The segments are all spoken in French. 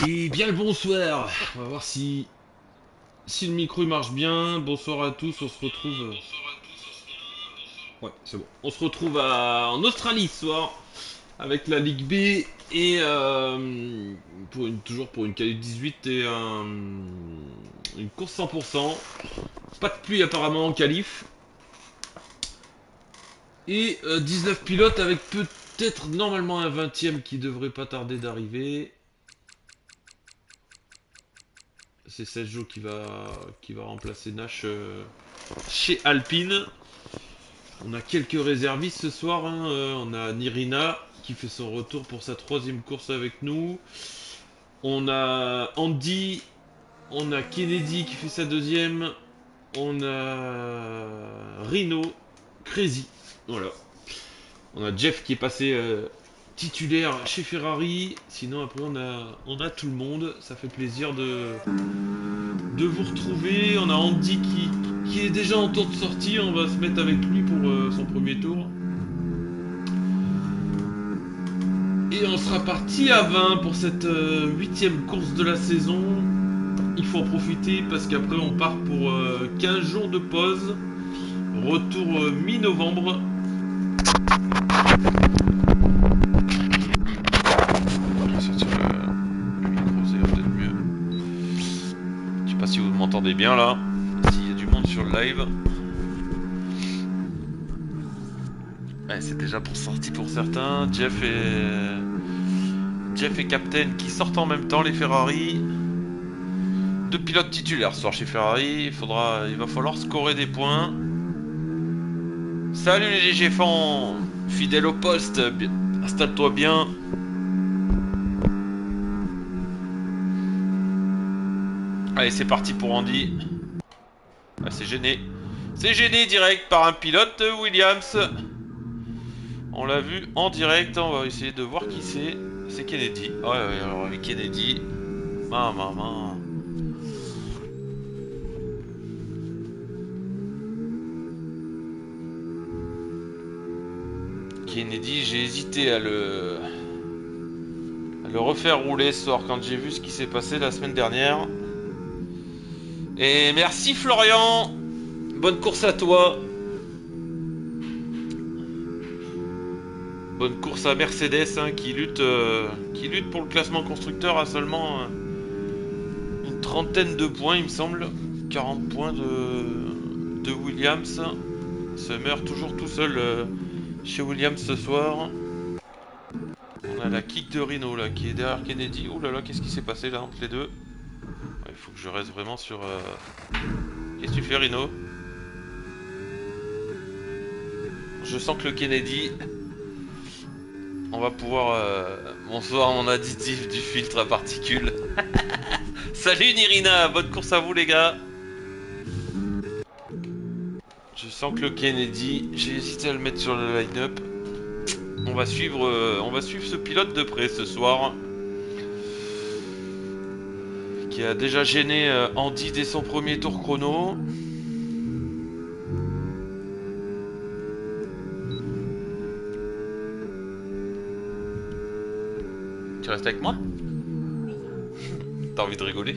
Et bien le bonsoir. On va voir si le micro il marche bien. Bonsoir à tous, on se retrouve. Ouais, c'est bon. On se retrouve en Australie ce soir avec la Ligue B et toujours pour une qualif 18 et une course 100%. Pas de pluie apparemment en qualif. Et 19 pilotes avec peut-être normalement un 20ème qui devrait pas tarder d'arriver. C'est Sergio qui va remplacer Nash chez Alpine. On a quelques réservistes ce soir. Hein. On a Nirina qui fait son retour pour sa troisième course avec nous. On a Andy. On a Kennedy qui fait sa deuxième. On a Rino. Crazy. Voilà. On a Jeff qui est passé titulaire chez Ferrari. Sinon après on a tout le monde. Ça fait plaisir de vous retrouver. On a Andy qui est déjà en tour de sortie. On va se mettre avec lui pour son premier tour. Et on sera parti à 20 pour cette 8ème course de la saison. Il faut en profiter parce qu'après on part pour 15 jours de pause. Retour mi-novembre. On va sortir le micro, ça ira peut-être mieux. Je sais pas si vous m'entendez bien là. S'il y a du monde sur le live. Ouais, c'est déjà pour sortie pour certains. Jeff et Captain qui sortent en même temps les Ferrari. Deux pilotes titulaires ce soir chez Ferrari. Il va falloir scorer des points. Salut les GG-fans, fidèle au poste, installe-toi bien. Allez, c'est parti pour Andy. Ah, c'est gêné. C'est gêné direct par un pilote Williams. On l'a vu en direct, on va essayer de voir qui c'est. C'est Kennedy. Ouais, alors avec Kennedy. Maman. Kennedy, j'ai hésité à le refaire rouler ce soir quand j'ai vu ce qui s'est passé la semaine dernière. Et merci Florian. Bonne course à toi. Bonne course à Mercedes hein, qui lutte pour le classement constructeur à seulement une trentaine de points il me semble. 40 points de Williams. Summer toujours tout seul chez Williams ce soir. On a la kick de Rino là qui est derrière Kennedy. Ouh là là, qu'est-ce qui s'est passé là entre les deux? Il faut que je reste vraiment sur... Qu'est-ce que tu fais Rino? Je sens que le Kennedy... On va pouvoir... Bonsoir mon additif du filtre à particules. Salut Nirina, bonne course à vous les gars. Je sens que le Kennedy... J'ai hésité à le mettre sur le line-up. On va suivre ce pilote de près ce soir. Qui a déjà gêné Andy dès son premier tour chrono. Tu restes avec moi? T'as envie de rigoler?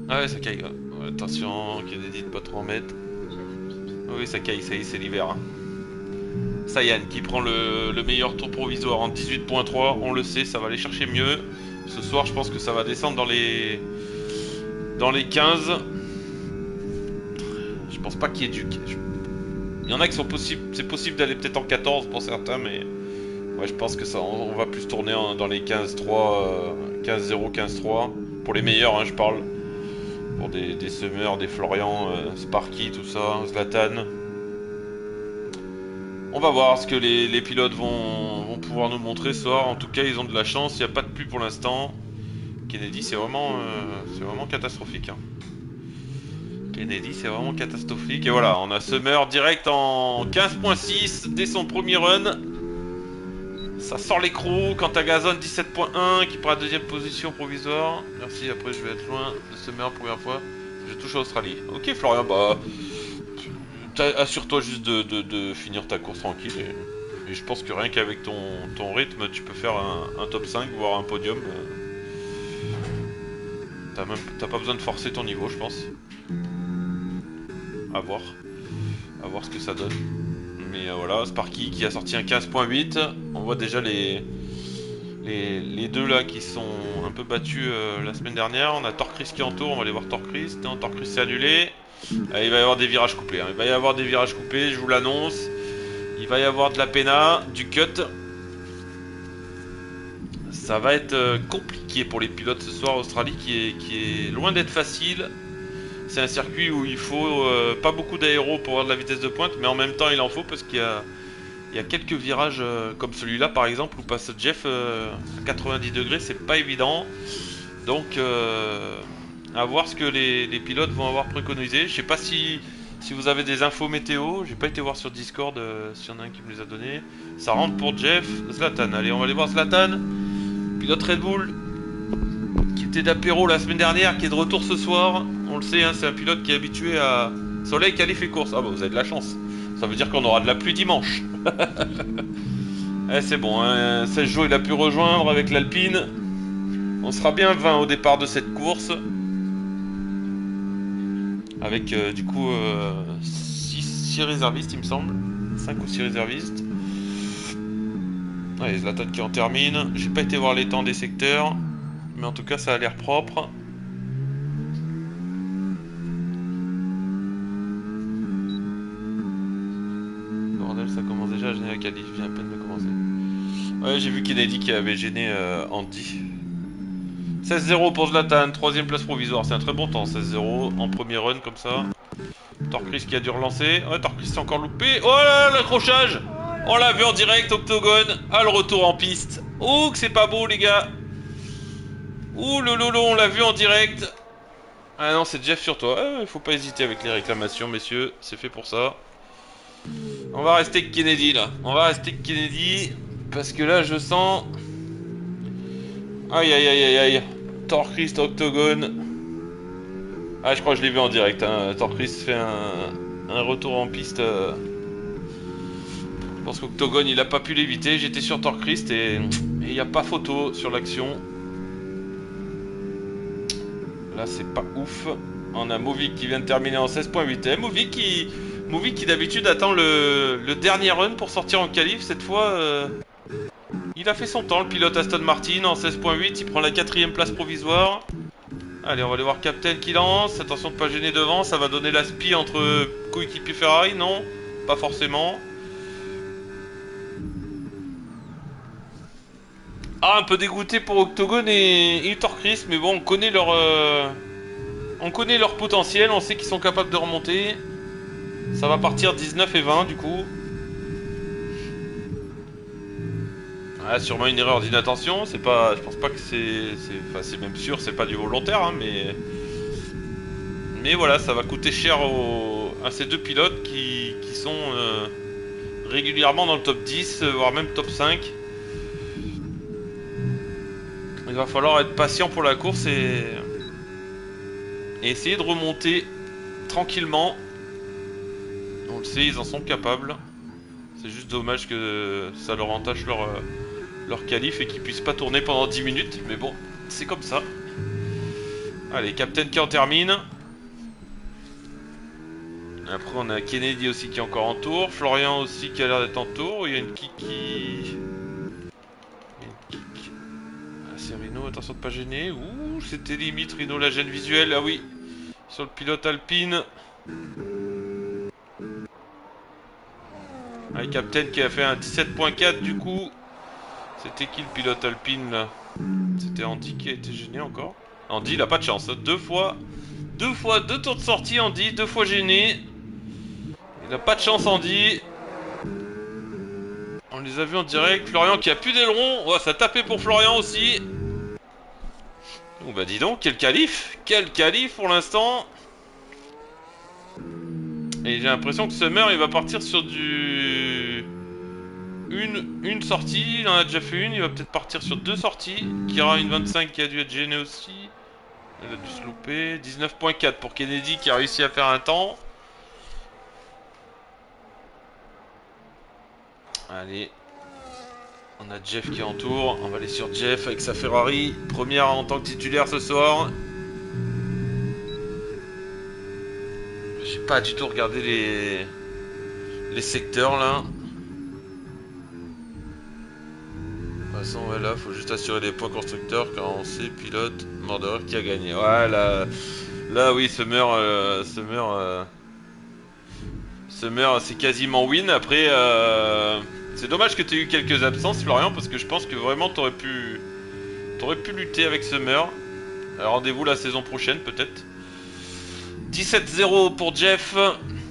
Ah ouais, ça caille. Ouais, attention, Kennedy de pas trop en mettre. Oui, ça caille, ça y est, c'est l'hiver. Hein. Sayan qui prend le meilleur tour provisoire en 18.3. On le sait, ça va aller chercher mieux. Ce soir, je pense que ça va descendre dans les 15. Je pense pas qu'il y ait du... Il y en a qui sont possibles. C'est possible d'aller peut-être en 14 pour certains, mais... Ouais, je pense que ça, on va plus tourner dans les 15-3, 15-0, 15-3. Pour les meilleurs, hein, je parle. Pour des Summer, des Florian, Sparky, tout ça, Zlatan. On va voir ce que les pilotes vont pouvoir nous montrer ce soir. En tout cas, ils ont de la chance. Il n'y a pas de pluie pour l'instant. Kennedy, c'est vraiment catastrophique. Hein. Kennedy, c'est vraiment catastrophique. Et voilà, on a Summer direct en 15.6 dès son premier run. Ça sort l'écrou. Quant à Gazon, 17.1 qui prend la deuxième position provisoire. Merci, après je vais être loin de Summer première fois. Je touche à Australie. Ok, Florian, bah... Assure-toi juste de finir ta course tranquille et Mais je pense que rien qu'avec ton rythme, tu peux faire un top 5, voire un podium. T'as pas besoin de forcer ton niveau, je pense. À voir. À voir ce que ça donne. Mais voilà, Sparky qui a sorti un 15.8. On voit déjà les deux là qui sont un peu battus la semaine dernière. On a Torchris qui entoure, on va aller voir Torchris. Non, Torchris s'est annulé. Il va y avoir des virages coupés. Hein. Il va y avoir des virages coupés, je vous l'annonce. Il va y avoir de la pena, du cut. Ça va être compliqué pour les pilotes ce soir. Australie qui est loin d'être facile. C'est un circuit où il faut pas beaucoup d'aéro pour avoir de la vitesse de pointe, mais en même temps il en faut parce qu'il y a quelques virages comme celui-là par exemple où passe Jeff à 90 degrés, c'est pas évident. Donc à voir ce que les pilotes vont avoir préconisé. Je sais pas si vous avez des infos météo, j'ai pas été voir sur Discord s'il y en a un qui me les a donné. Ça rentre pour Jeff, Zlatan, allez on va aller voir Zlatan, pilote Red Bull, qui était d'apéro la semaine dernière, qui est de retour ce soir. On le sait, hein, c'est un pilote qui est habitué à soleil, qualif et course. Ah bah vous avez de la chance. Ça veut dire qu'on aura de la pluie dimanche. C'est bon, hein, 16 jours il a pu rejoindre avec l'Alpine. On sera bien 20 au départ de cette course. Avec du coup 6 réservistes il me semble. 5 ou 6 réservistes. Allez, Zlatan qui en termine. J'ai pas été voir les temps des secteurs. Mais en tout cas ça a l'air propre. Bordel, ça commence déjà à gêner la qualif, vient à peine de commencer. Ouais, j'ai vu Kennedy qui avait gêné Andy. 16-0 pour Zlatan, 3ème place provisoire, c'est un très bon temps, 16-0 en premier run comme ça. Torchris qui a dû relancer. Ouais, Torchris s'est encore loupé. Oh là là, l'accrochage! On l'a vu en direct, Octogone. Ah, le retour en piste. Oh, que c'est pas beau, les gars. Ouh, le lolo, on l'a vu en direct. Ah non, c'est Jeff sur toi. Faut pas hésiter avec les réclamations, messieurs. C'est fait pour ça. On va rester avec Kennedy, là. On va rester avec Kennedy. Parce que là, je sens... Aïe, aïe, aïe, aïe, aïe. Torchris, Octogone. Ah, je crois que je l'ai vu en direct. Hein. Torchris fait un retour en piste. Je pense qu'Octogone, il a pas pu l'éviter. J'étais sur Torchris et il n'y a pas photo sur l'action. Là, c'est pas ouf. On a Movic qui vient de terminer en 16.8. Movic qui d'habitude attend le dernier run pour sortir en qualif. Cette fois, il a fait son temps. Le pilote Aston Martin en 16.8. Il prend la 4ème place provisoire. Allez, on va aller voir Captain qui lance. Attention de pas gêner devant. Ça va donner la spie entre coéquipier Ferrari. Non, pas forcément. Ah, un peu dégoûté pour Octogone et Torchris. Mais bon, on connaît leur potentiel. On sait qu'ils sont capables de remonter. Ça va partir 19 et 20 du coup. Ah, sûrement une erreur d'inattention. C'est pas, je pense pas que c'est même sûr, c'est pas du volontaire, hein, mais voilà, ça va coûter cher à ces deux pilotes qui sont régulièrement dans le top 10, voire même top 5. Il va falloir être patient pour la course et essayer de remonter tranquillement. On le sait, ils en sont capables. C'est juste dommage que ça leur entache leur qualif et qu'ils puissent pas tourner pendant 10 minutes. Mais bon, c'est comme ça. Allez, Captain qui en termine. Après, on a Kennedy aussi qui est encore en tour. Florian aussi qui a l'air d'être en tour. Il y a une Kiki. Ah, c'est Rino, attention de pas gêner. Ouh, c'était limite Rino la gêne visuelle. Ah oui, sur le pilote Alpine. Ah, Captain qui a fait un 17.4 du coup. C'était qui le pilote Alpine là? C'était Andy qui a été gêné encore. Andy il a pas de chance. Deux fois, deux tours de sortie Andy, 2 fois gêné. Il a pas de chance Andy. On les a vus en direct. Florian qui a plus d'aileron. Oh, ça a tapé pour Florian aussi. Oh bah dis donc, quel qualif. Quel qualif pour l'instant. Et j'ai l'impression que Summer il va partir sur du... Une sortie, il en a déjà fait une, il va peut-être partir sur 2 sorties. Kira une 25 qui a dû être gêné aussi. Elle a dû se louper. 19.4 pour Kennedy qui a réussi à faire un temps. Allez, On a Jeff qui est en tour. On va aller sur Jeff avec sa Ferrari. Première en tant que titulaire ce soir. J'ai pas du tout regardé les secteurs là. De toute façon, ouais, là, faut juste assurer les points constructeurs quand on sait pilote Mordor qui a gagné. Ouais, là oui, Summer, c'est quasiment win. Après, c'est dommage que tu aies eu quelques absences, Florian, parce que je pense que vraiment t'aurais pu lutter avec Summer. Rendez-vous la saison prochaine, peut-être. 17-0 pour Jeff.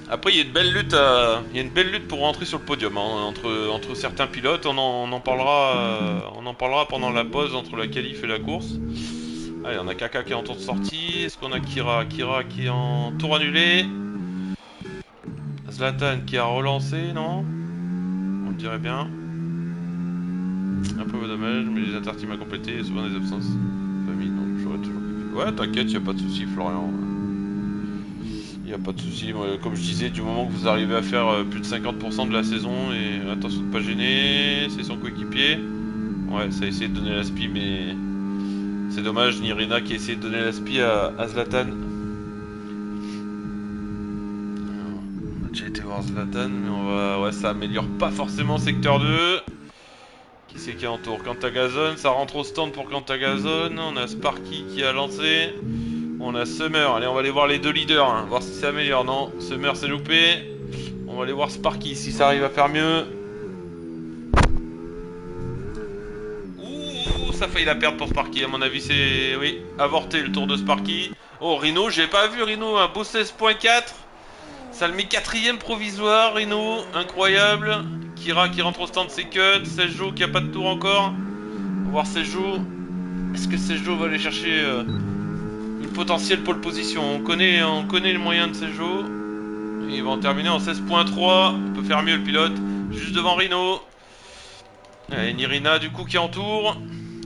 Après, il y a une belle lutte pour rentrer sur le podium hein, entre certains pilotes. On en parlera pendant la pause entre la qualif et la course. Allez, on a Kaka qui est en tour de sortie. Est-ce qu'on a Kira qui est en tour annulé? Zlatan qui a relancé, non? On le dirait bien. Un peu dommage, mais les interteams à compléter et souvent des absences. Famille, non, j'aurais toujours. Ouais, t'inquiète, y a pas de souci, Florian. Y a pas de souci. Comme je disais, du moment que vous arrivez à faire plus de 50% de la saison, et attention de pas gêner, c'est son coéquipier. Ouais, ça a essayé de donner la spi, mais c'est dommage. Nirina qui a essayé de donner la spi à Zlatan. J'ai été voir Zlatan, mais ouais, ça améliore pas forcément secteur 2. Qui c'est qui est en tour? Cantagazone, ça rentre au stand pour Cantagazone. On a Sparky qui a lancé. On a Summer. Allez, on va aller voir les deux leaders, hein, voir si ça améliore. Non, Summer s'est loupé. On va aller voir Sparky si ça arrive à faire mieux. Ouh, ça a failli la perdre pour Sparky. À mon avis, c'est oui, avorté le tour de Sparky. Oh, Rhino, j'ai pas vu Rhino, un beau 16.4. Ça le met 4ème provisoire, Rhino, incroyable. Kira qui rentre au stand, c'est cut. Sejo qui a pas de tour encore. On va voir Sejo. Est-ce que Sejo va aller chercher une potentielle pole position? On connaît le moyen de Sejo. Et il va en terminer en 16.3. On peut faire mieux le pilote. Juste devant Rhino. Allez, Nirina du coup qui est en tour.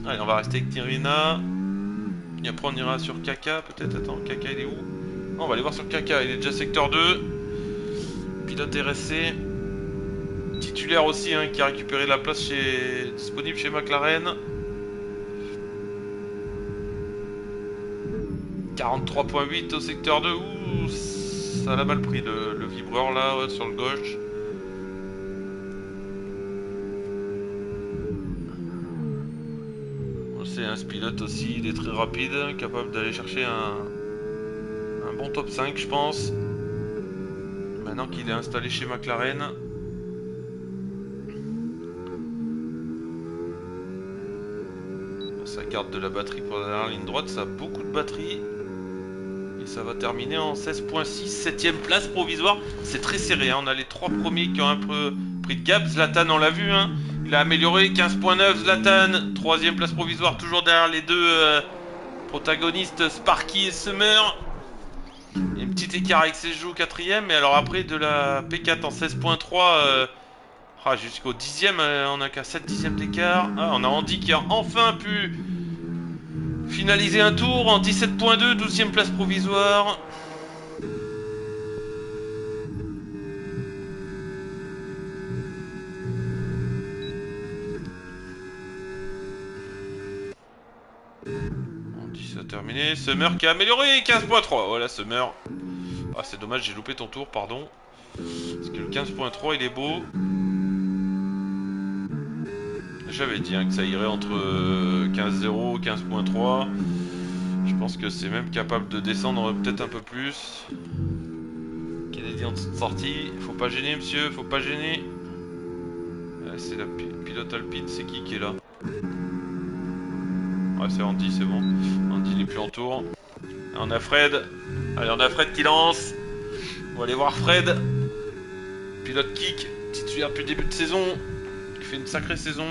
Allez, on va rester avec Nirina. Et après on ira sur Kaka peut-être. Attends, Kaka il est où? On va aller voir sur Kaka, il est déjà secteur 2. Pilote RSC. Titulaire aussi, hein, qui a récupéré la place disponible chez McLaren. 43.8 au secteur 2. Ouh, ça l'a mal pris le vibreur là, ouais, sur le gauche. C'est un pilote aussi, il est très rapide, capable d'aller chercher un bon top 5 je pense. Maintenant qu'il est installé chez McLaren. Ça garde de la batterie pour la dernière ligne droite, ça a beaucoup de batterie. Et ça va terminer en 16.6, 7ème place provisoire. C'est très serré, hein. On a les 3 premiers qui ont un peu pris de gap. Zlatan on l'a vu, hein. Il a amélioré, 15.9 Zlatan. 3ème place provisoire, toujours derrière les deux protagonistes Sparky et Summer. Il y a une petite écart avec Sejo 4ème. Mais alors après de la P4 en 16.3 jusqu'au 10ème, on a qu'à 7 dixièmes d'écart. Ah, on a Andy qui a enfin pu finaliser un tour en 17.2, 12ème place provisoire. Andy, ça a terminé. Summer qui a amélioré, 15.3. Voilà, Summer. Ah, c'est dommage, j'ai loupé ton tour, pardon. Parce que le 15.3, il est beau. J'avais dit hein, que ça irait entre 15.0 et 15.3. Je pense que c'est même capable de descendre peut-être un peu plus. Kennedy en sortie. Faut pas gêner, monsieur, faut pas gêner. C'est la pilote alpine, c'est qui est là? Ouais, c'est Andy, c'est bon. Andy, il est plus en tour. Et on a Fred. Allez, on a Fred qui lance. On va aller voir Fred. Pilote kick, titulaire depuis le début de saison. Il fait une sacrée saison.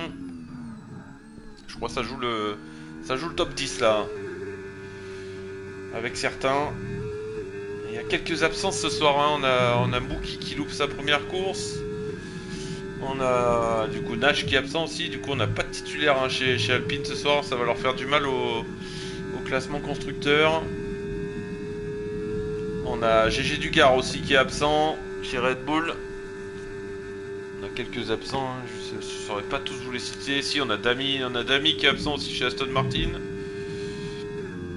Je crois que ça joue le top 10 là. Avec certains. Il y a quelques absences ce soir. Hein. On a Mookie qui loupe sa première course. On a du coup Nash qui est absent aussi. Du coup on n'a pas de titulaire hein, chez Alpine ce soir. Ça va leur faire du mal au classement constructeur. On a GG Dugard aussi qui est absent chez Red Bull. On a quelques absents, hein. Je saurais pas tous vous les citer. Si, on a Dami qui est absent aussi chez Aston Martin.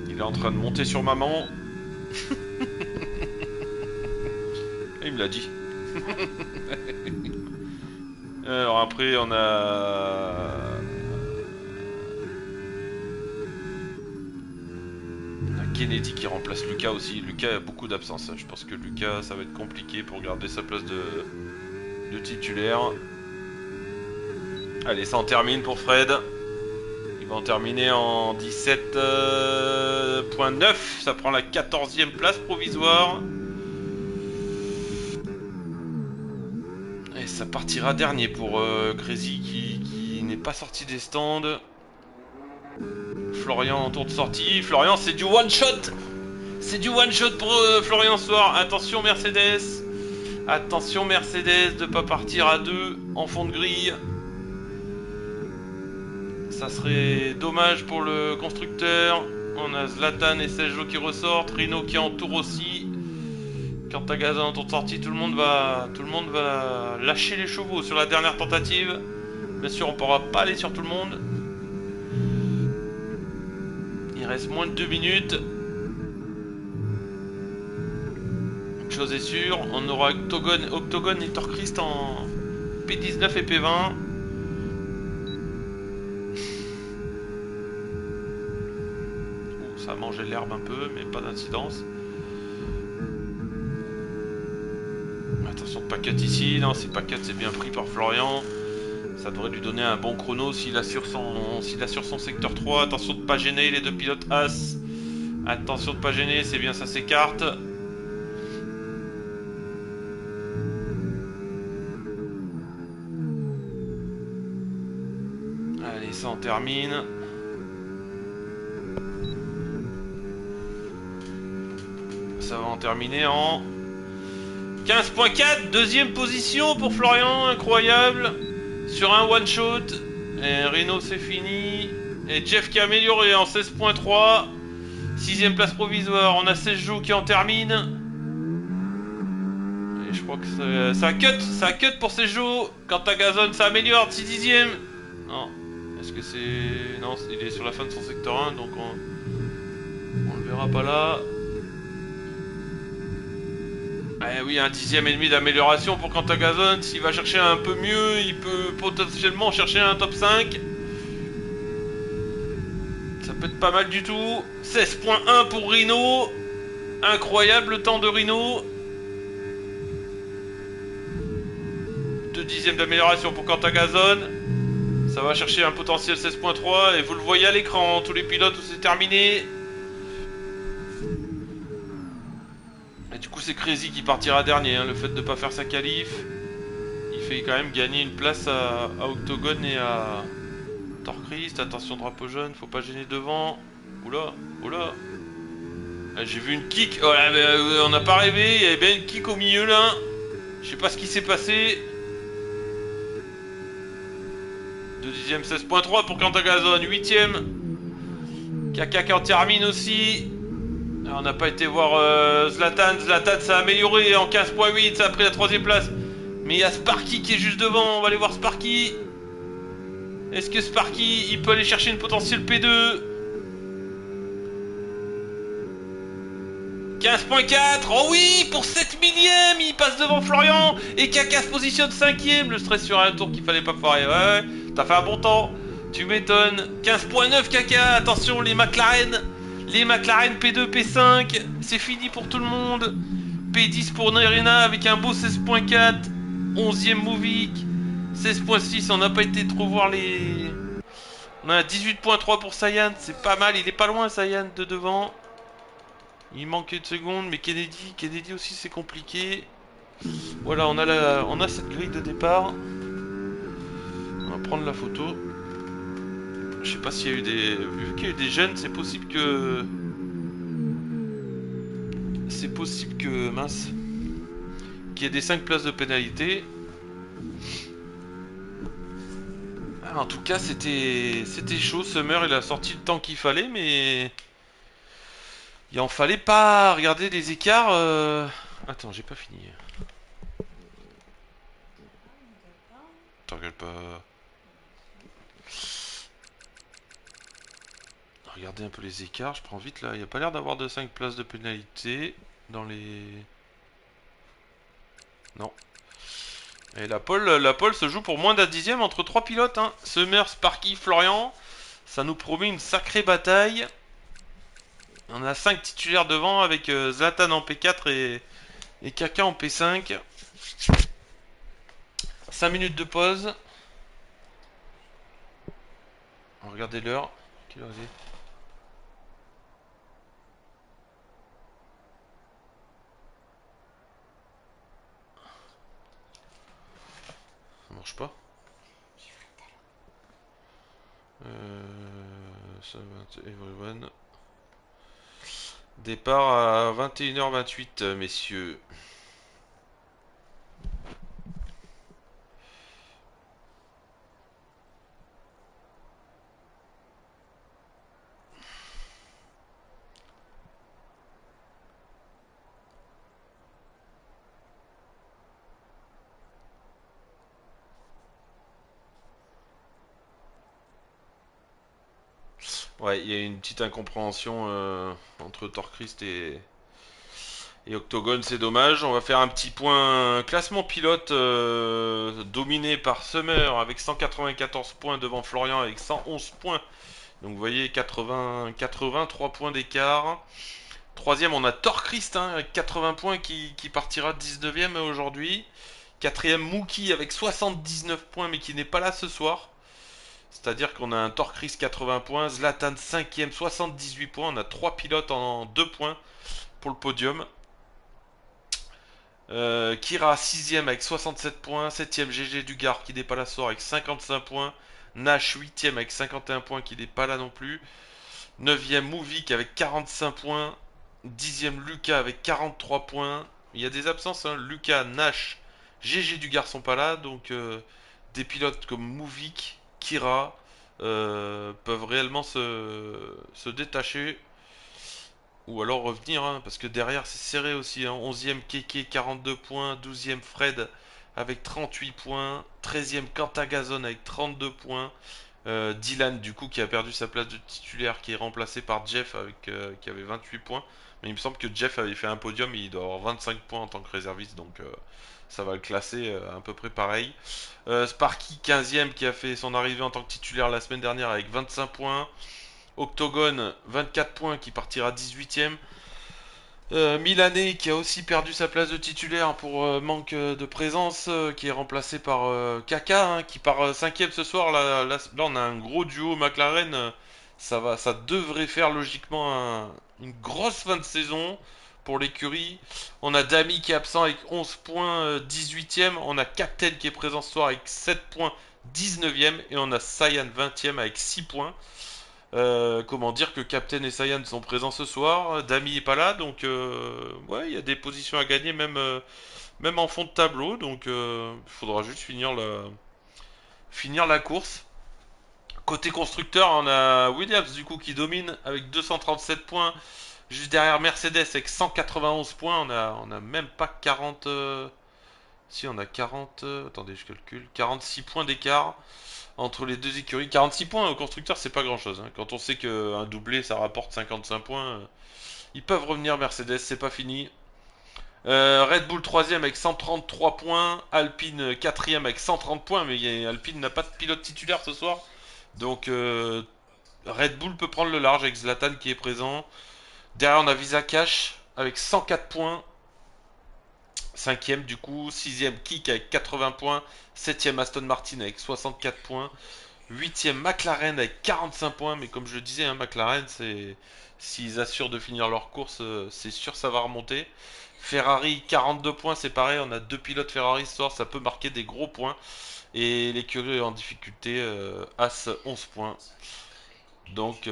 Il est en train de monter sur maman. Il me l'a dit. Alors après on a Kennedy qui remplace Lucas aussi. Lucas a beaucoup d'absence. Je pense que Lucas ça va être compliqué pour garder sa place de titulaire. Allez, ça en termine pour Fred. Il va en terminer en 17.9. Ça prend la 14e place provisoire. Et ça partira dernier pour Crazy qui n'est pas sorti des stands. Florian en tour de sortie. Florian, c'est du one shot. C'est du one shot pour Florian ce soir. Attention Mercedes. Attention Mercedes de pas partir à deux en fond de grille. Ça serait dommage pour le constructeur. On a Zlatan et Sergio qui ressortent. Rino qui entoure aussi. Quant à Gazan en tour de sortie, tout le monde va lâcher les chevaux sur la dernière tentative. Bien sûr, on ne pourra pas aller sur tout le monde. Il reste moins de 2 minutes. Une chose est sûre, on aura Octogone et Torchrist en P19 et P20. Ça a mangé l'herbe un peu, mais pas d'incidence. Attention de Paquet ici, non c'est Paquet, c'est bien pris par Florian. Ça devrait lui donner un bon chrono s'il assure son secteur 3. Attention de pas gêner les deux pilotes As. Attention de pas gêner, c'est bien, ça s'écarte. Allez, ça en termine. Ça va en terminer en 15.4, deuxième position pour Florian, incroyable. Sur un one shot. Et Renault c'est fini. Et Jeff qui a amélioré en 16.3. 6ème place provisoire. On a Sergio qui en termine. Et je crois que ça cut pour Sergio. Quant à Gazon, ça améliore. 6/10. Non. Est-ce que c'est... Non, il est sur la fin de son secteur 1, donc on le verra pas là. Eh oui, un 10e d'amélioration pour Quantagazon. S'il va chercher un peu mieux, il peut potentiellement chercher un top 5. Ça peut être pas mal du tout. 16.1 pour Rino. Incroyable le temps de Rino. 2 dixièmes d'amélioration pour Quantagazon. Ça va chercher un potentiel 16.3. Et vous le voyez à l'écran, tous les pilotes où c'est terminé. Et du coup c'est Crazy qui partira dernier, hein. Le fait de ne pas faire sa qualif, il fait quand même gagner une place à Octogone et à Torchrist. Attention drapeau jaune, faut pas gêner devant. Oula, oula. Ah, j'ai vu une kick, oh là, on n'a pas rêvé, il y avait bien une kick au milieu là. Je sais pas ce qui s'est passé. 2 dixièmes 16.3 pour Quantagazon, 8ème. Kaka qui en termine aussi. On n'a pas été voir Zlatan. Zlatan ça a amélioré en 15.8, ça a pris la 3ème place. Mais il y a Sparky qui est juste devant, on va aller voir Sparky. Est-ce que Sparky il peut aller chercher une potentielle P2? 15.4, oh oui, pour 7 millième, il passe devant Florian. Et Kaka se positionne 5ème, le stress sur un tour qu'il fallait pas foirer. Ouais, t'as fait un bon temps, tu m'étonnes. 15.9 Kaka, attention les McLaren. Les McLaren P2, P5, c'est fini pour tout le monde. P10 pour Nerina avec un beau 16.4. 11ème Movic. 16.6, on n'a pas été trop voir les... On a 18.3 pour Sayan, c'est pas mal. Il est pas loin Sayan de devant. Il manque une seconde, mais Kennedy aussi c'est compliqué. Voilà, on a cette grille de départ. On va prendre la photo. Je sais pas s'il y a eu des... Vu qu'il y a eu des jeunes, c'est possible que... Mince... Qu'il y ait des 5 places de pénalité. En tout cas, c'était chaud. Summer, il a sorti le temps qu'il fallait, mais... Il en fallait pas. Regardez les écarts. Attends, j'ai pas fini. Regardez un peu les écarts, je prends vite là. Il n'y a pas l'air d'avoir de 5 places de pénalité dans les... Non. Et la pole se joue pour moins d'un dixième entre 3 pilotes. Hein. Summer, Sparky, Florian. Ça nous promet une sacrée bataille. On a 5 titulaires devant avec Zlatan en P4 et Kaka en P5. 5 minutes de pause. Regardez l'heure. Quelle heure est-il ? Ça marche pas. Everyone. Départ à 21h28, messieurs. Ouais, il y a une petite incompréhension entre Torchrist et Octogone, c'est dommage. On va faire un petit point classement pilote dominé par Summer avec 194 points devant Florian avec 111 points. Donc vous voyez 83 points d'écart. Troisième, on a Torchrist hein, avec 80 points qui partira 19ème aujourd'hui. Quatrième, Mookie avec 79 points mais qui n'est pas là ce soir. C'est-à-dire qu'on a un Torchrist 80 points, Zlatan 5ème 78 points. On a 3 pilotes en 2 points pour le podium. Kira 6ème avec 67 points. 7ème GG Dugar qui n'est pas là ce soir avec 55 points. Nash 8ème avec 51 points qui n'est pas là non plus. 9ème Mouvik avec 45 points. 10ème Lucas avec 43 points. Il y a des absences, hein. Lucas, Nash, GG Dugar sont pas là. Donc des pilotes comme Mouvik, Kira peuvent réellement se détacher. Ou alors revenir, hein, parce que derrière c'est serré aussi. Hein. 11ème Keke 42 points. 12ème Fred avec 38 points. 13ème Cantagazon avec 32 points. Dylan du coup qui a perdu sa place de titulaire qui est remplacé par Jeff avec qui avait 28 points. Mais il me semble que Jeff avait fait un podium et il doit avoir 25 points en tant que réserviste donc ça va le classer à peu près pareil. Sparky 15ème qui a fait son arrivée en tant que titulaire la semaine dernière avec 25 points. Octogone 24 points qui partira 18ème. Milané qui a aussi perdu sa place de titulaire pour manque de présence, qui est remplacé par Kaka hein, qui part 5ème ce soir. Là, on a un gros duo McLaren. Ça devrait faire logiquement une grosse fin de saison pour l'écurie. On a Dami qui est absent avec 11 points, 18ème. On a Captain qui est présent ce soir avec 7 points, 19ème. Et on a Cyan 20ème avec 6 points. Comment dire que Captain et Saiyan sont présents ce soir. Dami est pas là, donc ouais, il y a des positions à gagner même en fond de tableau. Donc il faudra juste finir la course. Côté constructeur, on a Williams du coup qui domine avec 237 points. Juste derrière Mercedes avec 191 points. On a même pas 40. Si on a 40. Attendez, je calcule. 46 points d'écart entre les deux écuries. 46 points au constructeur, c'est pas grand chose. Hein. Quand on sait qu'un doublé ça rapporte 55 points, ils peuvent revenir. Mercedes, c'est pas fini. Red Bull 3ème avec 133 points. Alpine 4ème avec 130 points. Mais Alpine n'a pas de pilote titulaire ce soir. Donc Red Bull peut prendre le large avec Zlatan qui est présent. Derrière, on a Visa Cash avec 104 points. 5ème du coup. 6ème Kik avec 80 points. 7ème Aston Martin avec 64 points. 8ème McLaren avec 45 points, mais comme je le disais, hein, McLaren, s'ils assurent de finir leur course, c'est sûr ça va remonter. Ferrari 42 points, c'est pareil, on a deux pilotes Ferrari ce soir, ça peut marquer des gros points. Et l'écurie en difficulté, As 11 points. Donc,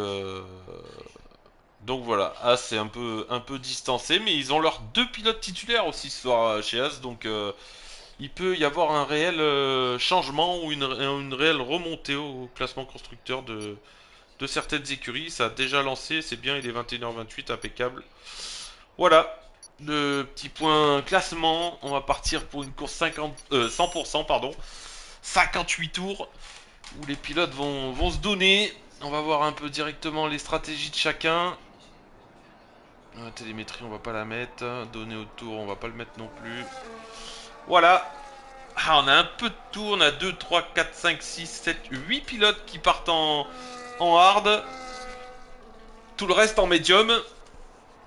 donc voilà, As est un peu distancé, mais ils ont leurs deux pilotes titulaires aussi ce soir chez As, donc il peut y avoir un réel changement ou une réelle remontée au classement constructeur de certaines écuries. Ça a déjà lancé, c'est bien, il est 21h28, impeccable. Voilà, le petit point classement. On va partir pour une course 100%, pardon. 58 tours où les pilotes vont se donner. On va voir un peu directement les stratégies de chacun. La télémétrie, on va pas la mettre. Donner au tour, on va pas le mettre non plus. Voilà. Ah, on a un peu de tours. On a 2, 3, 4, 5, 6, 7, 8 pilotes qui partent en hard. Tout le reste en médium.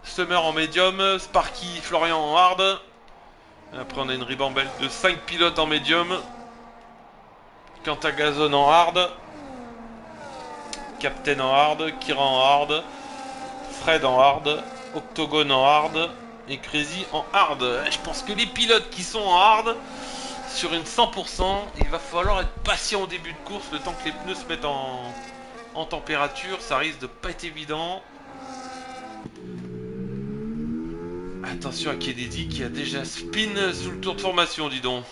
Summer en médium. Sparky, Florian en hard. Après, on a une ribambelle de 5 pilotes en médium. Quantagazon en hard. Captain en hard. Kira en hard. Fred en hard. Octogone en hard. Et Crazy en hard. Je pense que les pilotes qui sont en hard, sur une 100%, il va falloir être patient au début de course, le temps que les pneus se mettent en température. Ça risque de pas être évident. Attention à Kennedy qui a déjà spin sous le tour de formation, dis donc.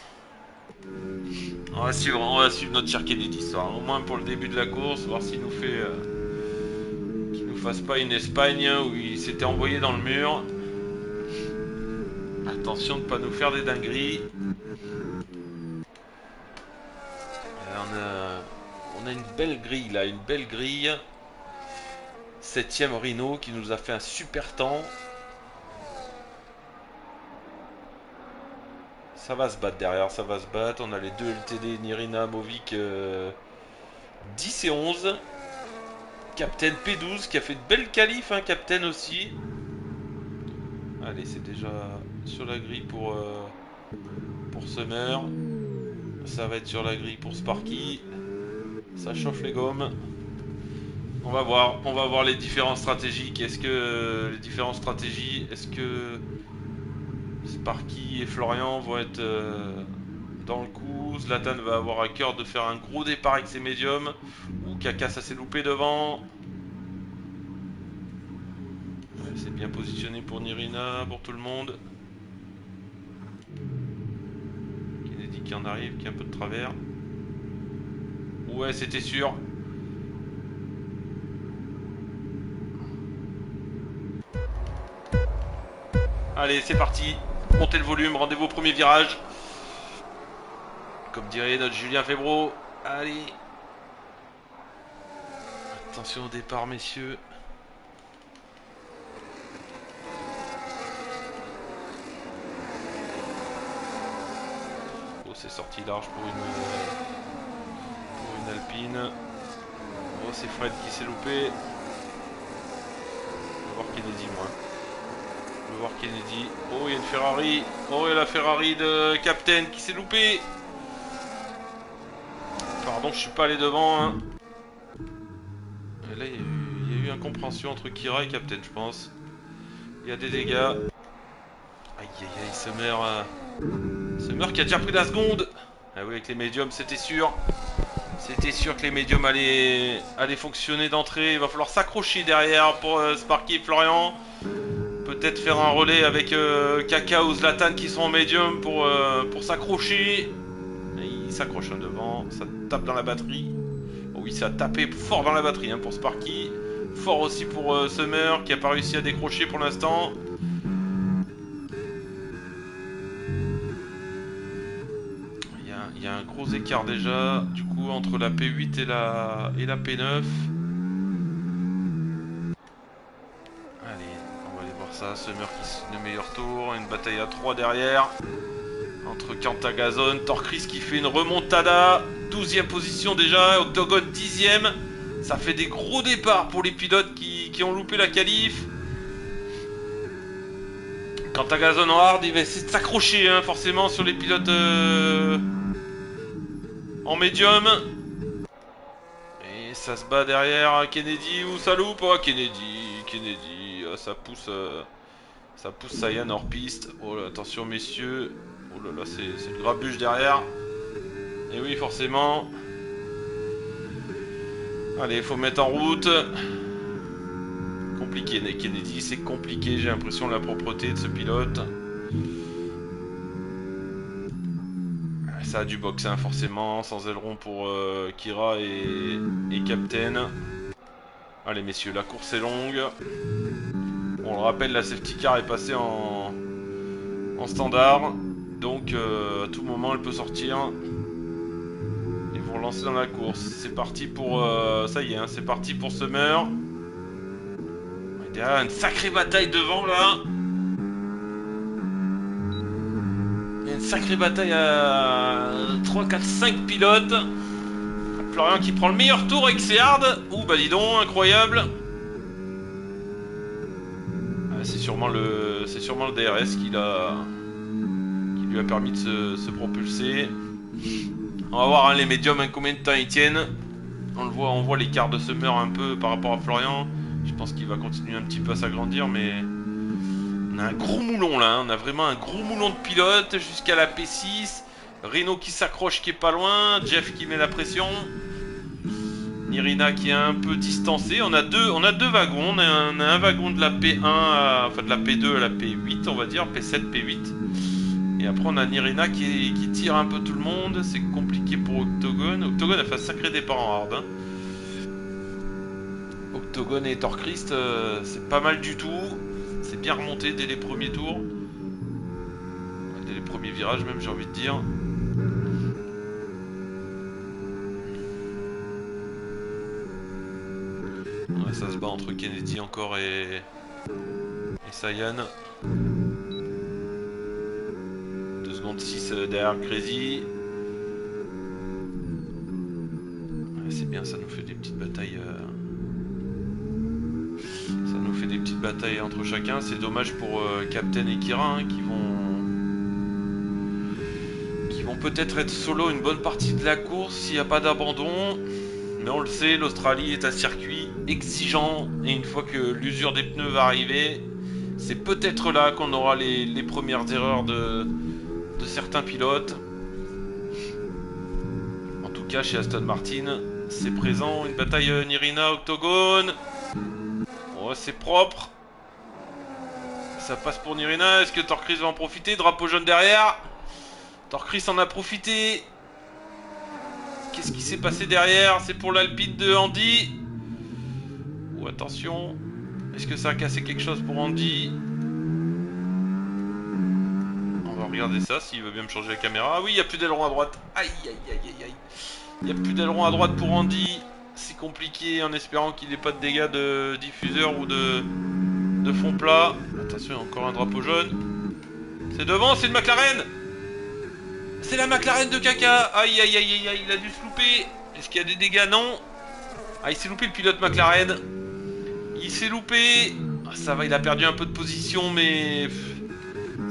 On va suivre notre cher Kennedy ce soir, au moins pour le début de la course, voir s'il nous fait... qu'il nous fasse pas une Espagne où il s'était envoyé dans le mur. Attention de ne pas nous faire des dingueries. On a une belle grille là, une belle grille. 7ème Rhino qui nous a fait un super temps. Ça va se battre derrière, ça va se battre. On a les deux LTD, Nirina, Movic, 10 et 11. Captain P12 qui a fait de belles qualifs, hein, Captain aussi. Allez, c'est déjà sur la grille pour Summer. Ça va être sur la grille pour Sparky. Ça chauffe les gommes. On va voir les différentes stratégies. Est-ce que Sparky et Florian vont être dans le coup? Zlatan va avoir à cœur de faire un gros départ avec ses médiums. Ou Kaka, ça s'est loupé devant. C'est bien positionné pour Nirina, pour tout le monde. Kennedy qui en arrive, qui est un peu de travers. Ouais, c'était sûr. Allez, c'est parti. Montez le volume, rendez-vous au premier virage. Comme dirait notre Julien Febvreau. Allez. Attention au départ, messieurs. Oh, c'est sorti large pour une Alpine. Oh, c'est Fred qui s'est loupé. On va voir Kennedy, moi. On va voir Kennedy. Oh, il y a une Ferrari. Oh, il y a la Ferrari de Captain qui s'est loupé. Pardon, je suis pas allé devant. Hein. Et là, il y a eu incompréhension entre Kira et Captain, je pense. Il y a des dégâts. Aïe, aïe, aïe, Summer qui a déjà pris la seconde. Ah oui, avec les médiums, c'était sûr. C'était sûr que les médiums allaient fonctionner d'entrée. Il va falloir s'accrocher derrière pour Sparky et Florian. Peut-être faire un relais avec Kaka ou Zlatan qui sont en médium pour s'accrocher. Il s'accroche devant, ça tape dans la batterie. Oh oui, ça a tapé fort dans la batterie hein, pour Sparky. Fort aussi pour Summer qui n'a pas réussi à décrocher pour l'instant. Il y a un gros écart déjà du coup entre la P8 et la P9. Allez, on va aller voir ça. Summer qui fait le meilleur tour. Une bataille à 3 derrière. Entre Quantagazon, Torchris qui fait une remontada. 12ème position déjà. Octogone 10ème. Ça fait des gros départs pour les pilotes qui ont loupé la qualif. Quantagazon en hard, il va essayer de s'accrocher hein, forcément sur les pilotes en médium. Et ça se bat derrière Kennedy ou ça loupe. Oh, Kennedy, ça pousse Cyan hors piste. Oh là, attention messieurs. Oh là là, c'est le grabuge derrière. Et oui, forcément. Allez, il faut mettre en route. Compliqué, Kennedy, c'est compliqué. J'ai l'impression de la propreté de ce pilote. Ça a du box, hein, forcément. Sans aileron pour Kira et Captain. Allez, messieurs, la course est longue. On le rappelle, la safety car est passée en standard. Donc, à tout moment, elle peut sortir. pour lancer dans la course. C'est parti pour... ça y est, hein, c'est parti pour Summer. Il y a une sacrée bataille devant là. Il y a une sacrée bataille à 3, 4, 5 pilotes. Florian qui prend le meilleur tour avec ses hards. Ouh bah dis donc, incroyable. Ah, c'est sûrement le DRS qui lui a permis de se propulser. On va voir hein, les médiums hein, combien de temps ils tiennent. On voit l'écart de Summer un peu par rapport à Florian. Je pense qu'il va continuer un petit peu à s'agrandir, mais on a un gros moulon là, hein. On a vraiment un gros moulon de pilote jusqu'à la P6. Renault qui s'accroche, qui est pas loin. Jeff qui met la pression. Nirina qui est un peu distancé. On a deux wagons. On a un wagon de la P1, enfin de la P2 à la P8, on va dire, P7, P8. Et après on a Nirina qui tire un peu tout le monde. C'est compliqué pour Octogone. Octogone a fait un sacré départ en hard. Hein. Octogone et Torchrist, c'est pas mal du tout. C'est bien remonté dès les premiers tours. Dès les premiers virages même, j'ai envie de dire. Ouais, ça se bat entre Kennedy encore et Sayan. 2 secondes 6 derrière Crazy. Ouais, c'est bien, ça nous fait des petites batailles. Ça nous fait des petites batailles entre chacun. C'est dommage pour Captain et Kira hein, qui vont peut-être être solo une bonne partie de la course s'il n'y a pas d'abandon. Mais on le sait, l'Australie est un circuit exigeant et une fois que l'usure des pneus va arriver, c'est peut-être là qu'on aura les premières erreurs de certains pilotes. En tout cas, chez Aston Martin, c'est présent. Une bataille Nirina, Octogone. Oh, c'est propre. Ça passe pour Nirina. Est-ce que Torchrist va en profiter? Drapeau jaune derrière. Torchrist en a profité. Qu'est-ce qui s'est passé derrière? C'est pour l'Alpine de Andy. Oh, attention. Est-ce que ça a cassé quelque chose pour Andy? On va regarder ça, s'il veut bien me changer la caméra. Ah oui, il n'y a plus d'aileron à droite. Aïe, aïe, aïe, aïe, aïe. Il n'y a plus d'aileron à droite pour Andy. C'est compliqué en espérant qu'il n'ait pas de dégâts de diffuseur ou de fond plat. Attention, il y a encore un drapeau jaune. C'est devant, c'est une McLaren. C'est la McLaren de caca. Aïe aïe aïe aïe aïe, il a dû se louper. Est-ce qu'il y a des dégâts? Non. Ah, il s'est loupé le pilote McLaren. Il s'est loupé. Ah, ça va, il a perdu un peu de position, mais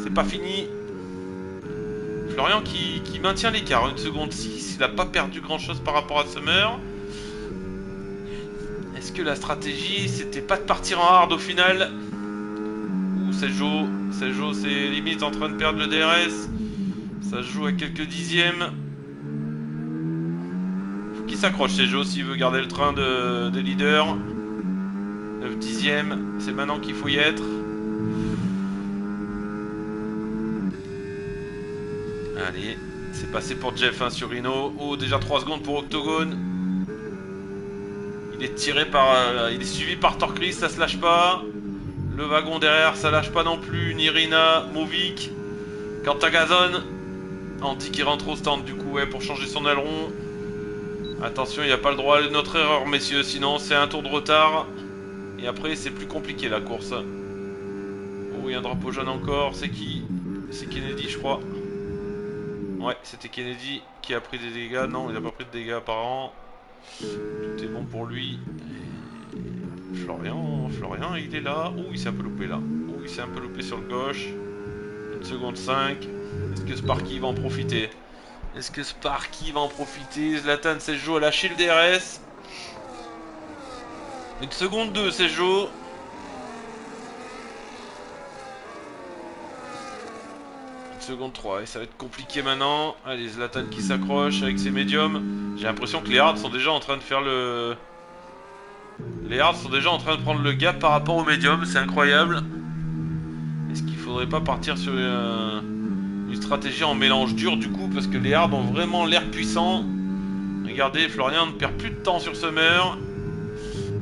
c'est pas fini. Florian qui maintient l'écart, 1 seconde 6. Il n'a pas perdu grand chose par rapport à Summer. Est-ce que la stratégie c'était pas de partir en hard au final? Ouh, Sergio c'est limite en train de perdre le DRS. Ça se joue à quelques dixièmes. Faut qu'il s'accroche Sergio s'il veut garder le train des leaders. 9 dixièmes, c'est maintenant qu'il faut y être. Allez, c'est passé pour Jeff hein, sur Rhino. Oh, déjà 3 secondes pour Octogone. Il est tiré par... il est suivi par Torchrist, ça se lâche pas. Le wagon derrière, ça lâche pas non plus. Nirina, Movic, Cantagazon. Andy qui rentre au stand du coup, ouais, pour changer son aileron. Attention, il n'y a pas le droit à notre erreur, messieurs, sinon c'est un tour de retard. Et après, c'est plus compliqué la course. Oh, il y a un drapeau jaune encore. C'est qui? C'est Kennedy, je crois. Ouais, c'était Kennedy qui a pris des dégâts. Non, il n'a pas pris de dégâts apparents. Tout est bon pour lui. Et Florian, il est là. Ouh, il s'est un peu loupé là. Ouh, il s'est un peu loupé sur le gauche. 1 seconde 5. Est-ce que Sparky va en profiter? Est-ce que Sparky va en profiter? Zlatan Sergio a lâché le DRS. 1 seconde 2, Sergio. Seconde 3 et ça va être compliqué maintenant. Allez, Zlatan qui s'accroche avec ses médiums. J'ai l'impression que les hards sont déjà en train de faire le... Les hards sont déjà en train de prendre le gap par rapport aux médiums, c'est incroyable. Est-ce qu'il faudrait pas partir sur une stratégie en mélange dur du coup? Parce que les hards ont vraiment l'air puissants. Regardez, Florian ne perd plus de temps sur Summer.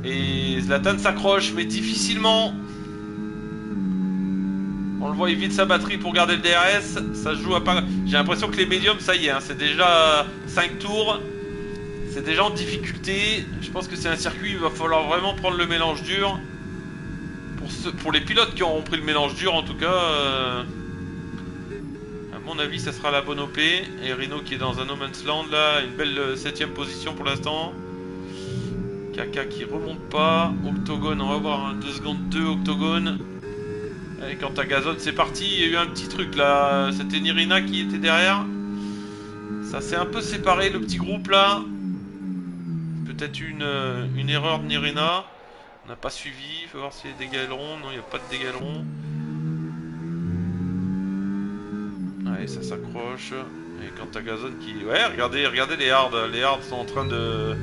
Et Zlatan s'accroche mais difficilement. On le voit, il vide sa batterie pour garder le DRS. Ça se joue à pas... J'ai l'impression que les médiums, ça y est, hein, c'est déjà 5 tours. C'est déjà en difficulté. Je pense que c'est un circuit où il va falloir vraiment prendre le mélange dur. Pour les pilotes qui auront pris le mélange dur, en tout cas, à mon avis, ça sera la bonne OP. Et Rhino qui est dans un no man's land, là, une belle 7ème position pour l'instant. Kaka qui remonte pas. Octogone, on va voir, 2 secondes 2, Octogone. Allez, quant à Gazon, c'est parti. Il y a eu un petit truc là. C'était Nirina qui était derrière. Ça s'est un peu séparé, le petit groupe là. Peut-être une erreur de Nirina. On n'a pas suivi. Il faut voir s'il y a des ailerons. Non, il n'y a pas de ailerons. Allez, ça s'accroche. Et quant à Gazon qui... Ouais, regardez les hards. Les hards sont en train de...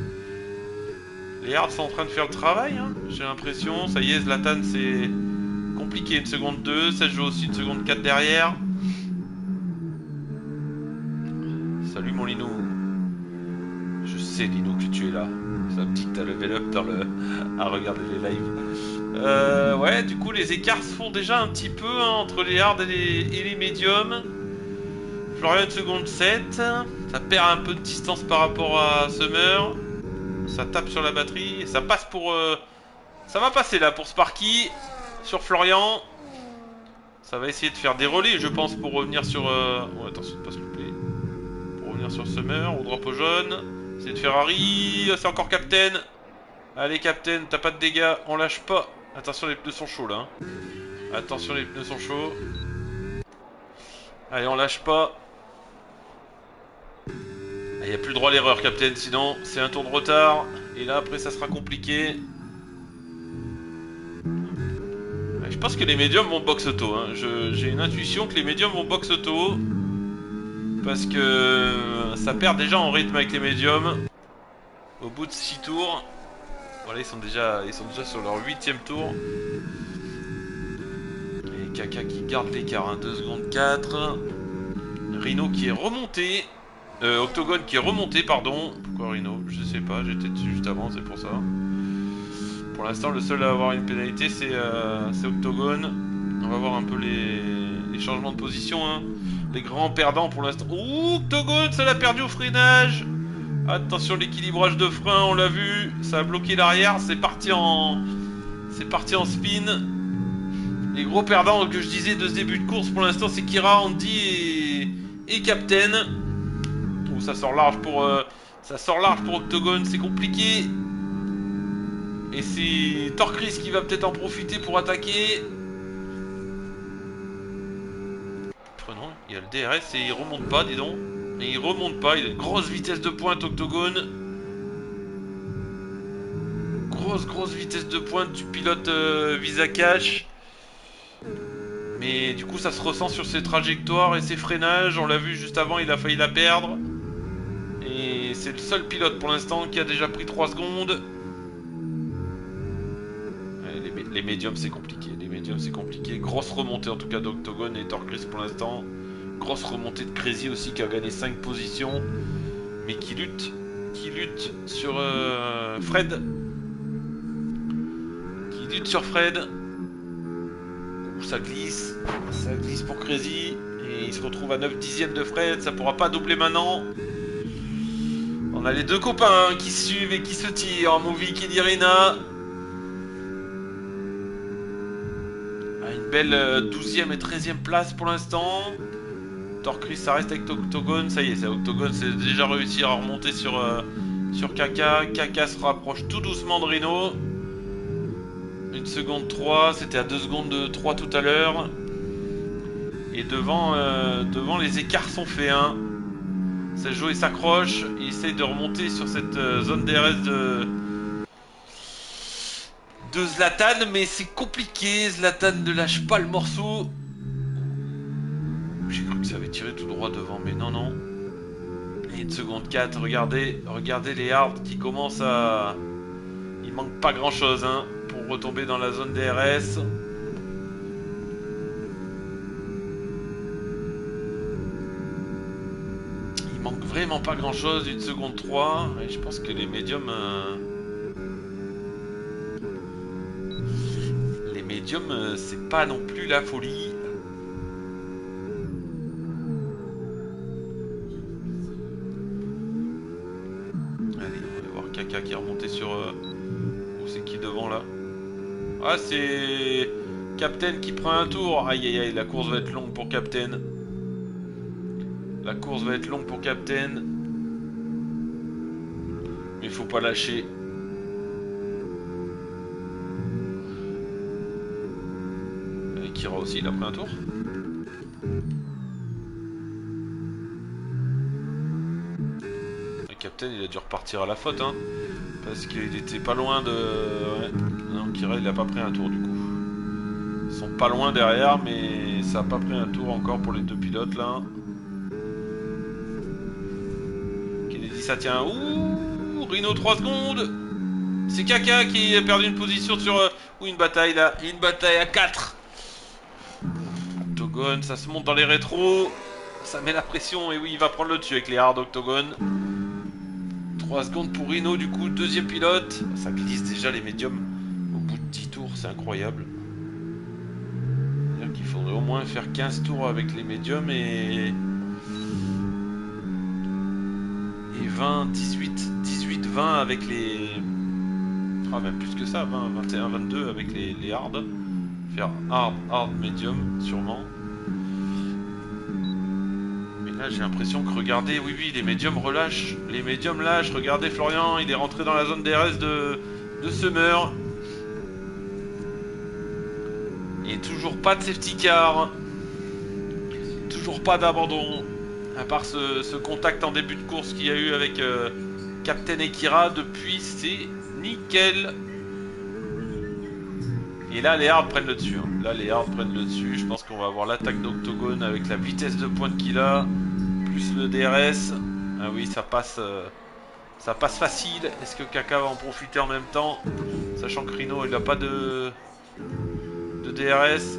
Les hards sont en train de faire le travail, hein. J'ai l'impression. Ça y est, Zlatan, c'est compliqué. Une seconde 2. Ça joue aussi une seconde 4 derrière. Salut mon Lino. Je sais, Lino, que tu es là. Ça me dit que t'as level up à regarder les lives. Ouais, du coup, les écarts se font déjà un petit peu, hein, entre les hards et les médiums. Florian, seconde 7. Ça perd un peu de distance par rapport à Summer. Ça tape sur la batterie. Ça passe pour... Ça va passer là pour Sparky. Sur Florian. Ça va essayer de faire des relais, je pense, pour revenir sur... Oh, attention de pas se louper. Pour revenir sur Summer, au drapeau jaune. C'est de Ferrari. C'est encore Captain. Allez, Captain, t'as pas de dégâts. On lâche pas. Attention, les pneus sont chauds là. Attention, les pneus sont chauds. Allez, on lâche pas. Il n'y a plus le droit à l'erreur, Captain, sinon c'est un tour de retard. Et là, après, ça sera compliqué. Je pense que les médiums vont box auto. Hein. J'ai une intuition que les médiums vont box auto. Parce que ça perd déjà en rythme avec les médiums. Au bout de 6 tours. Voilà, ils sont déjà sur leur 8ème tour. Et Kaka qui garde l'écart, hein, 2 secondes 4. Rhino qui est remonté. Octogone qui est remonté, pardon. Pourquoi Rhino? Je sais pas, j'étais dessus juste avant, c'est pour ça. Pour l'instant, le seul à avoir une pénalité, c'est Octogone. On va voir un peu les changements de position, hein. Les grands perdants pour l'instant. Ouh, Octogone, ça l'a perdu au freinage. Attention, l'équilibrage de frein, on l'a vu. Ça a bloqué l'arrière, c'est parti en spin. Les gros perdants que je disais de ce début de course pour l'instant, c'est Kira, Andy et Captain. Ça sort large pour Octogone, c'est compliqué. Et c'est Torchris qui va peut-être en profiter pour attaquer. Prenons, il y a le DRS et il remonte pas, dis donc. Et il remonte pas, il a une grosse vitesse de pointe, Octogone. Grosse vitesse de pointe du pilote Visa Cash. Mais du coup ça se ressent sur ses trajectoires et ses freinages. On l'a vu juste avant, il a failli la perdre. Et c'est le seul pilote pour l'instant qui a déjà pris 3 secondes. Les médiums c'est compliqué. Les médiums c'est compliqué. Grosse remontée en tout cas d'Octogone et Torchris pour l'instant. Grosse remontée de Crazy aussi qui a gagné 5 positions. Mais qui lutte sur Fred. Qui lutte sur Fred. Ouh, ça glisse pour Crazy. Et il se retrouve à 9 dixièmes de Fred. Ça pourra pas doubler maintenant. On a les deux copains, hein, qui suivent et qui se tirent. Movie qui dit Rina. Une belle 12ème et 13ème place pour l'instant. Torchris, ça reste avec Octogone. Ça y est, Octogone c'est déjà réussi à remonter sur Kaka. Kaka se rapproche tout doucement de Rhino. 1 seconde 3. C'était à 2 secondes 3 tout à l'heure. Et devant les écarts sont faits, hein. Sergio il s'accroche, il essaye de remonter sur cette zone DRS de Zlatan, mais c'est compliqué. Zlatan ne lâche pas le morceau. J'ai cru que ça avait tiré tout droit devant, mais non. Et 1 seconde 4, regardez les hards qui commencent à... Il manque pas grand chose, hein, pour retomber dans la zone DRS. Il manque vraiment pas grand chose, 1 seconde 3. Et je pense que les médiums... Les médiums, c'est pas non plus la folie. Allez, Kaka qui est remonté sur... Où c'est qui devant là? Ah, c'est... Captain qui prend un tour. Aïe aïe aïe, la course va être longue pour Captain. La course va être longue pour Captain. Mais faut pas lâcher. Et Kira aussi, il a pris un tour. Le Captain, il a dû repartir à la faute, hein. Parce qu'il était pas loin de... Ouais. Non, Kira, il a pas pris un tour du coup. Ils sont pas loin derrière, mais ça a pas pris un tour encore pour les deux pilotes là. Kennedy, ça tient. Ouh, Rhino 3 secondes. C'est Kaka qui a perdu une position sur... Ou une bataille là. Une bataille à 4. Octogone, ça se monte dans les rétros. Ça met la pression. Et oui, il va prendre le dessus avec les hard Octogone. 3 secondes pour Rhino du coup, deuxième pilote. Ça glisse déjà les médiums au bout de 10 tours, c'est incroyable. C'est-à-dire qu'il faudrait au moins faire 15 tours avec les médiums et 20, 18, 20 avec les... Ah, même plus que ça, 20, 21, 22 avec les hard. Faire hard, medium, sûrement. Mais là, j'ai l'impression que, regardez, oui, les médiums relâchent. Les médiums lâchent. Regardez, Florian, il est rentré dans la zone DRS de Summer. Et toujours pas de safety car. Toujours pas d'abandon. À part ce contact en début de course qu'il y a eu avec Captain et Kira. Depuis, c'est nickel. Et là, les hards prennent le dessus. Hein. Là, les hards prennent le dessus. Je pense qu'on va avoir l'attaque d'Octogone avec la vitesse de pointe qu'il a. Plus le DRS. Ah oui, ça passe facile. Est-ce que Kaka va en profiter en même temps? Sachant que Rhino, il n'a pas de DRS.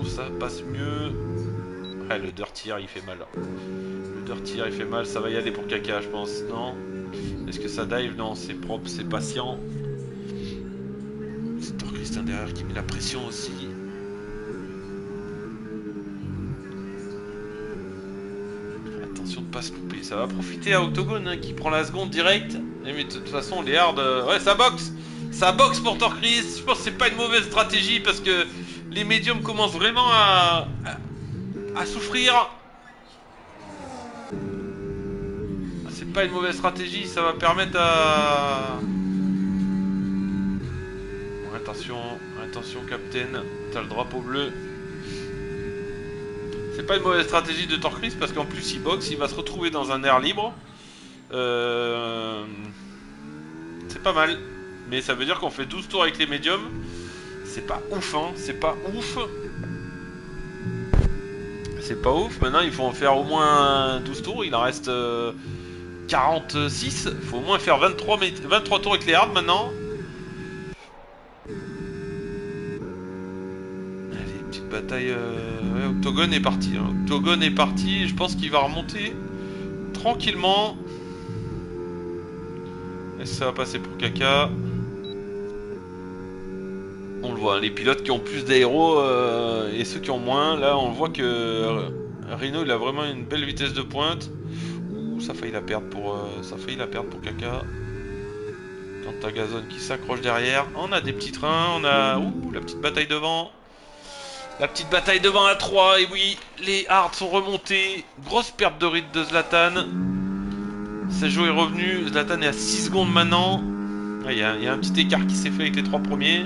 Ouh, ça passe mieux. Ouais, le dirty air, il fait mal. Le dirty air, il fait mal. Ça va y aller pour Kaka, je pense. Non? Est-ce que ça dive? Non, c'est propre, c'est patient. C'est Thor-Christian derrière qui met la pression aussi. Attention de pas se louper. Ça va profiter à Octogone hein, qui prend la seconde direct. Mais de toute façon, les hards... Ouais, ça boxe. Ça boxe pour Thor-Chris. Je pense que c'est pas une mauvaise stratégie parce que les médiums commencent vraiment à souffrir. C'est pas une mauvaise stratégie. Ça va permettre à... Attention Captain, t'as le drapeau bleu. C'est pas une mauvaise stratégie de Thor-Chris parce qu'en plus il boxe, il va se retrouver dans un air libre. C'est pas mal. Mais ça veut dire qu'on fait 12 tours avec les médiums. C'est pas ouf hein, c'est pas ouf. C'est pas ouf, maintenant il faut en faire au moins 12 tours, il en reste 46. Il faut au moins faire 23 tours avec les hards maintenant. Bataille... Ouais, Octogone est parti. Hein. Octogone est parti et je pense qu'il va remonter tranquillement. Est-ce que ça va passer pour Kaka? On le voit, hein, les pilotes qui ont plus d'aéro et ceux qui ont moins. Là, on voit que Rhino il a vraiment une belle vitesse de pointe. Ouh, ça a failli la perdre pour Kaka. Quand t'as Gazon qui s'accroche derrière. On a des petits trains, on a... Ouh, la petite bataille devant. La petite bataille devant à 3, et oui, les hards sont remontés. Grosse perte de rythme de Zlatan. Sergio est revenu, Zlatan est à 6 secondes maintenant. Il y a un petit écart qui s'est fait avec les 3 premiers.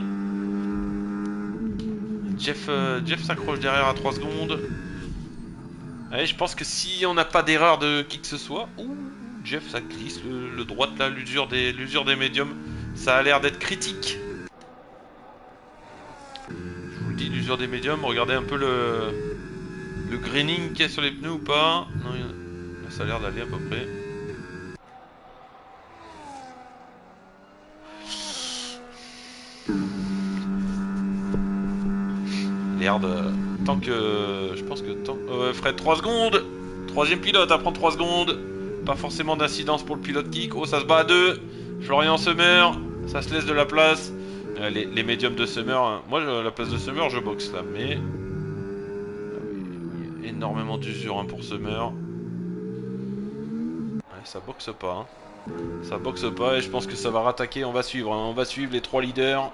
Jeff s'accroche derrière à 3 secondes. Allez, je pense que si on n'a pas d'erreur de qui que ce soit... Ouh, Jeff, ça glisse, le droite là, l'usure des médiums. Ça a l'air d'être critique. L'usure des médiums, regardez un peu le graining qu'il y a sur les pneus ou pas. Non, ça a l'air d'aller à peu près. Merde, tant que... Je pense que tant... Fred, 3 secondes. Troisième pilote à prendre 3 secondes. Pas forcément d'incidence pour le pilote kick. Oh, ça se bat à 2. Florian Summer, ça se laisse de la place. Les médiums de Summer, hein. Moi à la place de Summer je boxe là, mais il y a énormément d'usure hein, pour Summer. Ouais, ça boxe pas. Hein. Ça boxe pas et je pense que ça va rattaquer. On va suivre, hein. On va suivre les 3 leaders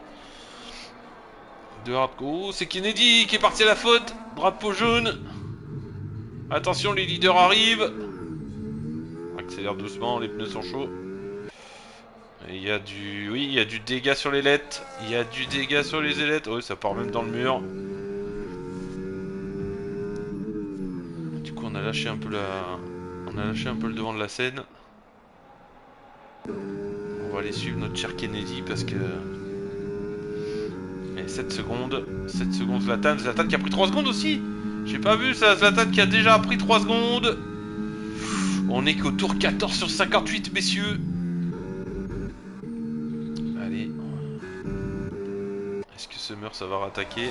de hardcore. Oh, c'est Kennedy qui est parti à la faute. Drapeau jaune. Attention, les leaders arrivent. Accélère doucement, les pneus sont chauds. Il y a du... Oui, il y a du dégât sur les ailettes. Il y a du dégât sur les ailettes. Oh, ça part même dans le mur. Du coup, on a lâché un peu la... On a lâché un peu le devant de la scène. On va aller suivre notre cher Kennedy parce que... Et 7 secondes. 7 secondes Zlatan. Zlatan qui a pris 3 secondes aussi. J'ai pas vu ça. Zlatan qui a déjà pris 3 secondes. On est qu'au tour 14 sur 58, messieurs. Allez. Est-ce que Summer ça va rattaquer?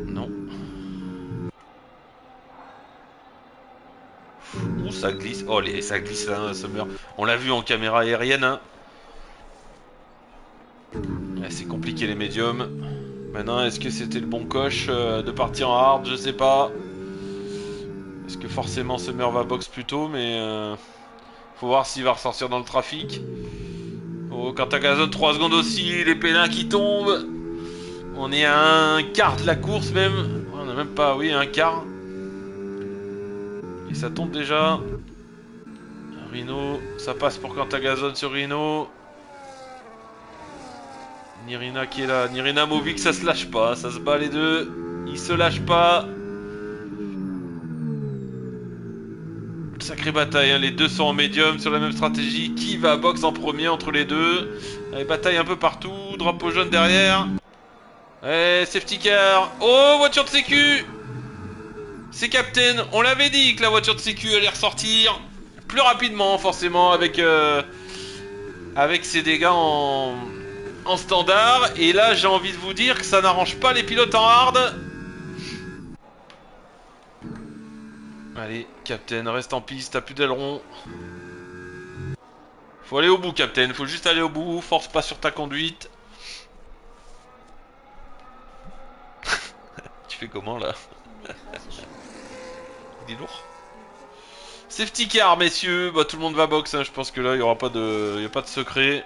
Non. Ouh, ça glisse. Oh, ça glisse là, Summer. On l'a vu en caméra aérienne. Hein. C'est compliqué les médiums. Maintenant, est-ce que c'était le bon coche de partir en hard? Je sais pas. Est-ce que forcément Summer va box plus tôt? Mais faut voir s'il va ressortir dans le trafic. Oh, quand t'as gazon 3 secondes aussi, les pélins qui tombent. On est à un quart de la course même. On a même pas, oui, un quart. Et ça tombe déjà. Rhino, ça passe pour Cantagazone sur Rhino. Nirina qui est là. Nirina Movic, ça se lâche pas. Ça se bat les deux. Ils se lâchent pas. Sacrée bataille, hein. Les deux sont en médium sur la même stratégie. Qui va box en premier entre les deux? Allez, bataille un peu partout. Drapeau jaune derrière. Eh, safety car. Oh, voiture de sécu. C'est Captain. On l'avait dit que la voiture de sécu allait ressortir plus rapidement, forcément, avec ses dégâts en standard. Et là, j'ai envie de vous dire que ça n'arrange pas les pilotes en hard. Allez, Captain, reste en piste, t'as plus d'aileron. Faut aller au bout, Captain, faut juste aller au bout, force pas sur ta conduite. Tu fais comment là? Il est lourd. Safety car, messieurs, bah tout le monde va box, hein. Je pense que là il y aura pas de, pas de secret.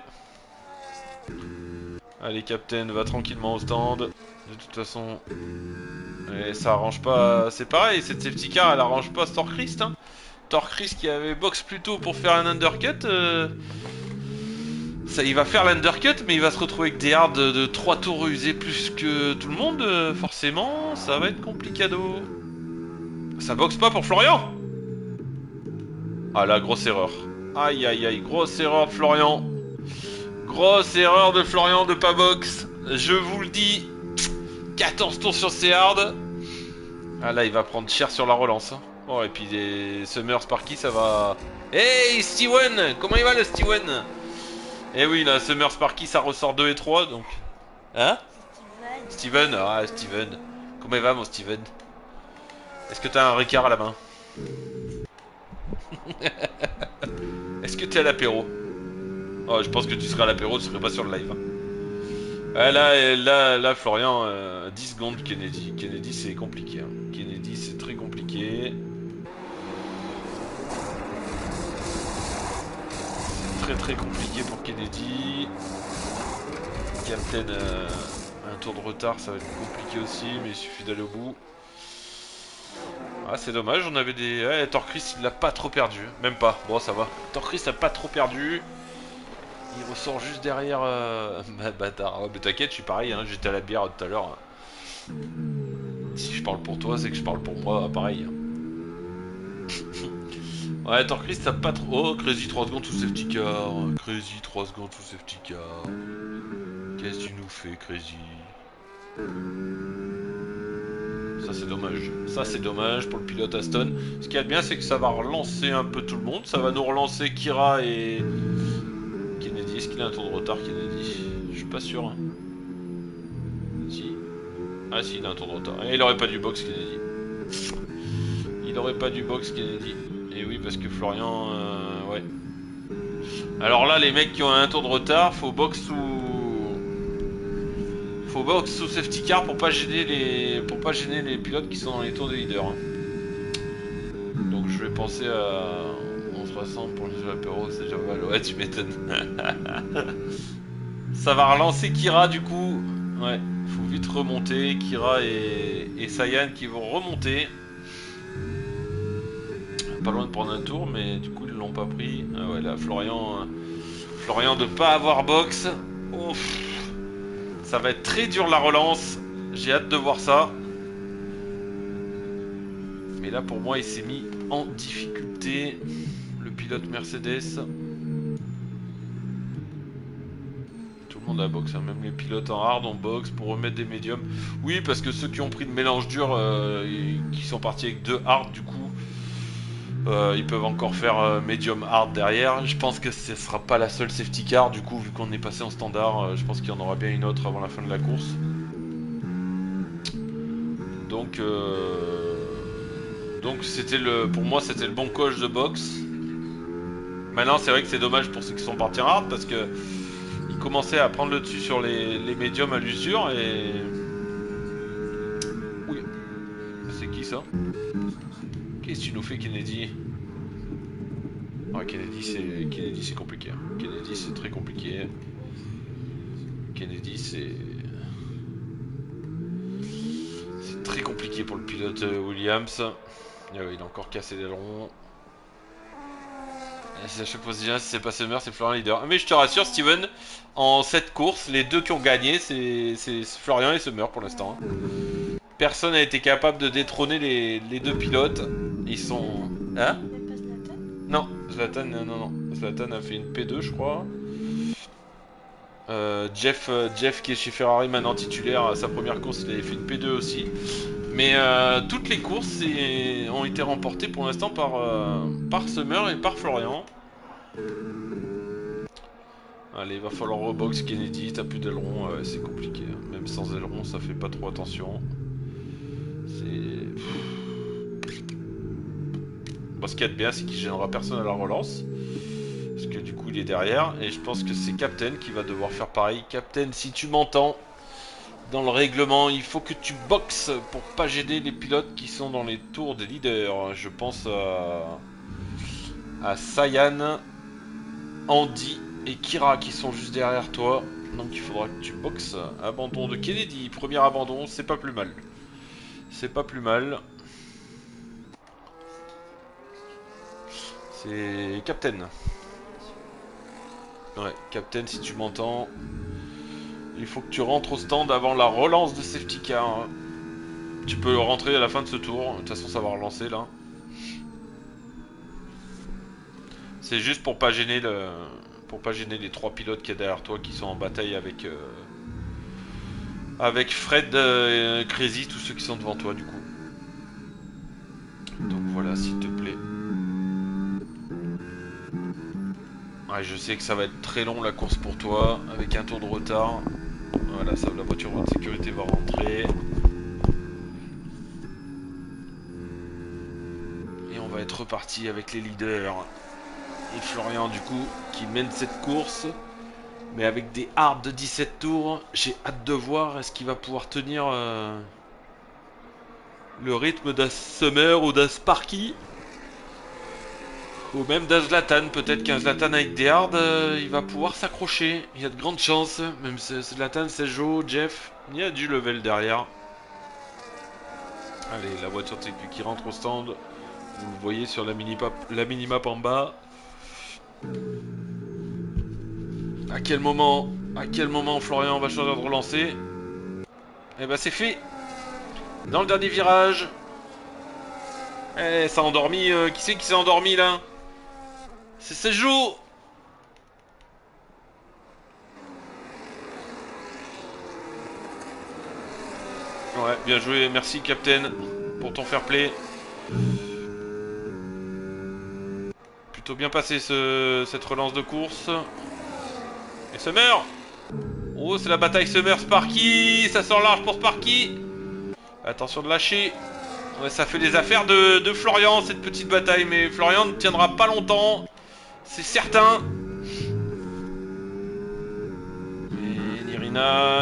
Allez, Captain, va tranquillement au stand. De toute façon, et ça arrange pas. C'est pareil, cette safety car elle arrange pas Thorchrist. Hein. Thorchrist qui avait box plus tôt pour faire un undercut. Ça, il va faire l'undercut, mais il va se retrouver avec des hards de 3 tours usés plus que tout le monde. Forcément, ça va être complicado. Ça boxe pas pour Florian. Ah là, grosse erreur. Aïe aïe aïe, grosse erreur de Florian. Grosse erreur de Florian de pas box. Je vous le dis. 14 tours sur ses hards. Ah là, il va prendre cher sur la relance. Hein. Oh, et puis les Summer Sparky, ça va... Hey, Steven! Comment il va le Steven? Eh oui, la Summer Sparky, ça ressort 2 et 3, donc... Hein? Steven? Ah, Steven. Comment il va, mon Steven? Est-ce que t'as un Ricard à la main? Est-ce que t'es à l'apéro? Oh, je pense que tu seras à l'apéro, tu serais pas sur le live. Ah, là, Florian, 10 secondes Kennedy. Kennedy, c'est compliqué. Hein. Kennedy, c'est très compliqué. C'est très compliqué pour Kennedy. Captain, un tour de retard, ça va être compliqué aussi, mais il suffit d'aller au bout. Ah, c'est dommage, on avait des... Ouais, Thorchrist, il l'a pas trop perdu. Même pas, bon, ça va. Thorchrist a pas trop perdu. Il ressort juste derrière... Bah, bâtard. Oh, mais t'inquiète, je suis pareil, hein, j'étais à la bière tout à l'heure. Si je parle pour toi, c'est que je parle pour moi, pareil. Ouais, Thorchrist, ça pas trop... Oh, Crazy 3 secondes sous safety car. Crazy 3 secondes sous safety car. Qu'est-ce que tu nous fais, Crazy? Ça, c'est dommage. Ça, c'est dommage pour le pilote Aston. Ce qui est bien, c'est que ça va relancer un peu tout le monde. Ça va nous relancer Kira et... Kennedy, est-ce qu'il a un tour de retard, Kennedy? Je suis pas sûr. Hein. Si. Ah si, il a un tour de retard. Et il aurait pas dû box, Kennedy. Il aurait pas dû box, Kennedy. Et oui, parce que Florian... ouais. Alors là, les mecs qui ont un tour de retard, faut box sous... Faut box sous safety car pour pas gêner les pilotes qui sont dans les tours des leaders. Hein. Donc je vais penser à... 300 pour les jeux apéro, c'est déjà mal. Ouais, tu m'étonnes. Ça va relancer Kira du coup. Ouais, faut vite remonter. Kira et Saiyan qui vont remonter. Pas loin de prendre un tour, mais du coup ils l'ont pas pris. Ah ouais, là, Florian de pas avoir box. Ouf. Ça va être très dur la relance. J'ai hâte de voir ça. Mais là pour moi il s'est mis en difficulté. Le pilote Mercedes. Tout le monde a box, hein. Même les pilotes en hard ont box pour remettre des médiums. Oui, parce que ceux qui ont pris le mélange dur, qui sont partis avec 2 hard du coup, ils peuvent encore faire medium hard derrière. Je pense que ce sera pas la seule safety car du coup, vu qu'on est passé en standard. Je pense qu'il y en aura bien une autre avant la fin de la course. Donc c'était pour moi c'était le bon coach de box. Maintenant c'est vrai que c'est dommage pour ceux qui sont partis en hard parce que ils commençaient à prendre le dessus sur les médiums à l'usure et... Oui. C'est qui ça? Qu'est-ce que tu nous fais Kennedy? Ah, Kennedy c'est compliqué. Kennedy c'est très compliqué. Kennedy c'est très compliqué pour le pilote Williams. Ah oui, il a encore cassé l'aileron. C'est à chaque fois si c'est pas Summer, c'est Florian leader. Mais je te rassure Steven, en cette course, les deux qui ont gagné, c'est Florian et Summer pour l'instant. Personne n'a été capable de détrôner les deux pilotes. Ils sont... Hein? Non, Zlatan, non. Zlatan a fait une P2 je crois. Jeff qui est chez Ferrari maintenant titulaire, sa première course il avait fait une P2 aussi. Mais toutes les courses ont été remportées pour l'instant par Summer et par Florian. Allez, il va falloir rebox Kennedy, t'as plus d'aileron, c'est compliqué. Même sans aileron, ça fait pas trop attention. Bon, ce qu'il y a de bien, c'est qu'il gênera personne à la relance. Parce que du coup, il est derrière. Et je pense que c'est Captain qui va devoir faire pareil. Captain, si tu m'entends, dans le règlement, il faut que tu boxes pour pas gêner les pilotes qui sont dans les tours des leaders. Je pense à Saiyan, Andy et Kira qui sont juste derrière toi. Donc il faudra que tu boxes. Abandon de Kennedy, premier abandon, c'est pas plus mal. C'est pas plus mal. C'est Captain. Ouais, Captain, si tu m'entends, il faut que tu rentres au stand avant la relance de safety car. Tu peux rentrer à la fin de ce tour. De toute façon, ça va relancer là. C'est juste pour pas gêner les trois pilotes qu'il y a derrière toi qui sont en bataille avec Fred, Crazy, tous ceux qui sont devant toi du coup. Donc voilà, s'il te plaît. Ouais, je sais que ça va être très long la course pour toi, avec un tour de retard. Voilà, ça, la voiture de sécurité va rentrer. Et on va être reparti avec les leaders. Et Florian du coup, qui mène cette course. Mais avec des hards de 17 tours, j'ai hâte de voir est-ce qu'il va pouvoir tenir le rythme d'un Summer ou d'un Sparky. Ou même d'un Zlatan, peut-être qu'un Zlatan avec des hards, il va pouvoir s'accrocher. Il y a de grandes chances, même Zlatan, Sejo, Jeff, il y a du level derrière. Allez, la voiture de sécu qui rentre au stand. Vous le voyez sur la minimap en bas. À quel moment Florian va choisir de relancer? Eh ben c'est fait. Dans le dernier virage. Eh, ça a endormi. Qui c'est qui s'est endormi là? C'est Sejo. Ouais, bien joué. Merci Captain pour ton fair play. Plutôt bien passé cette relance de course. Et Summer. Oh, c'est la bataille Summer-Sparky. Ça sort large pour Sparky. Attention de lâcher. Ouais, ça fait les affaires de Florian, cette petite bataille. Mais Florian ne tiendra pas longtemps. C'est certain. Et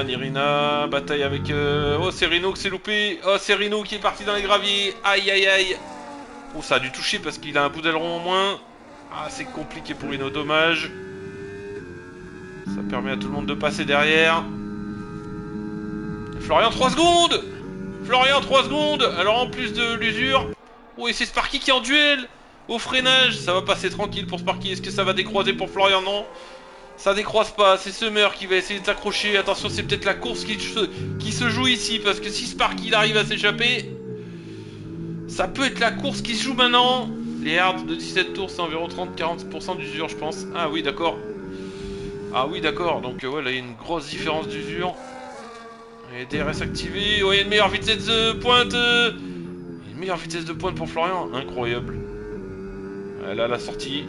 Nirina, bataille avec... Oh, c'est Rino qui s'est loupé. Oh, c'est Rino qui est parti dans les graviers. Aïe, aïe, aïe. Oh, ça a dû toucher parce qu'il a un bout d'aileron en moins. Ah, c'est compliqué pour Hino, dommage. Ça permet à tout le monde de passer derrière. Florian, 3 secondes. Florian, 3 secondes. Alors en plus de l'usure. Oh, et c'est Sparky qui est en duel. Au freinage, ça va passer tranquille pour Sparky. Est-ce que ça va décroiser pour Florian? Non. Ça décroise pas, c'est Summer qui va essayer de s'accrocher. Attention, c'est peut-être la course qui se joue ici. Parce que si Sparky il arrive à s'échapper, ça peut être la course qui se joue maintenant. Les hards de 17 tours, c'est environ 30-40% d'usure, je pense. Ah oui, d'accord. Ah oui, d'accord. Donc, ouais, là, il y a une grosse différence d'usure. Et DRS activé. Oh, il y a une meilleure vitesse de pointe. Une meilleure vitesse de pointe pour Florian. Incroyable. Là, la sortie.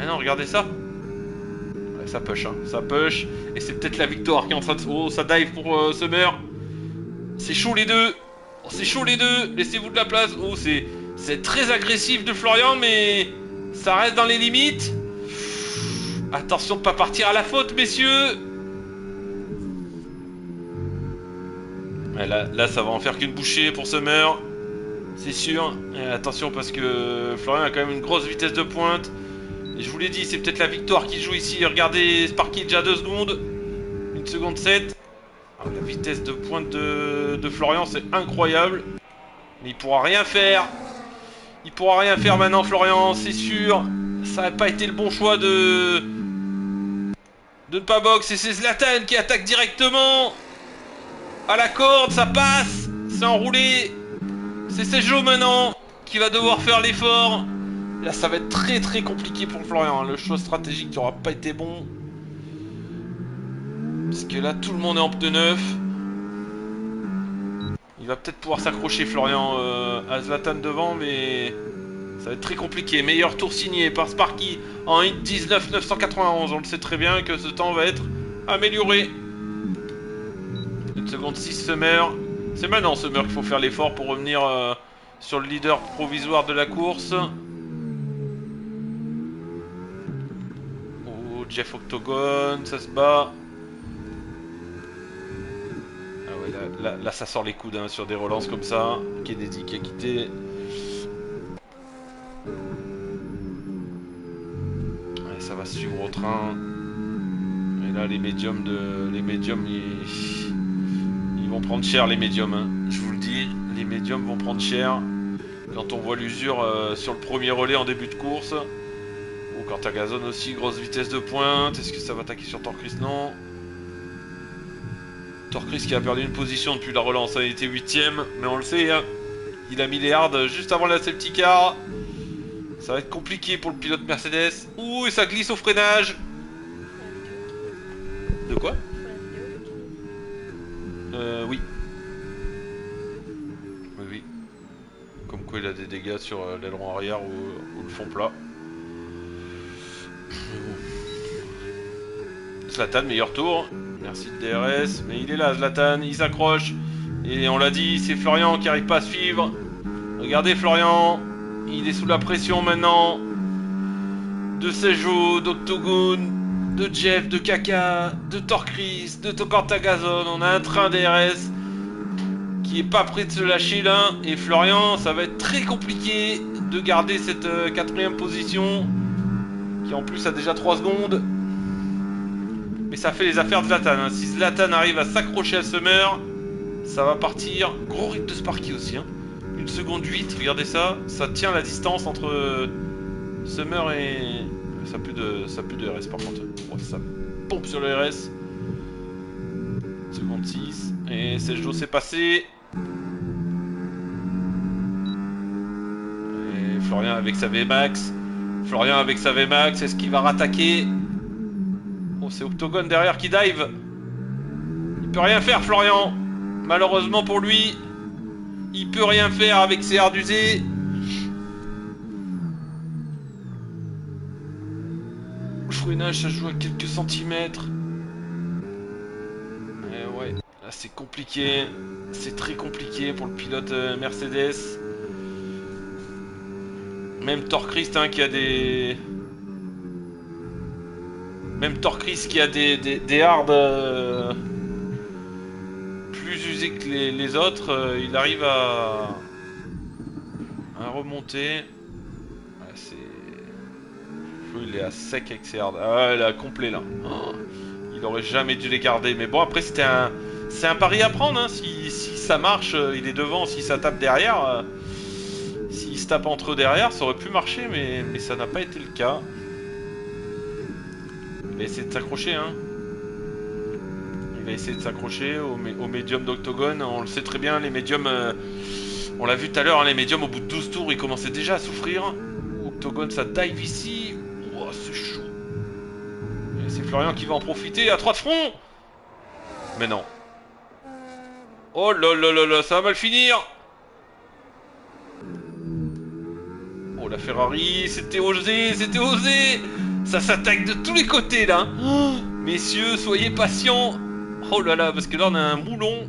Ah non, regardez ça. Ouais, ça push, hein. Ça push. Et c'est peut-être la victoire qui est en train de... Oh, ça dive pour Summer. C'est chaud les deux. Oh, c'est chaud les deux. Laissez-vous de la place. Oh, c'est très agressif de Florian, mais ça reste dans les limites. Attention de pas partir à la faute, messieurs. Ouais, là, ça va en faire qu'une bouchée pour Summer. C'est sûr. Et attention parce que Florian a quand même une grosse vitesse de pointe. Et je vous l'ai dit, c'est peut-être la victoire qui joue ici. Regardez, Sparky déjà 2 secondes. 1 seconde 7. Ah, la vitesse de pointe de Florian, c'est incroyable. Mais il pourra rien faire. Il pourra rien faire maintenant, Florian, c'est sûr. Ça n'a pas été le bon choix de ne pas box. Et c'est Zlatan qui attaque directement. À la corde, ça passe. C'est enroulé. C'est Sejo maintenant qui va devoir faire l'effort. Là, ça va être très très compliqué pour Florian. Le choix stratégique qui aura pas été bon. Parce que là, tout le monde est en pneu neuf. Il va peut-être pouvoir s'accrocher, Florian, à Zlatan devant, mais ça va être très compliqué. Meilleur tour signé par Sparky en 19,991. On le sait très bien que ce temps va être amélioré. 1 seconde 6, Summer. C'est maintenant, Summer, qu'il faut faire l'effort pour revenir sur le leader provisoire de la course. Oh, Jeff Octogone, ça se bat. Ah ouais, là ça sort les coudes hein, sur des relances comme ça. Kennedy qui a quitté. Ouais, ça va suivre au train. Et là, les médiums, ils vont prendre cher, les médiums. Hein. Je vous le dis, les médiums vont prendre cher. Quand on voit l'usure sur le premier relais en début de course. Ou quand t'as Gazon aussi, grosse vitesse de pointe. Est-ce que ça va attaquer sur Torcris? Non. Torcris qui a perdu une position depuis la relance. Il était 8ème, mais on le sait. Hein. Il a mis les hards juste avant la safety car. Ça va être compliqué pour le pilote Mercedes. Ouh, et ça glisse au freinage. De quoi? Oui. Oui. Comme quoi il a des dégâts sur l'aileron arrière ou le fond plat. Zlatan, meilleur tour. Merci de DRS. Mais il est là, Zlatan. Il s'accroche. Et on l'a dit, c'est Florian qui n'arrive pas à suivre. Regardez Florian. Il est sous la pression maintenant. De Sejo, d'Octogone, de Jeff, de Kaka, de Torcris, de Tokantagazon. On a un train DRS qui est pas prêt de se lâcher là. Et Florian, ça va être très compliqué de garder cette 4ème position. Qui en plus a déjà 3 secondes. Mais ça fait les affaires de Zlatan. Hein. Si Zlatan arrive à s'accrocher à Summer, ça va partir. Gros rythme de Sparky aussi. Hein. 1 seconde 8, regardez ça. Ça tient la distance entre Summer et... Ça pue de RS par contre. Oh, ça pompe sur le RS. 1 seconde 6. Et Sergio s'est passé. Et Florian avec sa VMAX. Florian avec sa VMAX. Est-ce qu'il va rattaquer? Oh, c'est Octogone derrière qui dive. Il peut rien faire, Florian. Malheureusement pour lui, il peut rien faire avec ses hards usés. Le freinage, ça joue à quelques centimètres. Et ouais, là c'est compliqué. C'est très compliqué pour le pilote Mercedes. Même Torcris hein, qui a des... Même Torcris qui a des hards plus usés que les autres, il arrive à remonter. Ouais, il est à sec avec ses hards. Ah ouais, là, complet là. Oh, il aurait jamais dû les garder. Mais bon, après, c'est un pari à prendre. Hein. Si ça marche, il est devant. Si ça tape derrière, s'il se tape entre eux derrière, ça aurait pu marcher. Mais ça n'a pas été le cas. Il va essayer de s'accrocher. Hein. Il va essayer de s'accrocher au médium d'Octogone. On le sait très bien, les médiums. On l'a vu tout à l'heure, hein, les médiums, au bout de 12 tours, ils commençaient déjà à souffrir. Octogone, ça dive ici. Oh, c'est chaud. Et c'est Florian qui va en profiter à 3 de front. Mais non. Oh là là là là, ça va mal finir. Oh, la Ferrari, c'était osé, c'était osé. Ça s'attaque de tous les côtés, là. Oh, messieurs, soyez patients. Oh là là, parce que là, on a un moulon.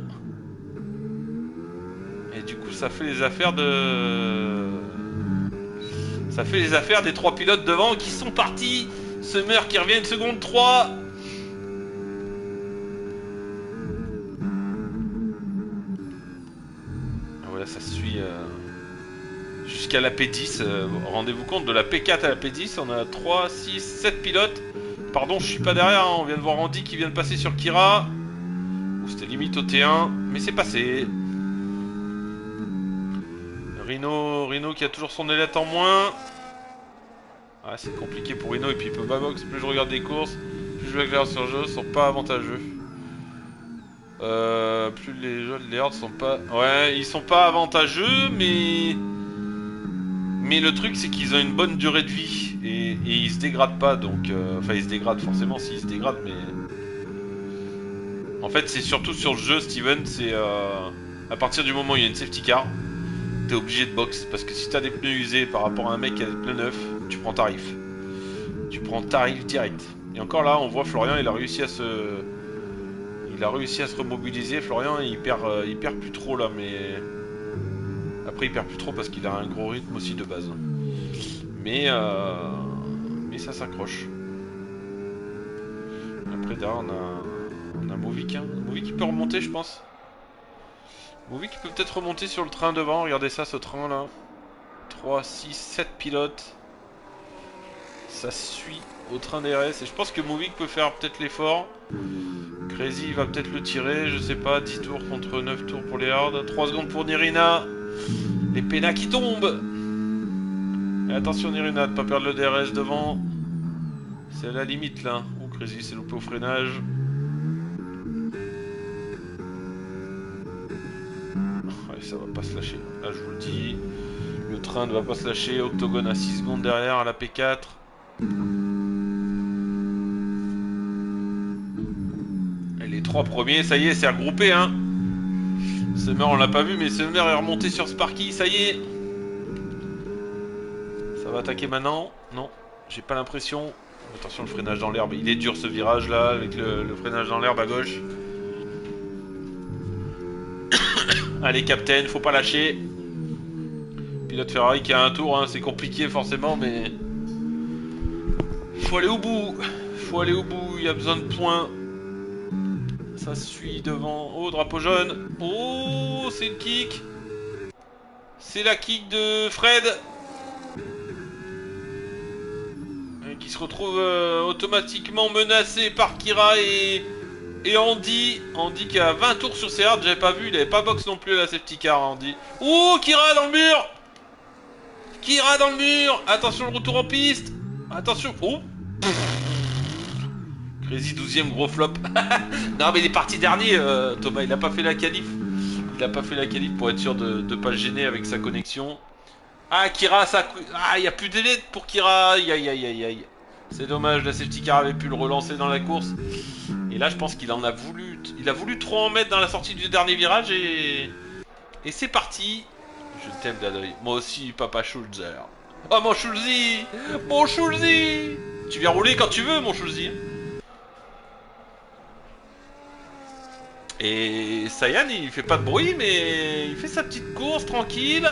Et du coup, ça fait les affaires de... Ça fait les affaires des 3 pilotes devant qui sont partis. Summer qui revient une seconde 3. Voilà, ça suit jusqu'à la P10. Rendez-vous compte, de la P4 à la P10, on a 3, 6, 7 pilotes. Pardon, je suis pas derrière, hein. On vient de voir Andy qui vient de passer sur Kira. C'était limite au T1, mais c'est passé. Rino qui a toujours son ailette en moins. Ah, c'est compliqué pour Rino, et puis il peut pas box. Plus je regarde des courses, plus je m'éclaire sur le jeu, sont pas avantageux. Plus les jeux de Léard sont pas... Ouais, ils sont pas avantageux, mais le truc c'est qu'ils ont une bonne durée de vie. Et ils se dégradent pas, donc... Enfin, ils se dégradent forcément s'ils se dégradent, mais... En fait, c'est surtout sur le jeu, Steven, c'est... À partir du moment où il y a une safety car, t'es obligé de box. Parce que si t'as des pneus usés par rapport à un mec qui a des pneus neufs, tu prends tarif. Tu prends tarif direct. Et encore là, on voit Florian, il a réussi à se remobiliser. Florian, il perd plus trop là, mais... Après, il perd plus trop parce qu'il a un gros rythme aussi de base. Mais ça s'accroche. Après, derrière, on a Movic. Hein. Movic qui peut remonter, je pense. Movic qui peut peut-être remonter sur le train devant. Regardez ça, ce train là. 3, 6, 7 pilotes. Ça suit au train DRS. Et je pense que Movic peut faire peut-être l'effort. Crazy va peut-être le tirer. Je sais pas. 10 tours contre 9 tours pour les hards. 3 secondes pour Nirina. Les pénas qui tombent. Et attention Nirina, de pas perdre le DRS devant. C'est à la limite là. Oh, Crazy s'est loupé au freinage. Ouais, ça va pas se lâcher. Là, je vous le dis. Le train ne va pas se lâcher. Octogone à 6 secondes derrière à la P4. Et les 3 premiers, ça y est, c'est regroupé. Hein. Summer, on l'a pas vu, mais Summer est remonté sur Sparky. Ça y est. Ça va attaquer maintenant. Non, j'ai pas l'impression. Attention, le freinage dans l'herbe. Il est dur ce virage là, avec le freinage dans l'herbe à gauche. Allez, Captain, faut pas lâcher. Pilote Ferrari qui a un tour, hein, c'est compliqué forcément, mais... Faut aller au bout. Faut aller au bout, il y a besoin de points. Ça suit devant. Oh, drapeau jaune. Oh, c'est une kick. C'est la kick de Fred. Qui se retrouve automatiquement menacé par Kira et Andy. Andy qui a 20 tours sur ses hards, j'avais pas vu, il avait pas box non plus à la safety car, Andy. Oh, Kira dans le mur. Kira dans le mur. Attention, le retour en piste. Attention. Oh. Crazy 12ème gros flop. Non mais il est parti dernier, Thomas, il a pas fait la qualif. Il a pas fait la qualif pour être sûr de pas le gêner avec sa connexion. Ah, Kira, ça... Ah, il n'y a plus d'élite pour Kira. Aïe, aïe, aïe, aïe, aïe. C'est dommage, la safety car avait pu le relancer dans la course. Et là, je pense qu'il en a voulu... Il a voulu trop en mettre dans la sortie du dernier virage et c'est parti. Je t'aime d'Adoy. Moi aussi, Papa Schulzer. Oh, mon Schulzy. Mon Schulzy. Tu viens rouler quand tu veux, mon Schulzy. Et Sayan, il fait pas de bruit, mais il fait sa petite course tranquille.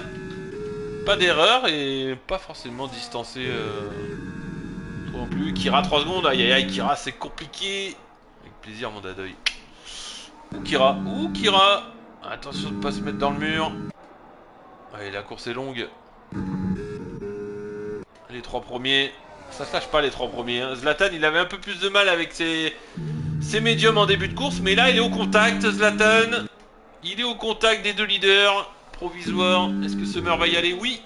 Pas d'erreur et pas forcément distancé trop non plus. Kira 3 secondes, aïe aïe aïe, Kira c'est compliqué. Avec plaisir mon dadeuil. Ou Kira. Attention de pas se mettre dans le mur. Allez, la course est longue. Les 3 premiers. Ça se lâche pas les 3 premiers. Hein. Zlatan, il avait un peu plus de mal avec ses médiums en début de course, mais là, il est au contact, Zlatan. Il est au contact des 2 leaders. Provisoire. Est-ce que Summer va y aller? Oui.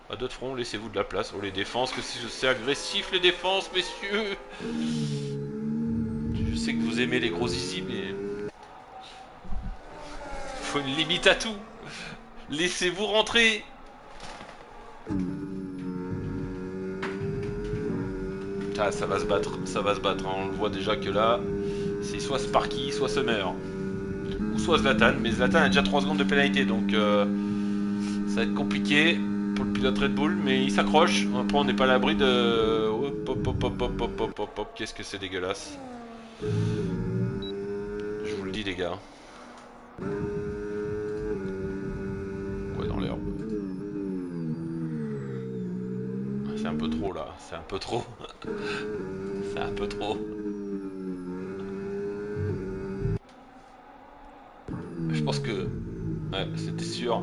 À deux de front, laissez-vous de la place. Oh, les défenses, que c'est agressif, les défenses, messieurs. Je sais que vous aimez les gros zizi, mais... faut une limite à tout. Laissez-vous rentrer. Ah, ça va se battre, hein. On le voit déjà que là, c'est soit Sparky, soit Summer. Ou soit Zlatan, mais Zlatan a déjà 3 secondes de pénalité, donc ça va être compliqué pour le pilote Red Bull, mais il s'accroche. Après, on n'est pas à l'abri de... Hop, hop, hop, hop, hop, hop, hop, hop, hop. Qu'est-ce que c'est dégueulasse. Je vous le dis, les gars. Ouais, dans l'herbe. C'est un peu trop, là. C'est un peu trop. C'est un peu trop. Je pense que... Ouais, c'était sûr.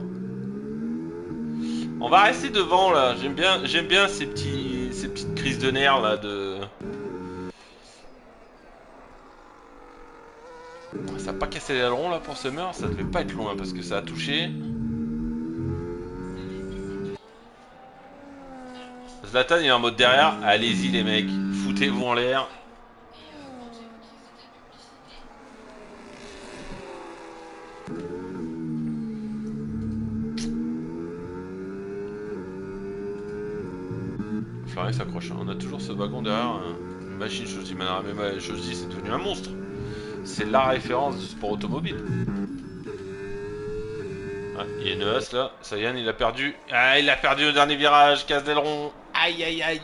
On va rester devant, là. J'aime bien ces petites crises de nerfs, là, de... Ça a pas cassé les ailerons, là, pour Summer. Ça devait pas être loin, parce que ça a touché. Zlatan, il est en mode derrière. Allez-y, les mecs. Foutez-vous en l'air. Florian s'accroche. On a toujours ce wagon derrière. Machine Shoji. Mais Shoji, c'est devenu un monstre. C'est la référence du sport automobile. Ah, il y a une ES là. Sayan, il a perdu. Ah, il a perdu au dernier virage. Casse d'aileron. Aïe, aïe, aïe.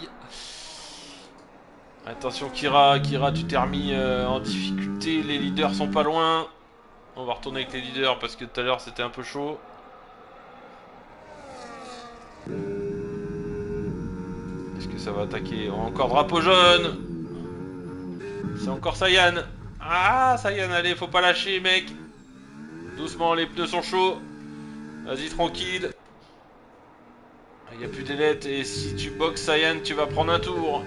Attention, Kira. Kira, tu t'es remis en difficulté. Les leaders sont pas loin. On va retourner avec les leaders parce que tout à l'heure c'était un peu chaud. Est-ce que ça va attaquer? Encore drapeau jaune. C'est encore Sayan. Ah, Sayan, allez, faut pas lâcher, mec. Doucement, les pneus sont chauds. Vas-y, tranquille. Il n'y a plus d'ailettes et si tu boxes Sayan, tu vas prendre un tour.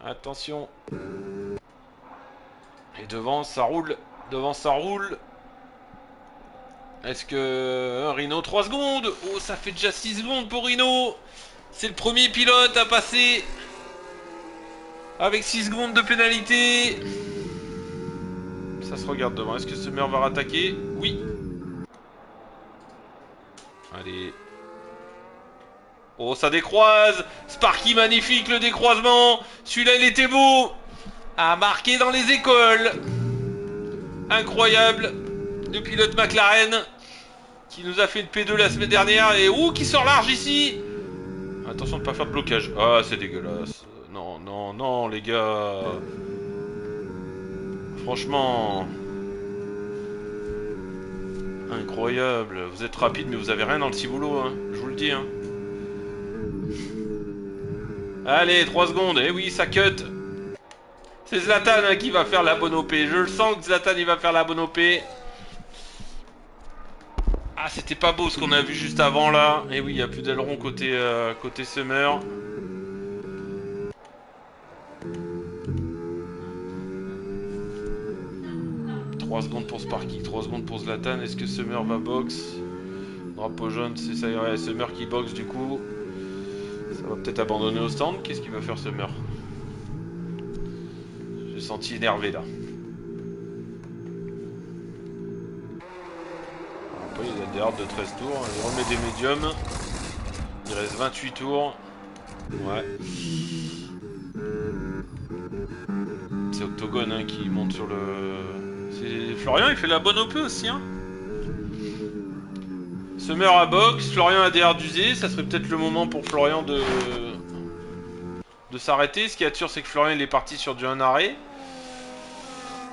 Attention. Et devant, ça roule. Devant, ça roule. Est-ce que... Rhino, 3 secondes. Oh, ça fait déjà 6 secondes pour Rhino. C'est le premier pilote à passer. Avec 6 secondes de pénalité. Ça se regarde devant. Est-ce que Summer va rattaquer? Oui. Allez. Oh, ça décroise. Sparky, magnifique le décroisement. Celui-là, il était beau. À marquer dans les écoles. Incroyable. Le pilote McLaren qui nous a fait le P2 la semaine dernière. Et qui sort large ici. Attention de ne pas faire de blocage. Ah, c'est dégueulasse. Non, non, non, les gars. Franchement. Incroyable. Vous êtes rapide, mais vous avez rien dans le ciboulot, hein. Je vous le dis, hein. Allez, 3 secondes. Eh oui, ça cut. C'est Zlatan hein, qui va faire la bonne OP. Je le sens que Zlatan il va faire la bonne OP. Ah, c'était pas beau ce qu'on a vu juste avant là. Et oui, il n'y a plus d'aileron côté Summer. « 3 secondes pour Sparky, 3 secondes pour Zlatan. Est-ce que Summer va box? Drapeau jaune, c'est ça, ouais, Summer qui boxe du coup. Ça va peut-être abandonner au stand. Qu'est-ce qu'il va faire Summer? J'ai senti énervé là. Après il a des hards de 13 tours. Il remet des médiums. Il reste 28 tours. Ouais. C'est Octogone hein, qui monte sur le... Florian il fait la bonne OP aussi hein. Summer à box, Florian a des hards d'usé. Ça serait peut-être le moment pour Florian de s'arrêter. Ce qui est sûr c'est que Florian il est parti sur du 1 arrêt.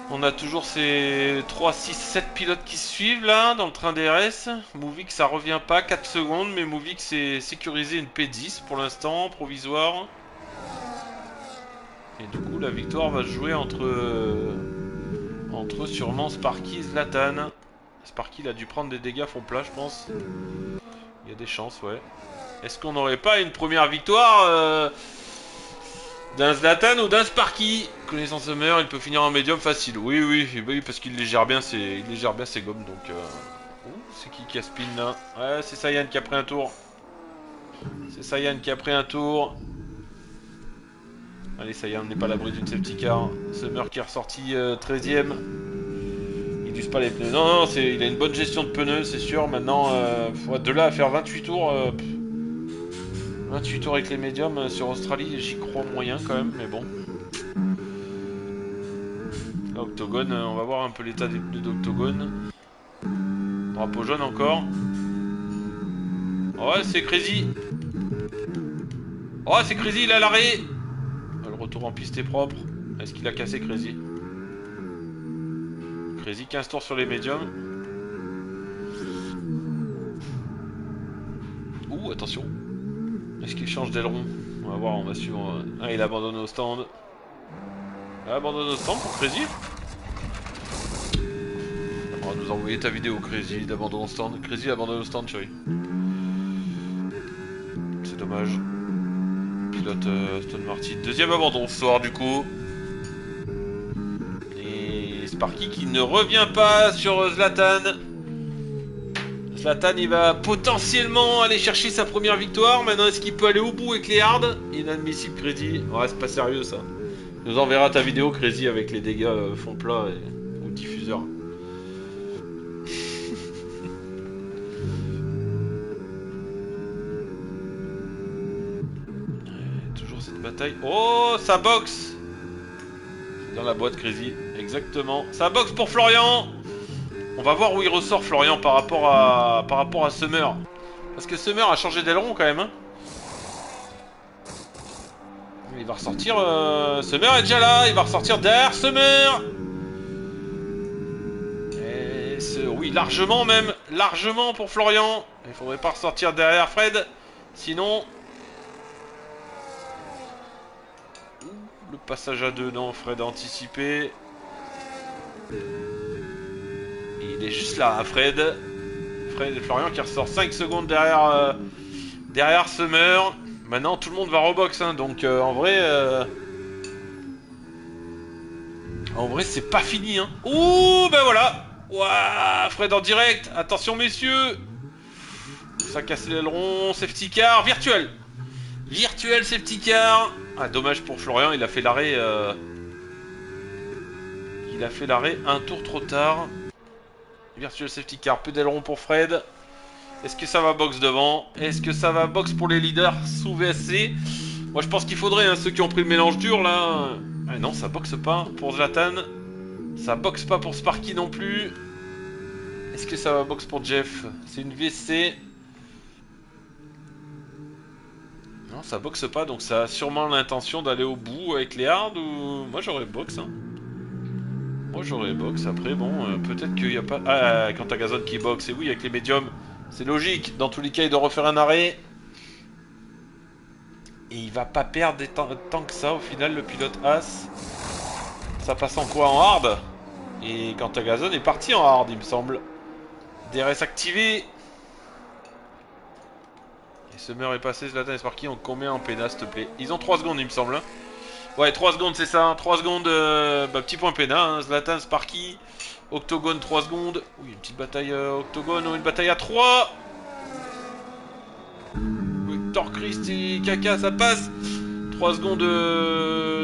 On a toujours ces 3, 6, 7 pilotes qui se suivent là dans le train DRS. Movic ça revient pas, 4 secondes, mais Movic s'est sécurisé une P10 pour l'instant, provisoire. Et du coup la victoire va se jouer entre sûrement Sparky et Zlatan. Sparky il a dû prendre des dégâts fond plat je pense. Il y a des chances ouais. Est-ce qu'on n'aurait pas une première victoire d'un Zlatan ou d'un Sparky? Connaissant Summer, il peut finir en médium facile. Oui, oui, oui, parce qu'il les gère bien, ses gommes. Donc, c'est qui a spin là? Ouais, c'est Saiyan qui a pris un tour. C'est Saiyan qui a pris un tour. Allez, Saiyan n'est pas à l'abri d'une safety car. Summer qui est ressorti 13ème. Il use pas les pneus. Non, non, il a une bonne gestion de pneus, c'est sûr. Maintenant, de là à faire 28 tours. 28 tours avec les médiums sur Australie, j'y crois moyen quand même, mais bon. Là, Octogone, on va voir un peu l'état des pneus d'Octogone. Drapeau jaune encore. Ouais, c'est Crazy. Oh, c'est Crazy, il a l'arrêt. Le retour en piste est propre. Est-ce qu'il a cassé Crazy? Crazy, 15 tours sur les médiums. Ouh, attention. Est-ce qu'il change d'aileron? On va voir, on va suivre. Ah, il abandonne au stand. Il abandonne au stand pour Crazy. On va nous envoyer ta vidéo, Crazy, d'abandon au stand. Crazy abandonne au stand, chérie. C'est dommage. Pilote Aston Martin. Deuxième abandon ce soir, du coup. Et Sparky qui ne revient pas sur Zlatan. Zlatan, il va potentiellement aller chercher sa première victoire. Maintenant, est-ce qu'il peut aller au bout avec les hards? Inadmissible, Crazy. Ouais, c'est pas sérieux, ça. Tu nous enverras ta vidéo, Crazy, avec les dégâts fond plat ou diffuseur. Toujours cette bataille. Oh, ça boxe! Dans la boîte, Crazy. Exactement. Ça boxe pour Florian! On va voir où il ressort Florian par rapport à Summer. Parce que Summer a changé d'aileron quand même. Hein. Il va ressortir... Summer est déjà là. Il va ressortir derrière Summer. Oui, largement même. Largement pour Florian. Il faudrait pas ressortir derrière Fred. Sinon... Le passage à deux, non, Fred a anticipé. Il est juste là, hein, Fred et Florian qui ressort 5 secondes derrière Summer. Maintenant, tout le monde va rebox, hein, donc en vrai, c'est pas fini. Hein. Ouh, ben voilà. Ouah, Fred en direct. Attention, messieurs. Ça casse l'aileron. Safety car virtuel. Virtuel safety car. Ah, dommage pour Florian, il a fait l'arrêt. Un tour trop tard. Virtual safety car, peu d'aileron pour Fred. Est-ce que ça va box devant? Est-ce que ça va box pour les leaders sous VSC? Moi je pense qu'il faudrait, hein, ceux qui ont pris le mélange dur là. Ah non, ça boxe pas pour Zlatan. Ça boxe pas pour Sparky non plus. Est-ce que ça va box pour Jeff? C'est une VSC. Non, ça boxe pas, donc ça a sûrement l'intention d'aller au bout avec les hards ou... Moi j'aurais box, hein. Moi j'aurais box, après bon, peut-être qu'il n'y a pas... Ah, quand t'as Gazon qui boxe, et oui, avec les médiums, c'est logique. Dans tous les cas, il doit refaire un arrêt. Et il va pas perdre tant que ça, au final, le pilote As. Ça passe en quoi? En hard? Et quand t'as Gazon est parti en hard, il me semble. DRS activé. Et Summer est passé, Zlatan et Sparky ont combien en pénal, s'il te plaît? Ils ont 3 secondes, il me semble. Hein. Ouais, 3 secondes, c'est ça. 3 secondes, petit point pénal. Hein. Zlatan, Sparky. Octogone, 3 secondes. Oui, une petite bataille Octogone ou une bataille à 3. Victor Christ et Kaka, ça passe. 3 secondes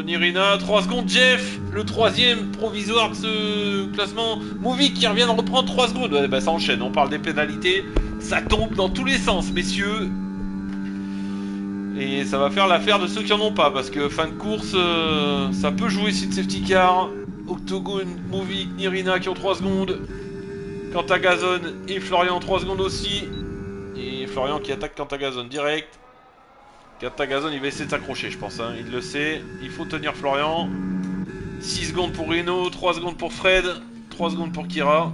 Nirina. 3 secondes Jeff. Le troisième provisoire de ce classement. Movie qui revient de reprendre 3 secondes. Ouais, bah ça enchaîne. On parle des pénalités. Ça tombe dans tous les sens, messieurs. Et ça va faire l'affaire de ceux qui en ont pas, parce que fin de course, ça peut jouer si de safety car. Octogone, Movie, Nirina qui ont 3 secondes. Quantagazon et Florian 3 secondes aussi. Et Florian qui attaque Quantagazon direct. Quantagazon il va essayer de s'accrocher je pense, hein. Il le sait, il faut tenir Florian. 6 secondes pour Reno, 3 secondes pour Fred, 3 secondes pour Kira.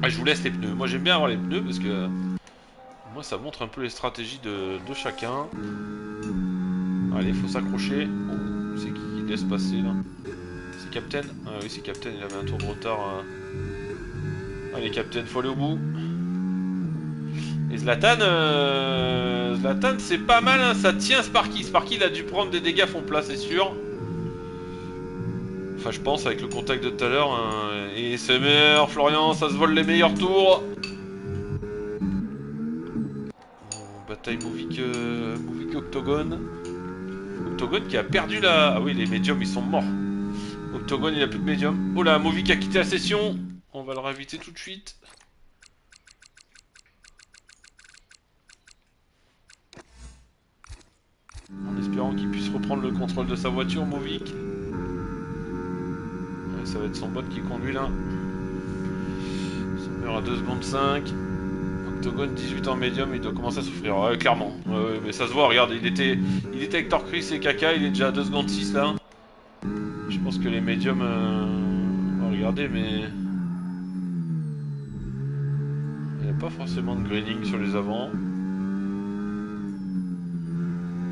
Ah, je vous laisse les pneus, moi j'aime bien avoir les pneus parce que... Moi ça montre un peu les stratégies de chacun. Allez, faut s'accrocher. Oh, c'est qui laisse passer là? C'est Captain? Ah oui, c'est Captain, il avait un tour de retard. Allez Captain, faut aller au bout. Et Zlatan, Zlatan c'est pas mal, hein, ça tient Sparky. Sparky il a dû prendre des dégâts fond plat, c'est sûr. Enfin, je pense avec le contact de tout à l'heure. Hein. Et Summer, Florian, ça se vole les meilleurs tours. Bataille Movic, Movic Octogone. Octogone qui a perdu la... Ah oui, les médiums ils sont morts. Octogone il a plus de médium. Oh là, Movic a quitté la session. On va le réinviter tout de suite. En espérant qu'il puisse reprendre le contrôle de sa voiture, Movic. Ouais, ça va être son bot qui conduit là. Summer à 2 secondes 5. Octogone 18 en médium, il doit commencer à souffrir, ouais, clairement. Mais ça se voit, regarde, il était avec Torcris et Kaka, il est déjà à 2 secondes 6 là. Je pense que les médiums... on va regarder, mais... Il n'y a pas forcément de greening sur les avants.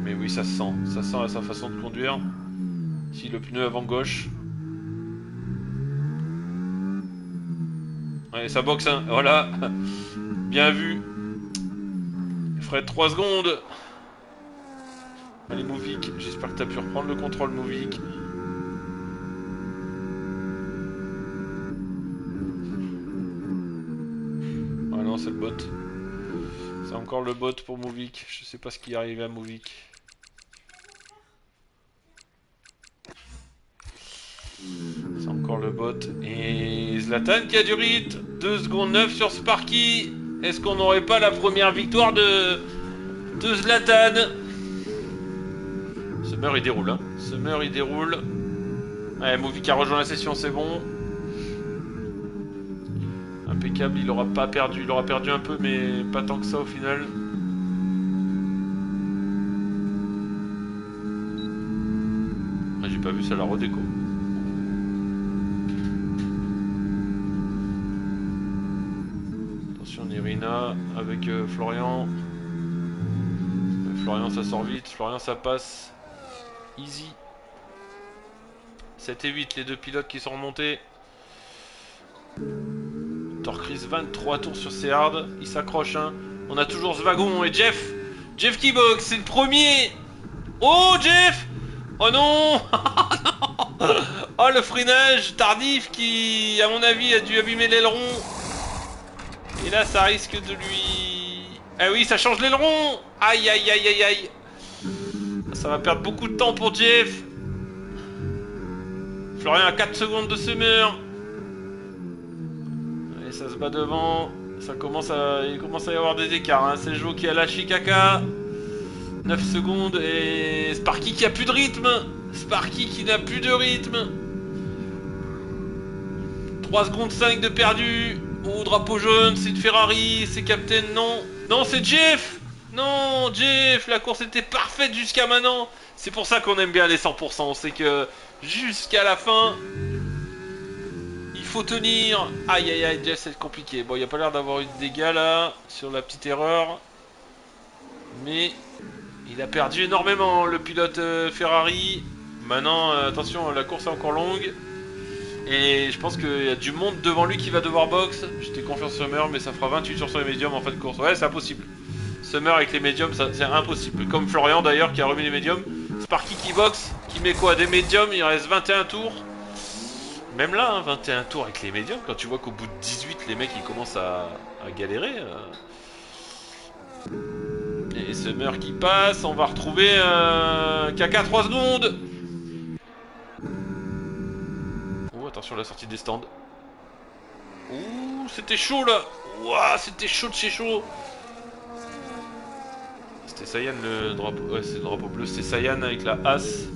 Mais oui, ça se sent à sa façon de conduire. Si le pneu avant gauche. Ouais, ça boxe, hein, voilà. Bien vu. Fred 3 secondes. Allez Movic, j'espère que t'as pu reprendre le contrôle Movic. Ah non, c'est le bot. C'est encore le bot pour Movic. Je sais pas ce qui est arrivé à Movic. C'est encore le bot. Et Zlatan qui a du rythme. 2 secondes 9 sur Sparky. Est-ce qu'on n'aurait pas la première victoire de Zlatan? Summer il déroule, hein. Summer il déroule. Ouais, Movic a rejoint la session, c'est bon. Impeccable, il aura pas perdu. Il aura perdu un peu, mais pas tant que ça au final. Ah, j'ai pas vu ça la redéco. Attention Nirina avec Florian. Florian ça sort vite, Florian ça passe. Easy. 7 et 8, les deux pilotes qui sont remontés. Torcris 23 tours sur ses hards, il s'accroche, hein. On a toujours ce wagon et Jeff. Jeff qui boxe, c'est le premier. Oh Jeff. Oh non. Oh le freinage tardif qui, à mon avis, a dû abîmer l'aileron. Et là ça risque de lui... Ah oui, ça change l'aileron. Aïe aïe aïe aïe aïe. Ça va perdre beaucoup de temps pour Jeff. Florian a 4 secondes de Summer. Et ça se bat devant. Il commence à y avoir des écarts, hein. C'est Joe qui a lâché Kaka. 9 secondes et Sparky qui a plus de rythme. Sparky qui n'a plus de rythme. 3 secondes 5 de perdu. Oh, drapeau jaune, c'est une Ferrari, c'est Captain, non. Non, c'est Jeff. Non, Jeff, la course était parfaite jusqu'à maintenant. C'est pour ça qu'on aime bien les 100%, c'est que jusqu'à la fin, il faut tenir. Aïe aïe aïe, Jeff, c'est compliqué. Bon, il n'y a pas l'air d'avoir eu de dégâts là, sur la petite erreur. Mais il a perdu énormément, le pilote Ferrari. Maintenant, attention, la course est encore longue. Et je pense qu'il y a du monde devant lui qui va devoir box. J'étais confiant Summer, mais ça fera 28 sur les médiums en fin de course. Ouais, c'est impossible. Summer avec les médiums, c'est impossible. Comme Florian d'ailleurs qui a remis les médiums. Sparky qui boxe, qui met quoi? Des médiums, il reste 21 tours. Même là, hein, 21 tours avec les médiums, quand tu vois qu'au bout de 18, les mecs ils commencent à galérer. Et Summer qui passe, on va retrouver Kaka 3 secondes. Oh, attention la sortie des stands. Ouh, c'était chaud là. Ouah, c'était chaud de chez chaud. C'était Saiyan le drapeau. Ouais, c'est le drapeau bleu. C'est Saiyan avec la As.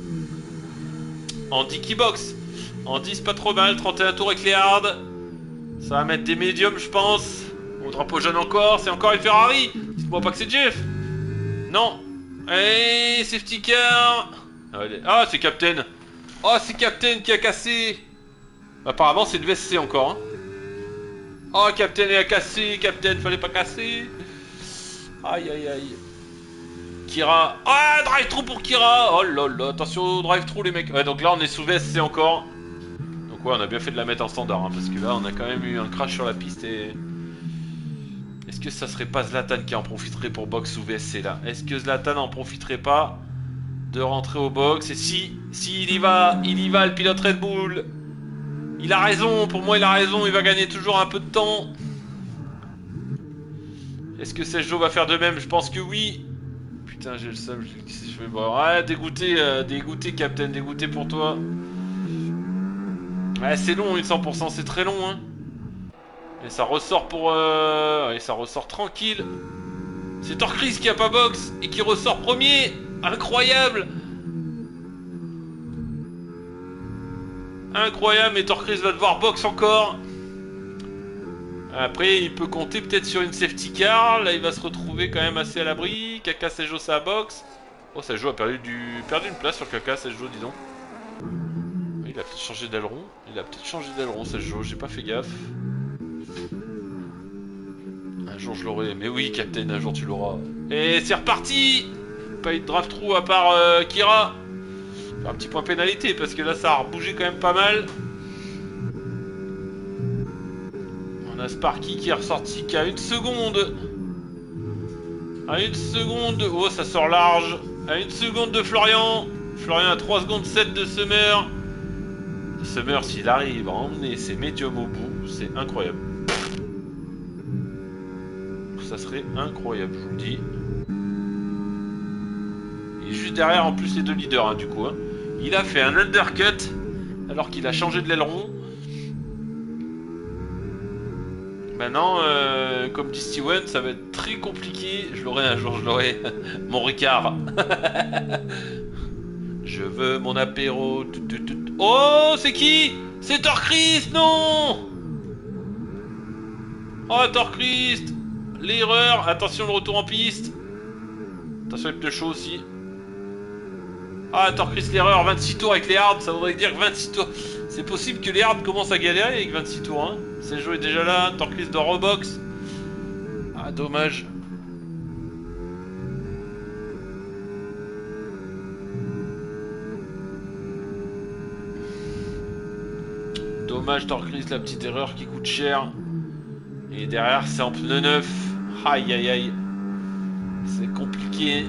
Andy qui boxe. Andy, c'est pas trop mal. 31 tours avec les hards. Ça va mettre des médiums, je pense. Au drapeau jaune encore. C'est encore une Ferrari. Dites-moi pas que c'est Jeff. Non. Hey, safety car. Ah, c'est Captain. Oh, c'est Captain qui a cassé. Apparemment, c'est le VSC encore. Hein. Oh, Captain a cassé. Captain, fallait pas casser. Aïe, aïe, aïe. Kira. Ah, drive-thru pour Kira. Oh là là, attention au drive-thru les mecs. Ouais, donc là on est sous VSC encore. Donc ouais, on a bien fait de la mettre en standard, hein, parce que là on a quand même eu un crash sur la piste et Est-ce que ça serait pas Zlatan qui en profiterait pour box ou VSC là? Est-ce que Zlatan en profiterait pas de rentrer au box? Et si il y va, le pilote Red Bull. Il a raison, pour moi il a raison, il va gagner toujours un peu de temps. Est-ce que Sergio va faire de même? Je pense que oui. Putain, j'ai le seum, je vais voir. Ouais, dégoûté, dégoûté, Captain, dégoûté pour toi. Ouais, c'est long, une 100%, c'est très long, hein. Et ça ressort pour... Et ça ressort tranquille. C'est Torchris qui a pas box et qui ressort premier. Incroyable. Incroyable, mais Torchris va devoir box encore. Après, il peut compter peut-être sur une safety car. Là, il va se retrouver quand même assez à l'abri. Kaka Sejo, ça box. Oh, Sejo a perdu une place sur Kaka Sejo, dis donc. Il a peut-être changé d'aileron. Sejo, j'ai pas fait gaffe. Un jour je l'aurai. Mais oui, Captain, un jour tu l'auras. Et c'est reparti. Pas eu de draft trou à part Kira. Un petit point pénalité parce que là, ça a rebougé quand même pas mal. On a Sparky qui est ressorti qu'à une seconde. À une seconde. Oh, ça sort large. À une seconde de Florian. Florian à 3 secondes 7 de Summer. Summer, s'il arrive à emmener ses médiums au bout, c'est incroyable. Ça serait incroyable, je vous le dis. Il est juste derrière en plus les deux leaders, hein, du coup. Hein. Il a fait un undercut alors qu'il a changé de l'aileron. Maintenant, comme dit Steven, ça va être très compliqué. Je l'aurai un jour, je l'aurai. Mon Ricard. Je veux mon apéro. Oh, c'est qui? C'est Torchris, non. Oh, Torchris. L'erreur. Attention, le retour en piste. Attention, les pneus chauds aussi. Ah, Torchris, l'erreur. 26 tours avec les hards. Ça voudrait dire que 26 tours. C'est possible que les hards commencent à galérer avec 26 tours. Hein. Sejo est déjà là. Torchris de Robox. Ah, dommage. Dommage, Torchris, la petite erreur qui coûte cher. Et derrière, c'est en pneu neuf. Aïe, aïe, aïe. C'est compliqué.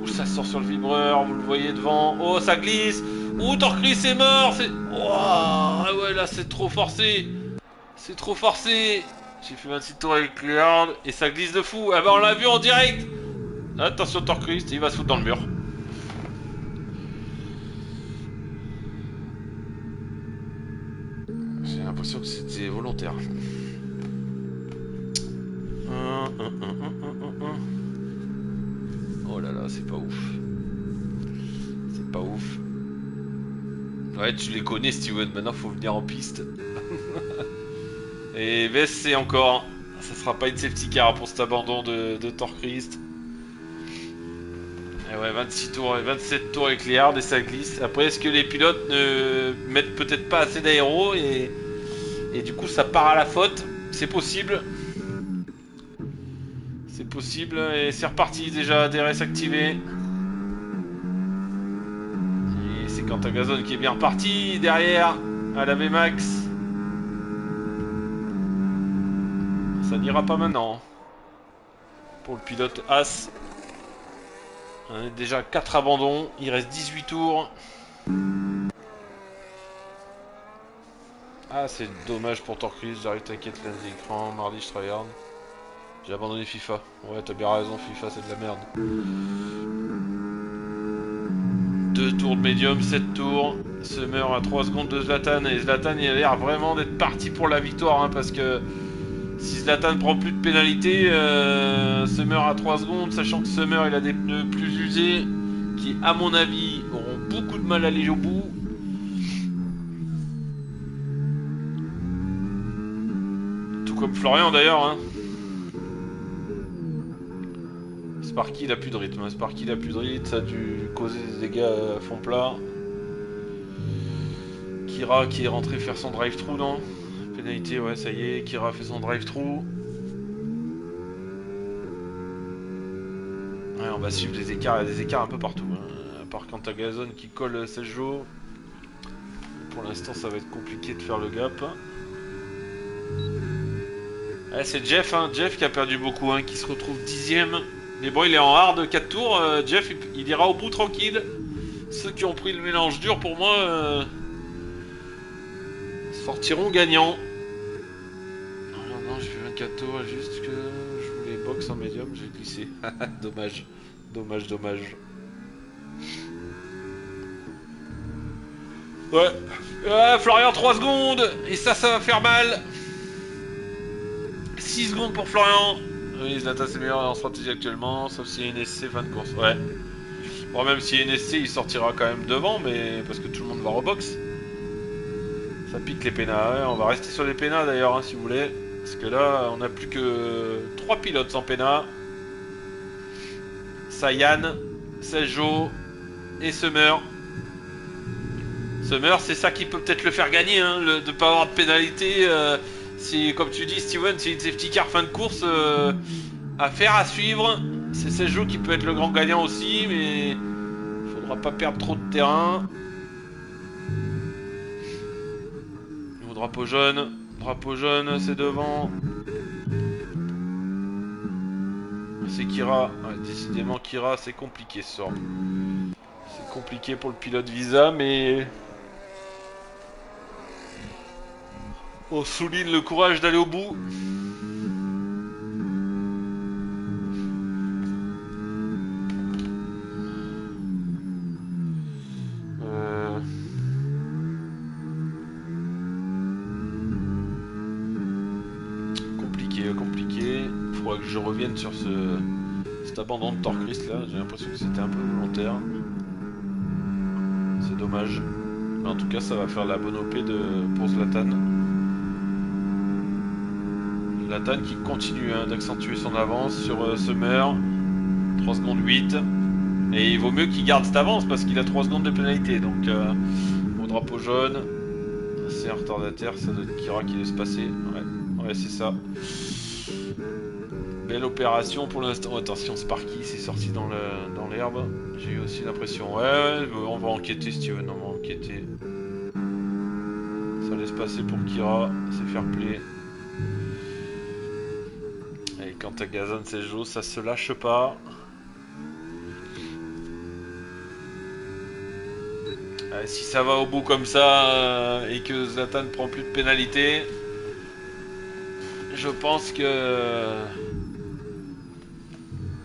Ouh, ça sort sur le vibreur. Vous le voyez devant. Oh, ça glisse. Ouh, Torchris est mort. C'est... Oh, ah ouais, là, c'est trop forcé. C'est trop forcé. J'ai fait 26 tours avec les hards. Et ça glisse de fou. Ah bah, on l'a vu en direct. Attention, Torchris. Il va se foutre dans le mur. J'ai l'impression que c'était volontaire. Oh là là, c'est pas ouf. C'est pas ouf. Ouais, tu les connais, Steven. Maintenant, faut venir en piste. Et VSC encore. Ça sera pas une safety car pour cet abandon de Torchris. Et ouais, 26 tours, 27 tours avec les hards et ça glisse. Après, est-ce que les pilotes ne mettent peut-être pas assez d'aéro et du coup ça part à la faute? C'est possible. C'est possible et c'est reparti déjà, DRS activé. Et c'est Quantagazone qui est bien reparti derrière à la VMAX. Ça n'ira pas maintenant. Pour le pilote As. On est déjà 4 abandons, il reste 18 tours. Ah, c'est dommage pour Torchris, j'arrive, t'inquiète, lundi écran, mardi je travaille hard. J'ai abandonné FIFA. Ouais, t'as bien raison, FIFA c'est de la merde. 2 tours de médium, 7 tours. Summer à 3 secondes de Zlatan. Et Zlatan il a l'air vraiment d'être parti pour la victoire, hein, parce que si Zlatan prend plus de pénalité, Summer à 3 secondes, sachant que Summer il a des pneus plus usés, qui à mon avis auront beaucoup de mal à aller au bout. Tout comme Florian d'ailleurs. Hein. Sparky il a plus de rythme, hein. Sparky il a plus de rythme, ça a dû causer des dégâts à fond plat. Kira qui est rentré faire son drive-thru, non? Pénalité, ouais, ça y est, Kira fait son drive-thru. Ouais, on va suivre des écarts, il y a des écarts un peu partout. Hein. À part Quantagazone qui colle Sejo. Pour l'instant, ça va être compliqué de faire le gap. Ouais, c'est Jeff, hein, Jeff qui a perdu beaucoup, hein, qui se retrouve 10ème. Mais bon, il est en hard 4 tours. Jeff, il ira au bout tranquille. Ceux qui ont pris le mélange dur, pour moi, sortiront gagnants. Non, non, j'ai fait 24 tours, juste que je voulais box en médium, j'ai glissé. Dommage, dommage, dommage. Ouais. Florian, 3 secondes. Et ça va faire mal. 6 secondes pour Florian. Oui, Zlatan c'est meilleur en stratégie actuellement, sauf s'il y a une SC fin de course. Ouais. Bon, même s'il y a une SC, il sortira quand même devant, mais parce que tout le monde va rebox. Ça pique les pénats. Ouais, on va rester sur les pénats d'ailleurs, hein, si vous voulez. Parce que là, on n'a plus que 3 pilotes sans pénat. Sayan, Sejo et Summer. Summer, c'est ça qui peut peut-être le faire gagner, hein, de ne pas avoir de pénalité. Si, comme tu dis, Steven, c'est une safety car fin de course à faire, à suivre. C'est Sejo qui peut être le grand gagnant aussi, mais il faudra pas perdre trop de terrain. Au drapeau jaune, c'est devant. C'est Kira. Ouais, décidément, Kira, c'est compliqué ce soir. C'est compliqué pour le pilote Visa, mais on souligne le courage d'aller au bout. Compliqué. Faudra que je revienne sur cet abandon de Torquist là. J'ai l'impression que c'était un peu volontaire. C'est dommage. En tout cas, ça va faire la bonne OP pour Zlatan. Zlatan qui continue d'accentuer son avance sur Summer. 3 secondes 8. Et il vaut mieux qu'il garde cette avance parce qu'il a 3 secondes de pénalité. Donc au drapeau jaune. C'est un retardataire, ça doit être Kira qui laisse passer. Ouais, c'est ça. Belle opération pour l'instant. Oh, attention, Sparky s'est sorti dans l'herbe. J'ai eu aussi l'impression. Ouais, on va enquêter, Steven, on va enquêter. Ça laisse passer pour Kira, c'est fair play. Et quant à Gazan, c'est Joe, ça se lâche pas. Si ça va au bout comme ça et que Zlatan ne prend plus de pénalité, je pense que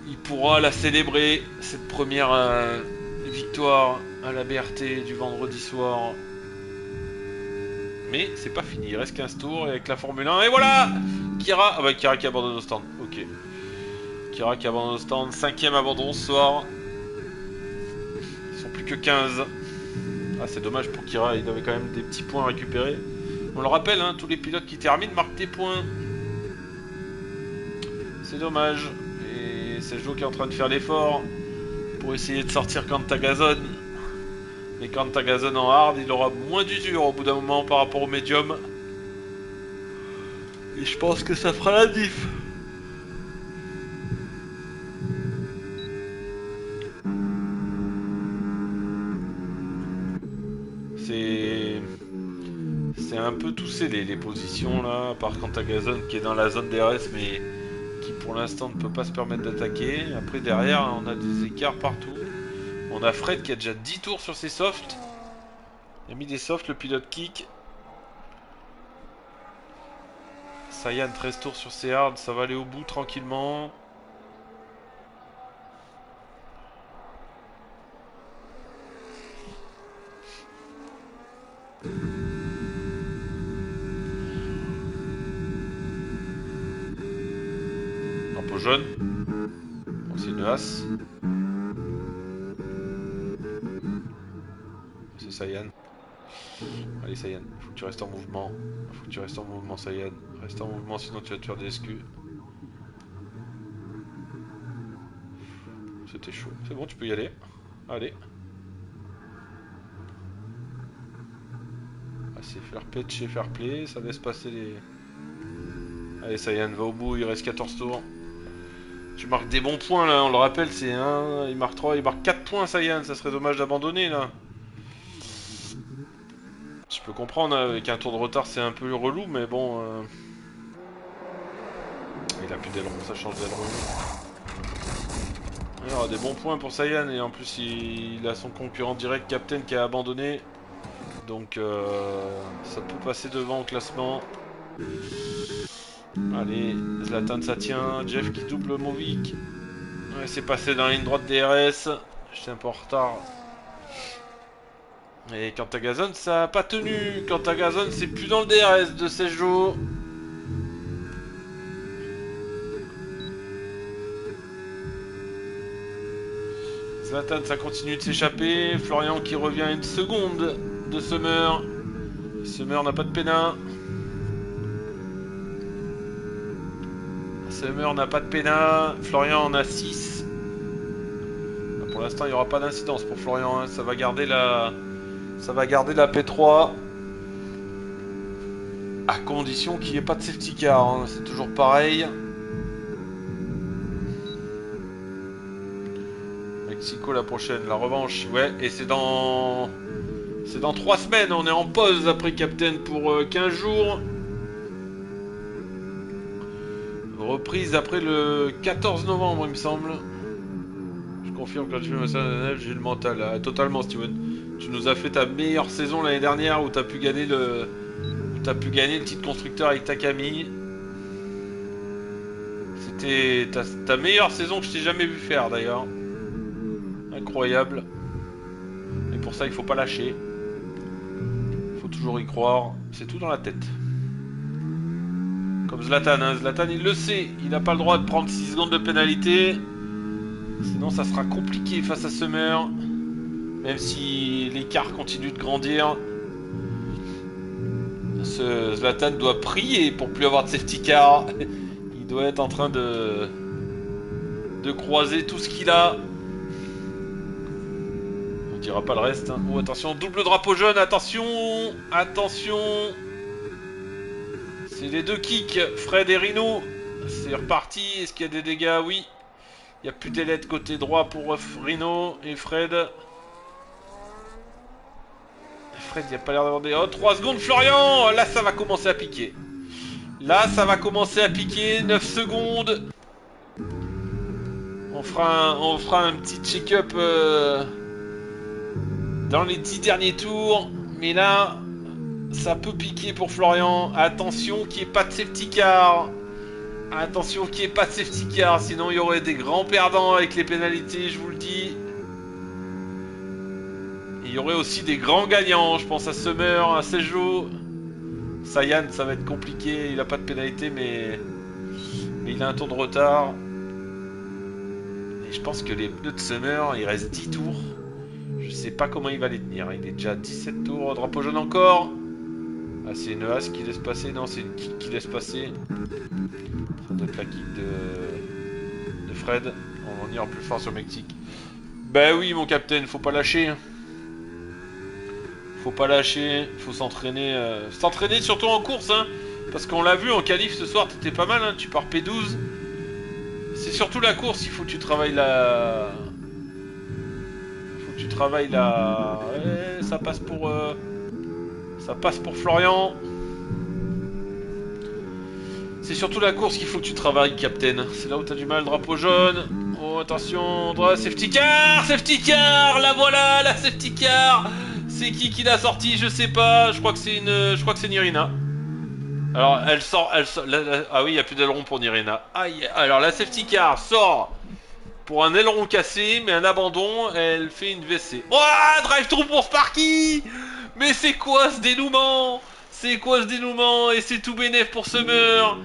il pourra la célébrer, cette première victoire à la BRT du vendredi soir. Mais c'est pas fini, il reste 15 tours avec la Formule 1. Et voilà, Kira, ah bah Kira qui abandonne au stand, ok. Kira qui abandonne au stand, 5ème abandon ce soir. Ils sont plus que 15. Ah, c'est dommage pour Kira, il avait quand même des petits points à récupérer. On le rappelle, hein, tous les pilotes qui terminent marquent des points. C'est dommage. Et c'est Joe qui est en train de faire l'effort pour essayer de sortir Cantagazon. Mais Cantagazon en hard, il aura moins d'usure au bout d'un moment par rapport au médium. Et je pense que ça fera la diff. C'est un peu toussé les positions là, à part Cantagazon qui est dans la zone DRS mais qui pour l'instant ne peut pas se permettre d'attaquer. Après derrière on a des écarts partout. On a Fred qui a déjà 10 tours sur ses softs. Il a mis des softs, le pilote kick. Sayan 13 tours sur ses hards, ça va aller au bout tranquillement. Drapeau jaune. Bon, c'est une as. C'est Sayan. Allez Sayan, faut que tu restes en mouvement. Faut que tu restes en mouvement Sayan. Reste en mouvement sinon tu vas te faire des SQ. C'était chaud. C'est bon, tu peux y aller. Allez. Ah, c'est fair play de chez fair play, ça laisse passer les... Allez Sayan, va au bout, il reste 14 tours. Tu marques des bons points là, on le rappelle, c'est 1, il marque 3, il marque 4 points Sayan, ça serait dommage d'abandonner là. Je peux comprendre, avec un tour de retard c'est un peu relou, mais bon... il a plus d'aileron, ça change d'aileron. Il y aura des bons points pour Sayan et en plus il a son concurrent direct Captain qui a abandonné. Donc ça peut passer devant au classement. Allez, Zlatan ça tient, Jeff qui double Movic. Ouais, c'est passé dans la ligne droite DRS. J'étais un peu en retard. Et quant à Gazon, ça a pas tenu. Quant à Gazon, c'est plus dans le DRS de 16 jours. Zlatan, ça continue de s'échapper. Florian qui revient à une seconde de Summer. Summer n'a pas de pénin. Summer n'a pas de pénin. Florian en a 6. Pour l'instant, il n'y aura pas d'incidence pour Florian. Hein. Ça va garder la P3. À condition qu'il n'y ait pas de safety car. Hein. C'est toujours pareil. Mexico la prochaine, la revanche. Ouais, et c'est dans 3 semaines. On est en pause après Captain pour 15 jours. Reprise après le 14 novembre, il me semble. Je confirme que quand tu fais ma salle de neige, j'ai le mental. Ah, totalement, Steven. Tu nous as fait ta meilleure saison l'année dernière où tu as pu gagner le titre constructeur avec Takami. C'était ta meilleure saison que je t'ai jamais vu faire d'ailleurs. Incroyable. Et pour ça, il faut pas lâcher. Il faut toujours y croire. C'est tout dans la tête. Comme Zlatan, hein. Zlatan il le sait, il n'a pas le droit de prendre 6 secondes de pénalité. Sinon ça sera compliqué face à Summer. Même si l'écart continue de grandir. Ce Zlatan doit prier pour plus avoir de safety car. Il doit être en train de croiser tout ce qu'il a. On dira pas le reste. Hein. Oh attention, double drapeau jaune, attention. Attention. C'est les deux kicks, Fred et Rhino. C'est reparti. Est-ce qu'il y a des dégâts? Oui. Il n'y a plus d'élite côté droit pour Rhino et Fred. Fred, il n'y a pas l'air d'avoir des... Oh, 3 secondes, Florian. Là, ça va commencer à piquer. Là, ça va commencer à piquer. 9 secondes. On fera un petit check-up dans les 10 derniers tours. Mais là... ça peut piquer pour Florian. Attention qu'il n'y ait pas de safety car. Attention qu'il n'y ait pas de safety car. Sinon il y aurait des grands perdants avec les pénalités, je vous le dis. Et il y aurait aussi des grands gagnants. Je pense à Summer, à Sejo. Sayan, ça va être compliqué. Il n'a pas de pénalité, mais il a un tour de retard. Et je pense que les pneus de Summer, il reste 10 tours. Je sais pas comment il va les tenir. Il est déjà 17 tours. Drapeau jaune encore. Ah, c'est une as qui laisse passer. Non, c'est une kick qui laisse passer. Ça doit être la kick de Fred. On ira plus fort sur Mexique. Bah oui, mon capitaine, faut pas lâcher. Faut pas lâcher. Faut s'entraîner. S'entraîner surtout en course, hein. Parce qu'on l'a vu en qualif ce soir, t'étais pas mal, hein. Tu pars P12. C'est surtout la course, il faut que tu travailles la... Ouais, ça passe pour Florian. C'est surtout la course qu'il faut que tu travailles, Captain. C'est là où t'as du mal, drapeau jaune. Oh, attention, safety car. Safety car. La voilà, la safety car. C'est qui l'a sorti? Je sais pas. Je crois que c'est Nirina. Alors, elle sort... Ah oui, il n'y a plus d'aileron pour Nirina. Aïe. Alors, la safety car sort... pour un aileron cassé, mais un abandon, elle fait une WC. Oh, drive-thru pour Sparky. Mais c'est quoi ce dénouement? C'est quoi ce dénouement? Et c'est tout bénef pour Summer,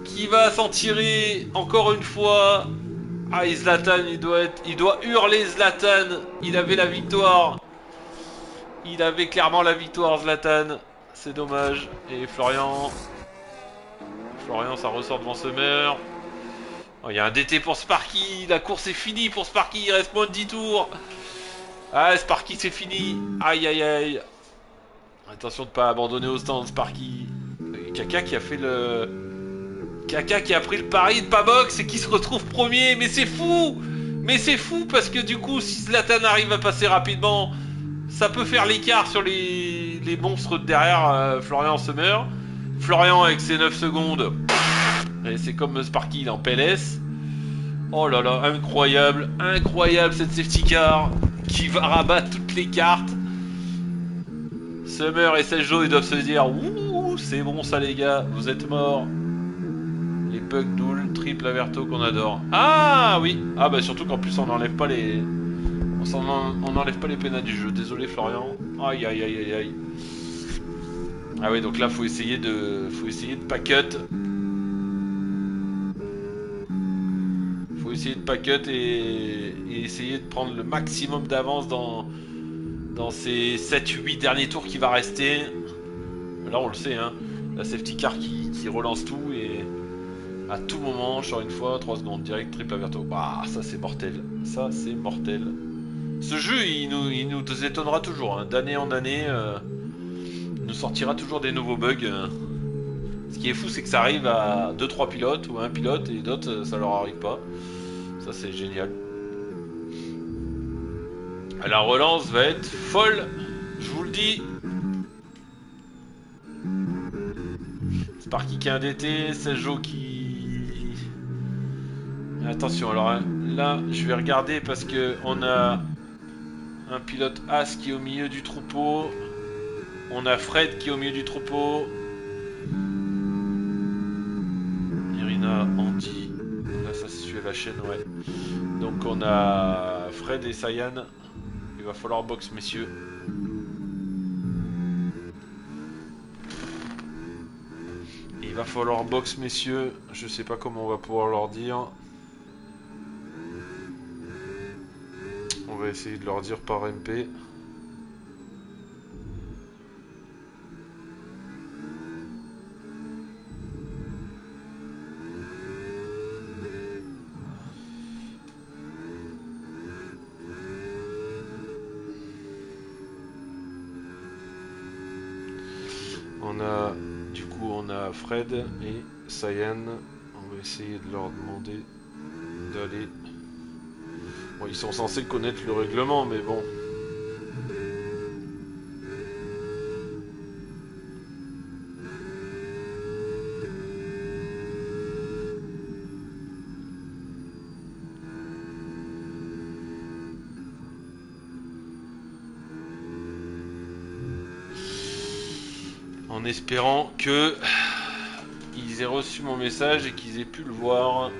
qui va s'en tirer encore une fois. Ah, et Zlatan, il doit hurler Zlatan. Il avait la victoire. Il avait clairement la victoire, Zlatan. C'est dommage. Et Florian, ça ressort devant Summer. Oh, il y a un DT pour Sparky, la course est finie pour Sparky, il reste moins de 10 tours. Ah, Sparky c'est fini. Aïe aïe aïe. Attention de pas abandonner au stand, Sparky. Kaka qui a fait le... Kaka qui a pris le pari de pas box et qui se retrouve premier, mais c'est fou. Mais c'est fou parce que du coup, si Zlatan arrive à passer rapidement, ça peut faire l'écart sur les monstres de derrière Florian Summer. Florian avec ses 9 secondes... Et c'est comme Sparky, il est en PLS. Oh là là, incroyable, incroyable cette safety car qui va rabattre toutes les cartes. Summer et Sergio, ils doivent se dire ouh, c'est bon ça les gars, vous êtes morts. Les bugs double, triple averto qu'on adore. Ah oui, ah bah surtout qu'en plus on n'enlève pas les, on n'enlève pas les pénals du jeu. Désolé Florian. Aïe aïe aïe aïe aïe. Ah oui, donc là faut essayer de pas cut. Faut essayer de pas cut et essayer de prendre le maximum d'avance dans ces 7-8 derniers tours qui va rester. Là on le sait, hein, la safety car qui relance tout et à tout moment, encore une fois, 3 secondes direct, triple averto. Ah, ça c'est mortel, ça c'est mortel. Ce jeu il nous étonnera toujours, hein, d'année en année, il nous sortira toujours des nouveaux bugs. Ce qui est fou c'est que ça arrive à 2-3 pilotes ou à un pilote et d'autres ça leur arrive pas. Ça c'est génial. La relance va être folle, je vous le dis. Sparky qui est un DT, Sergio qui... Attention, alors là je vais regarder parce que on a un pilote As qui est au milieu du troupeau. On a Fred qui est au milieu du troupeau. Irina, Andy. Là ça se suit la chaîne, ouais. Donc on a Fred et Sayan. Il va falloir box messieurs. Il va falloir box messieurs. Je sais pas comment on va pouvoir leur dire. On va essayer de leur dire par MP. On a Fred et Sayan. On va essayer de leur demander d'aller. Bon, ils sont censés connaître le règlement, mais bon. En espérant que ils aient reçu mon message et qu'ils aient pu le voir.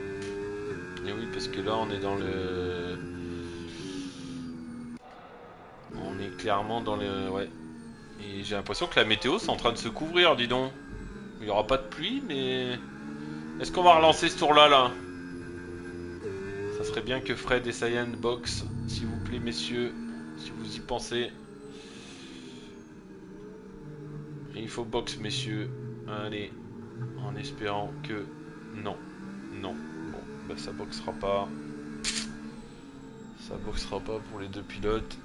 Et oui, parce que là on est dans le... On est clairement dans le... Ouais. Et j'ai l'impression que la météo c'est en train de se couvrir, dis donc. Il n'y aura pas de pluie, mais... Est-ce qu'on va relancer ce tour-là, là? Ça serait bien que Fred et Sayan box, s'il vous plaît, messieurs, si vous y pensez. Et il faut box, messieurs. Allez, en espérant que... Non, non. Bon, bah ça boxera pas. Ça boxera pas pour les deux pilotes.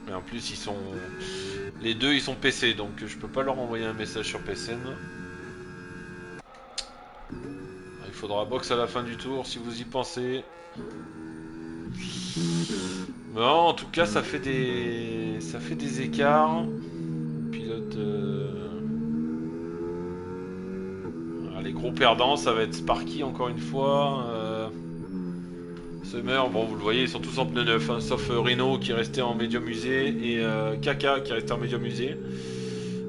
Mais en plus, ils sont... Les deux, ils sont PC, donc je peux pas leur envoyer un message sur PCN. Il faudra box à la fin du tour, si vous y pensez. Bon, en tout cas, ça fait des écarts. Pilote... Alors, les gros perdants, ça va être Sparky, encore une fois. Summer, bon, vous le voyez, ils sont tous en pneu neuf, hein, sauf Reno qui est resté en médium usé et Kaka qui est resté en médium usé.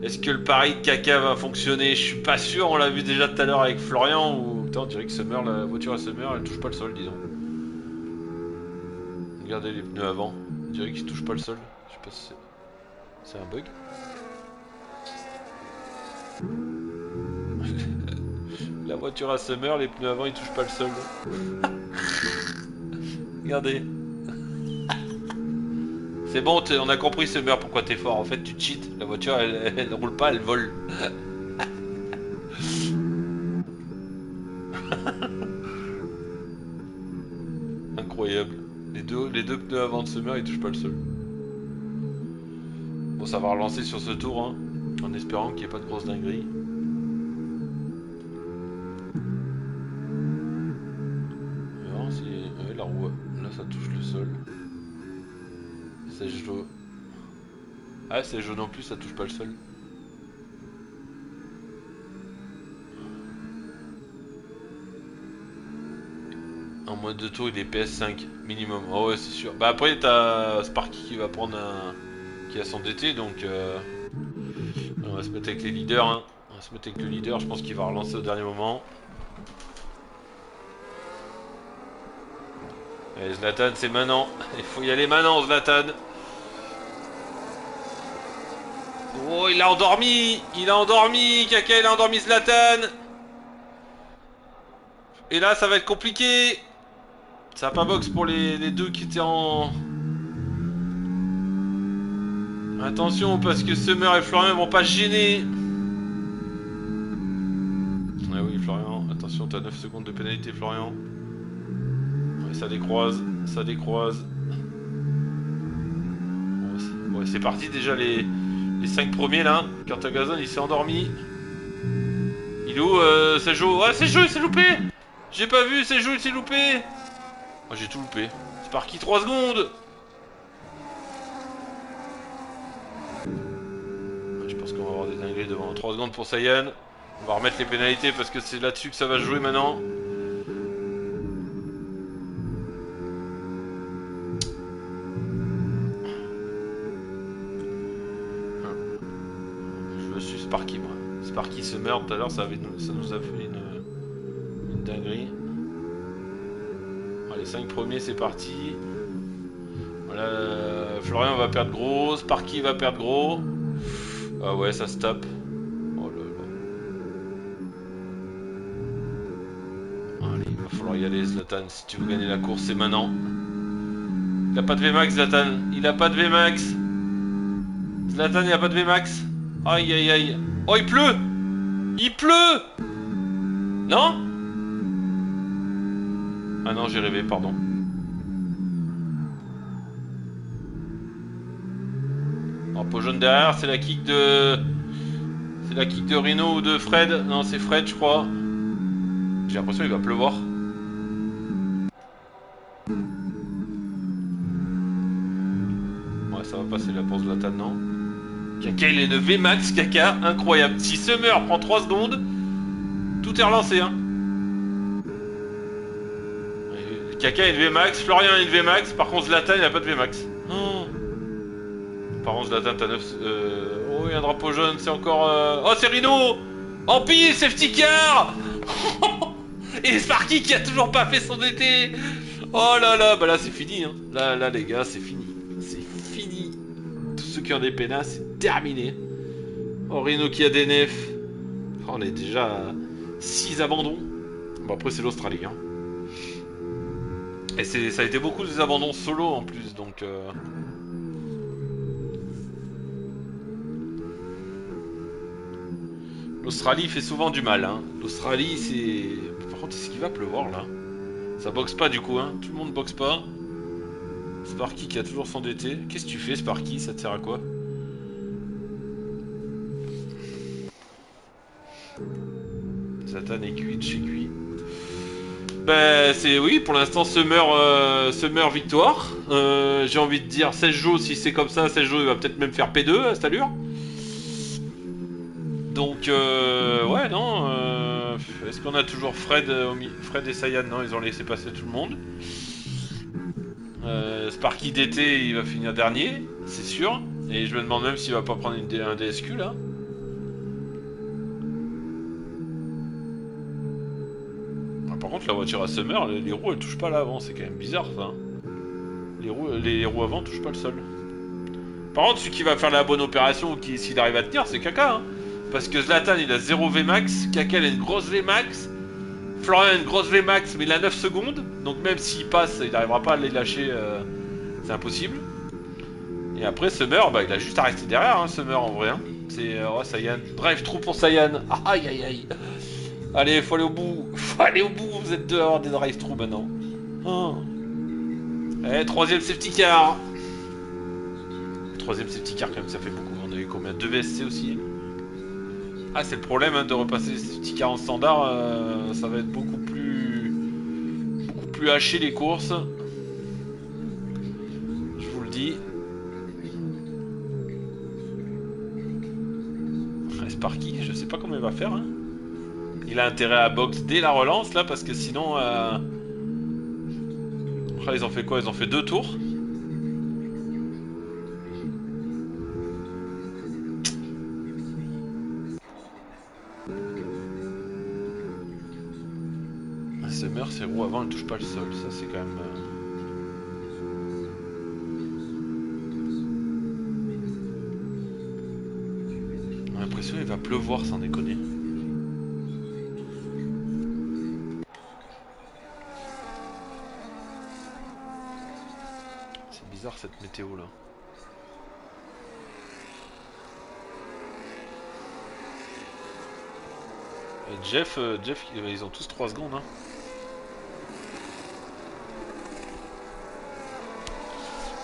Est-ce que le pari de Kaka va fonctionner? Je suis pas sûr, on l'a vu déjà tout à l'heure avec Florian. Ou... Putain, on dirait que Summer, la voiture à Summer, elle touche pas le sol, disons. Regardez les pneus avant, on dirait qu'ils touchent pas le sol. Je sais pas si c'est un bug. La voiture à Summer, les pneus avant ils touchent pas le sol. Regardez. C'est bon, on a compris Summer pourquoi t'es fort. En fait, tu cheats. La voiture, elle ne roule pas, elle vole. Incroyable. Les deux pneus avant de Summer, ils touchent pas le sol. Bon, ça va relancer sur ce tour, hein, en espérant qu'il n'y ait pas de grosse dinguerie. Alors, la roue, là, ça touche le sol. C'est jaune. Ah, c'est jaune non plus, ça touche pas le sol. En mode de tour, il est PS5 minimum. Oh ouais, c'est sûr. Bah après, t'as Sparky qui va prendre un... qui va s'endetter, donc... On va se mettre avec les leaders, hein. On va se mettre avec le leader, je pense qu'il va relancer au dernier moment. Allez, Zlatan, c'est maintenant. Il faut y aller maintenant, Zlatan. Oh, il a endormi. Il a endormi. Kaka, il a endormi Zlatan. Et là, ça va être compliqué. Ça va pas box pour les deux qui étaient en... Attention, parce que Summer et Florian vont pas se gêner. Ah oui, Florian. Attention, t'as 9 secondes de pénalité, Florian. Ouais, ça décroise. Ça décroise. Ouais, c'est parti déjà les 5 premiers là. Cartagazon, il s'est endormi. Il est où, Sejo? Ah, Sejo, il s'est loupé. J'ai pas vu, Sejo, il s'est loupé. Ah, j'ai tout loupé. C'est par qui 3 secondes. Je pense qu'on va avoir des dingueries devant. 3 secondes pour Saiyan. On va remettre les pénalités parce que c'est là-dessus que ça va se jouer maintenant. Je me suis Sparky, moi. Sparky se meurt tout à l'heure, ça nous a fait une dinguerie. Les 5 premiers, c'est parti. Voilà, Florian va perdre gros, Sparky va perdre gros. Ah ouais, ça se tape. Oh là là. Allez, il va falloir y aller, Zlatan. Si tu veux gagner la course, c'est maintenant. Il a pas de VMAX, Zlatan. Il a pas de VMAX. Zlatan, il a pas de VMAX. Aïe, aïe, aïe. Oh, il pleut. Il pleut. Non? Ah non, j'ai rêvé, pardon. Drapeau jaune derrière, c'est la kick de... C'est la kick de Rhino ou de Fred. Non, c'est Fred, je crois. J'ai l'impression qu'il va pleuvoir. Ouais, ça va passer là pour Zlatan, non? Kaka, il est de VMAX, Kaka, incroyable. Si Summer prend 3 secondes, tout est relancé, hein. Kaka est de VMAX, Florian est de VMAX, par contre Zlatan il a pas de VMAX. Oh. Par contre Zlatan t'as 9... Oh il y a un drapeau jaune, c'est encore... Oh c'est Rhino. En pile, safety car. Et Sparky qui a toujours pas fait son DT. Oh là là, bah là c'est fini, hein. Là les gars, c'est fini. C'est fini. Tous ceux qui ont des pénas, c'est terminé. Oh Rhino qui a des nefs. Oh, on est déjà à 6 abandons. Bon après c'est l'Australie, hein. Et ça a été beaucoup des abandons solo en plus, donc... L'Australie fait souvent du mal, hein. L'Australie, c'est... Par contre, est-ce qu'il va pleuvoir, là? Ça boxe pas, du coup, hein. Tout le monde boxe pas. Sparky qui a toujours son DT. Qu'est-ce que tu fais, Sparky? Ça te sert à quoi? Zlatan est cuit de chez cuit. Ben c'est oui, pour l'instant Summer victoire. J'ai envie de dire Sejo, si c'est comme ça, Sejo il va peut-être même faire P2 à cette allure. Donc ouais non. Est-ce qu'on a toujours Fred et Saiyan? Non, ils ont laissé passer tout le monde. Sparky DT il va finir dernier, c'est sûr. Et je me demande même s'il va pas prendre un DSQ là. Par contre la voiture à Summer, les roues elles touchent pas l'avant, c'est quand même bizarre ça. Les roues avant touchent pas le sol. Par contre celui qui va faire la bonne opération, s'il arrive à tenir, c'est Kaka, hein. Parce que Zlatan il a 0 VMAX, Kaka il a une grosse VMAX, Florian a une grosse VMAX mais il a 9 secondes. Donc même s'il passe, il n'arrivera pas à les lâcher, c'est impossible. Et après Summer, bah il a juste à rester derrière, hein, Summer en vrai, hein. C'est Saiyan, drive trou pour Saiyan. Aïe aïe aïe. Allez, faut aller au bout. Faut aller au bout. Vous êtes deux à avoir des drive-thru maintenant. Oh. Allez, 3ème safety car. 3ème safety car, quand même, ça fait beaucoup. On a eu combien? 2 VSC aussi. Ah, c'est le problème, hein, de repasser les safety car en standard. Ça va être beaucoup plus haché les courses. Je vous le dis. Sparky, je sais pas comment il va faire, hein. Il a intérêt à box dès la relance là parce que sinon Ah, ils ont fait quoi? Ils ont fait 2 tours? Summer, ses roues avant, elles touchent pas le sol. Ça, c'est quand même... On a l'impression qu'il va pleuvoir, sans déconner. C'est bizarre cette météo là. Jeff, ils ont tous 3 secondes. Hein.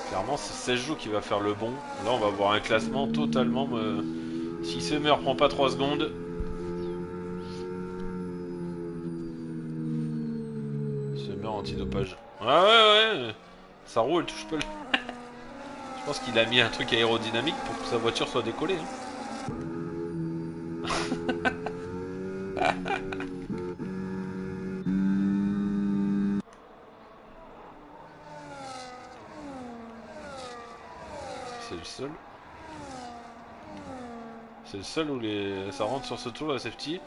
Clairement, c'est Sejou qui va faire le bon. Là, on va avoir un classement totalement... Si Summer prend pas 3 secondes... Summer antidopage. Ah ouais. Sa roue, elle touche pas le... Je pense qu'il a mis un truc aérodynamique pour que sa voiture soit décollée. Hein. C'est le seul. C'est le seul où ça rentre sur ce tour la safety.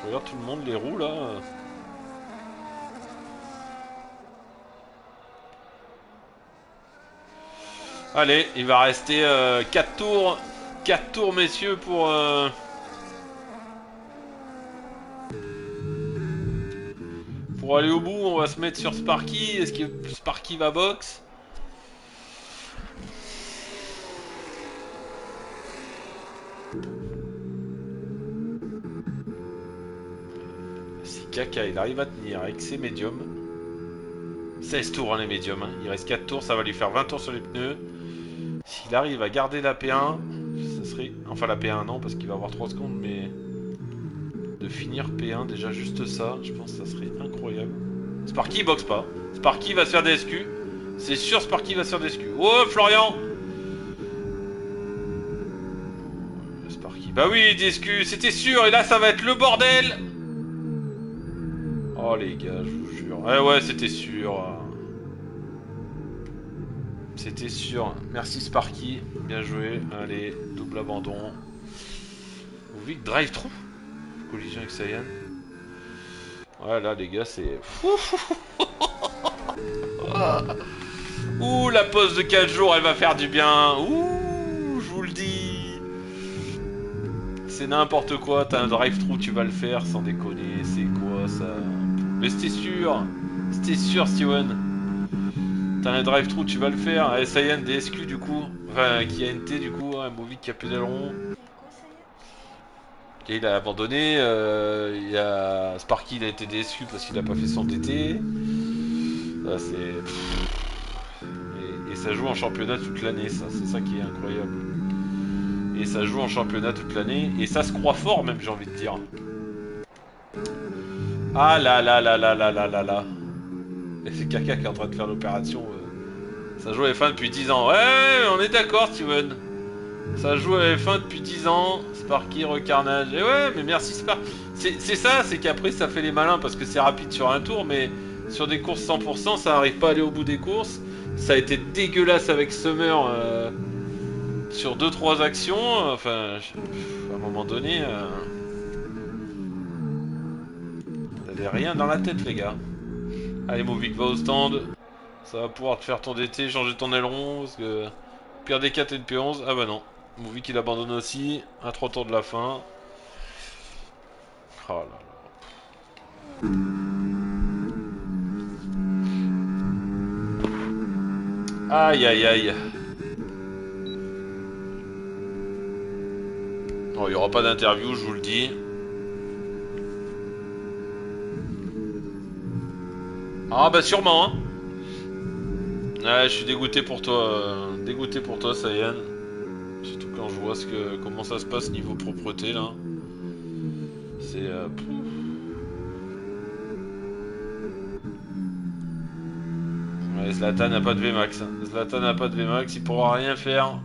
Je regarde tout le monde, les roues là. Allez, il va rester 4 tours. 4 tours messieurs pour... Pour aller au bout, on va se mettre sur Sparky. Est-ce que Sparky va box? Si Kaka il arrive à tenir avec ses médiums. 16 tours hein, les médiums. Hein. Il reste 4 tours, ça va lui faire 20 tours sur les pneus. S'il arrive à garder la P1, ça serait... Enfin la P1 non, parce qu'il va avoir 3 secondes, mais... De finir P1, déjà juste ça, je pense que ça serait incroyable. Sparky il boxe pas. Sparky va se faire des SQ. C'est sûr Sparky va se faire des SQ. Oh Florian! Sparky. Bah oui, des SQ, c'était sûr, et là ça va être le bordel! Oh les gars, je vous jure. Ouais, c'était sûr. C'était sûr. Merci Sparky. Bien joué. Allez, double abandon. Vous voyez que drive-through? Collision avec Saiyan. Ouais, là, les gars, c'est... Ouh, la pause de 4 jours, elle va faire du bien. Ouh, je vous le dis. C'est n'importe quoi. T'as un drive-through, tu vas le faire, sans déconner. C'est quoi, ça? Mais c'était sûr. C'était sûr, Steven. T'as un drive-through, tu vas le faire. Allez, Saiyan, DSQ, du coup. Enfin, qui a NT, du coup. Un Movie qui a plus d'aileron. Et il a abandonné, il y a Sparky, il a été déçu parce qu'il a pas fait son TT. Là, et ça joue en championnat toute l'année, ça, c'est ça qui est incroyable. Et ça joue en championnat toute l'année, et ça se croit fort même, j'ai envie de dire. Ah là là là là là là là là. Et c'est Kaka qui est en train de faire l'opération. Ça joue à F1 depuis 10 ans. Ouais, on est d'accord, Steven. Ça joue à F1 depuis 10 ans. Sparky, recarnage. Et ouais, mais merci Sparky. C'est ça, c'est qu'après ça fait les malins parce que c'est rapide sur un tour, mais sur des courses 100%, ça arrive pas à aller au bout des courses. Ça a été dégueulasse avec Summer sur 2-3 actions. Enfin, à un moment donné, vous n'avez rien dans la tête, les gars. Allez, Movic, va au stand. Ça va pouvoir te faire ton DT, changer ton aileron. Parce que pire des 4 et de P11. Ah bah non. Movic il abandonne aussi. À 3 tours de la fin. Oh là là. Aïe aïe aïe. Oh, il n'y aura pas d'interview, je vous le dis. Ah bah sûrement hein. Ouais, je suis dégoûté pour toi, Saiyan. Surtout quand je vois comment ça se passe niveau propreté là. C'est ouais, Zlatan n'a pas de VMAX. Zlatan n'a pas de VMAX, il pourra rien faire.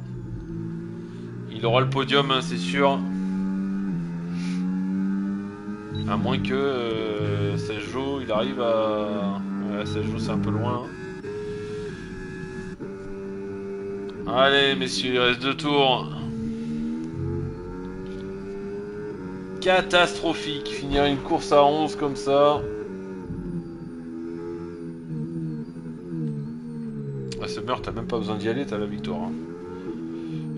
Il aura le podium, hein, c'est sûr. À moins que Sergio, il arrive à... Ouais, Sergio c'est un peu loin. Allez, messieurs, il reste 2 tours. Catastrophique. Finir une course à 11 comme ça. Ah, ce meurtre, t'as même pas besoin d'y aller, t'as la victoire. Hein.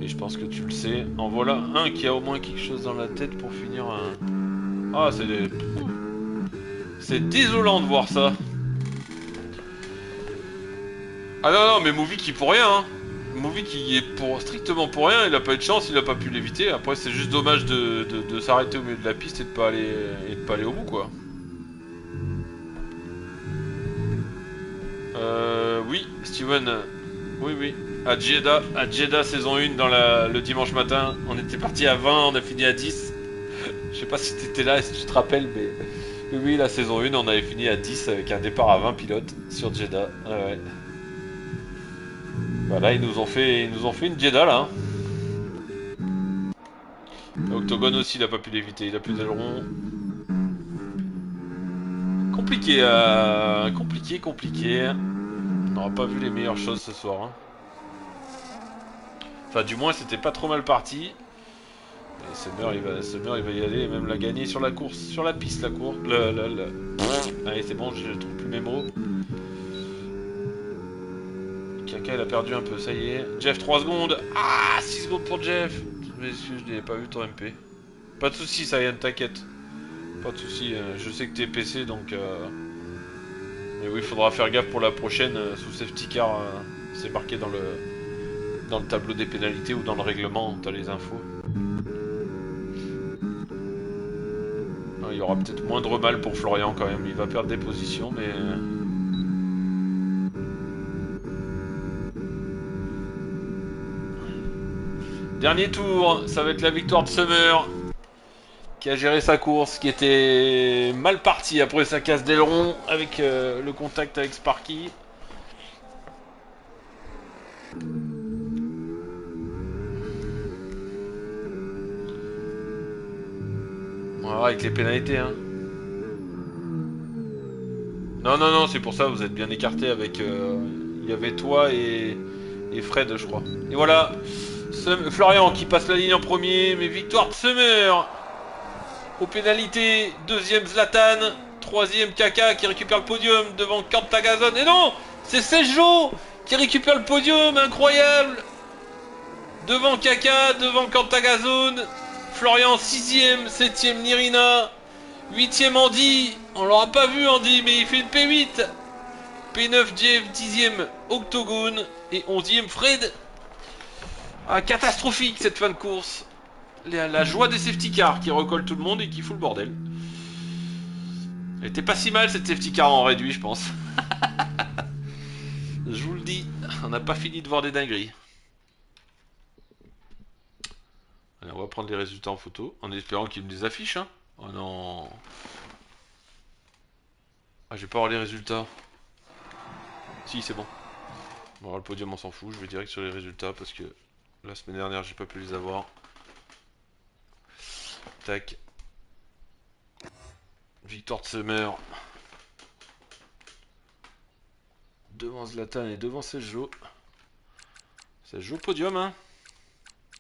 Et je pense que tu le sais. En voilà un qui a au moins quelque chose dans la tête pour finir un... Ah, c'est désolant de voir ça. Ah non, non, mais Movie qui pour rien, hein. Movie qui est pour strictement pour rien, il a pas eu de chance, il a pas pu l'éviter. Après, c'est juste dommage de s'arrêter au milieu de la piste et de pas aller au bout, quoi. Oui, Steven, oui, oui. À Jeddah saison 1 dans le dimanche matin, on était parti à 20, on a fini à 10. Je sais pas si t'étais là et si tu te rappelles, mais oui, oui, la saison 1, on avait fini à 10 avec un départ à 20 pilotes sur Jeddah. Ouais, ouais. Bah là, ils nous ont fait une Jeddah là. Hein. Octogone aussi, il a pas pu l'éviter, il a plus d'aileron. Compliqué, compliqué, compliqué. On n'aura pas vu les meilleures choses ce soir. Hein. Enfin, du moins, c'était pas trop mal parti. Et Summer, il va y aller et même la gagner sur la course, sur la piste, la course. Allez, c'est bon, je trouve plus mes mots. Kaka, il a perdu un peu, ça y est. Jeff, 3 secondes. Ah, 6 secondes pour Jeff. Messieurs, je l'ai pas vu ton MP. Pas de soucis, ça Yann, t'inquiète. Pas de soucis, je sais que t'es PC donc. Mais oui, il faudra faire gaffe pour la prochaine. Sous safety car, c'est marqué dans le tableau des pénalités ou dans le règlement, t'as les infos. Il y aura peut-être moindre mal pour Florian quand même. Il va perdre des positions, mais. Dernier tour, ça va être la victoire de Summer. Qui a géré sa course, qui était mal parti après sa casse d'aileron avec le contact avec Sparky. On va voir avec les pénalités. Hein. Non, non, non, c'est pour ça, vous êtes bien écarté avec... il y avait toi et Fred, je crois. Et voilà, Florian qui passe la ligne en premier, mais victoire de Summer. Aux pénalités, deuxième Zlatan, troisième Kaka qui récupère le podium devant Cantagazon. Et non, c'est Sejo qui récupère le podium, incroyable. Devant Kaka, devant Cantagazon, Florian 6ème, 7ème Nirina, 8ème Andy, on l'aura pas vu Andy mais il fait une P8, P9 Jeff, 10ème Octogone et 11ème Fred. Ah, catastrophique cette fin de course. La joie des safety cars qui recolle tout le monde et qui fout le bordel. Elle était pas si mal cette safety car en réduit je pense. Je vous le dis, on n'a pas fini de voir des dingueries. Allez, on va prendre les résultats en photo, en espérant qu'ils me les affichent. Hein. Oh non. Ah, j'ai pas avoir les résultats. Si, c'est bon. Bon, le podium, on s'en fout. Je vais direct sur les résultats parce que la semaine dernière, j'ai pas pu les avoir. Tac. Victoire de Summer. Devant Zlatan et devant Sergio. Sergio podium, hein.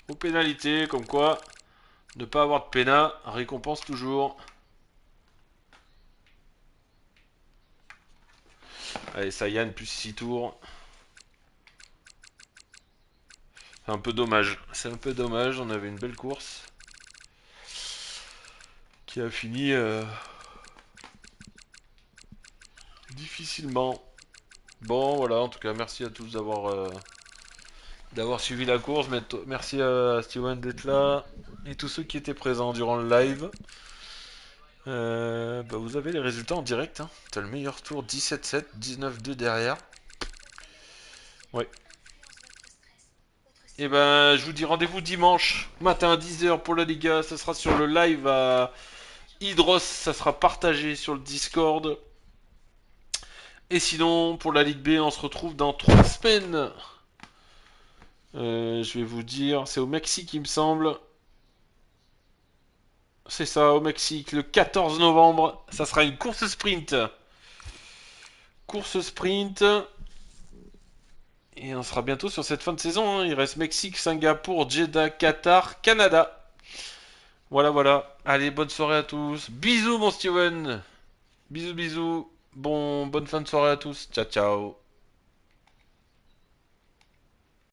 Aux pénalités, comme quoi ne pas avoir de pénat récompense toujours. Allez, Sayan plus 6 tours. C'est un peu dommage. C'est un peu dommage, on avait une belle course. Qui a fini difficilement. Bon, voilà, en tout cas, merci à tous d'avoir suivi la course. Merci à Steven d'être là et tous ceux qui étaient présents durant le live. Bah vous avez les résultats en direct. Hein. T'as le meilleur tour 17-7, 19-2 derrière. Ouais. Et ben, je vous dis rendez-vous dimanche matin à 10h pour la Liga. Ça sera sur le live à Hydros. Ça sera partagé sur le Discord. Et sinon, pour la Ligue B, on se retrouve dans 3 semaines. Je vais vous dire, c'est au Mexique, il me semble. C'est ça, au Mexique, le 14 novembre. Ça sera une course sprint. Course sprint. Et on sera bientôt sur cette fin de saison, hein. Il reste Mexique, Singapour, Jeddah, Qatar, Canada. Voilà, voilà. Allez, bonne soirée à tous. Bisous, mon Steven. Bisous, bisous. Bonne fin de soirée à tous. Ciao, ciao.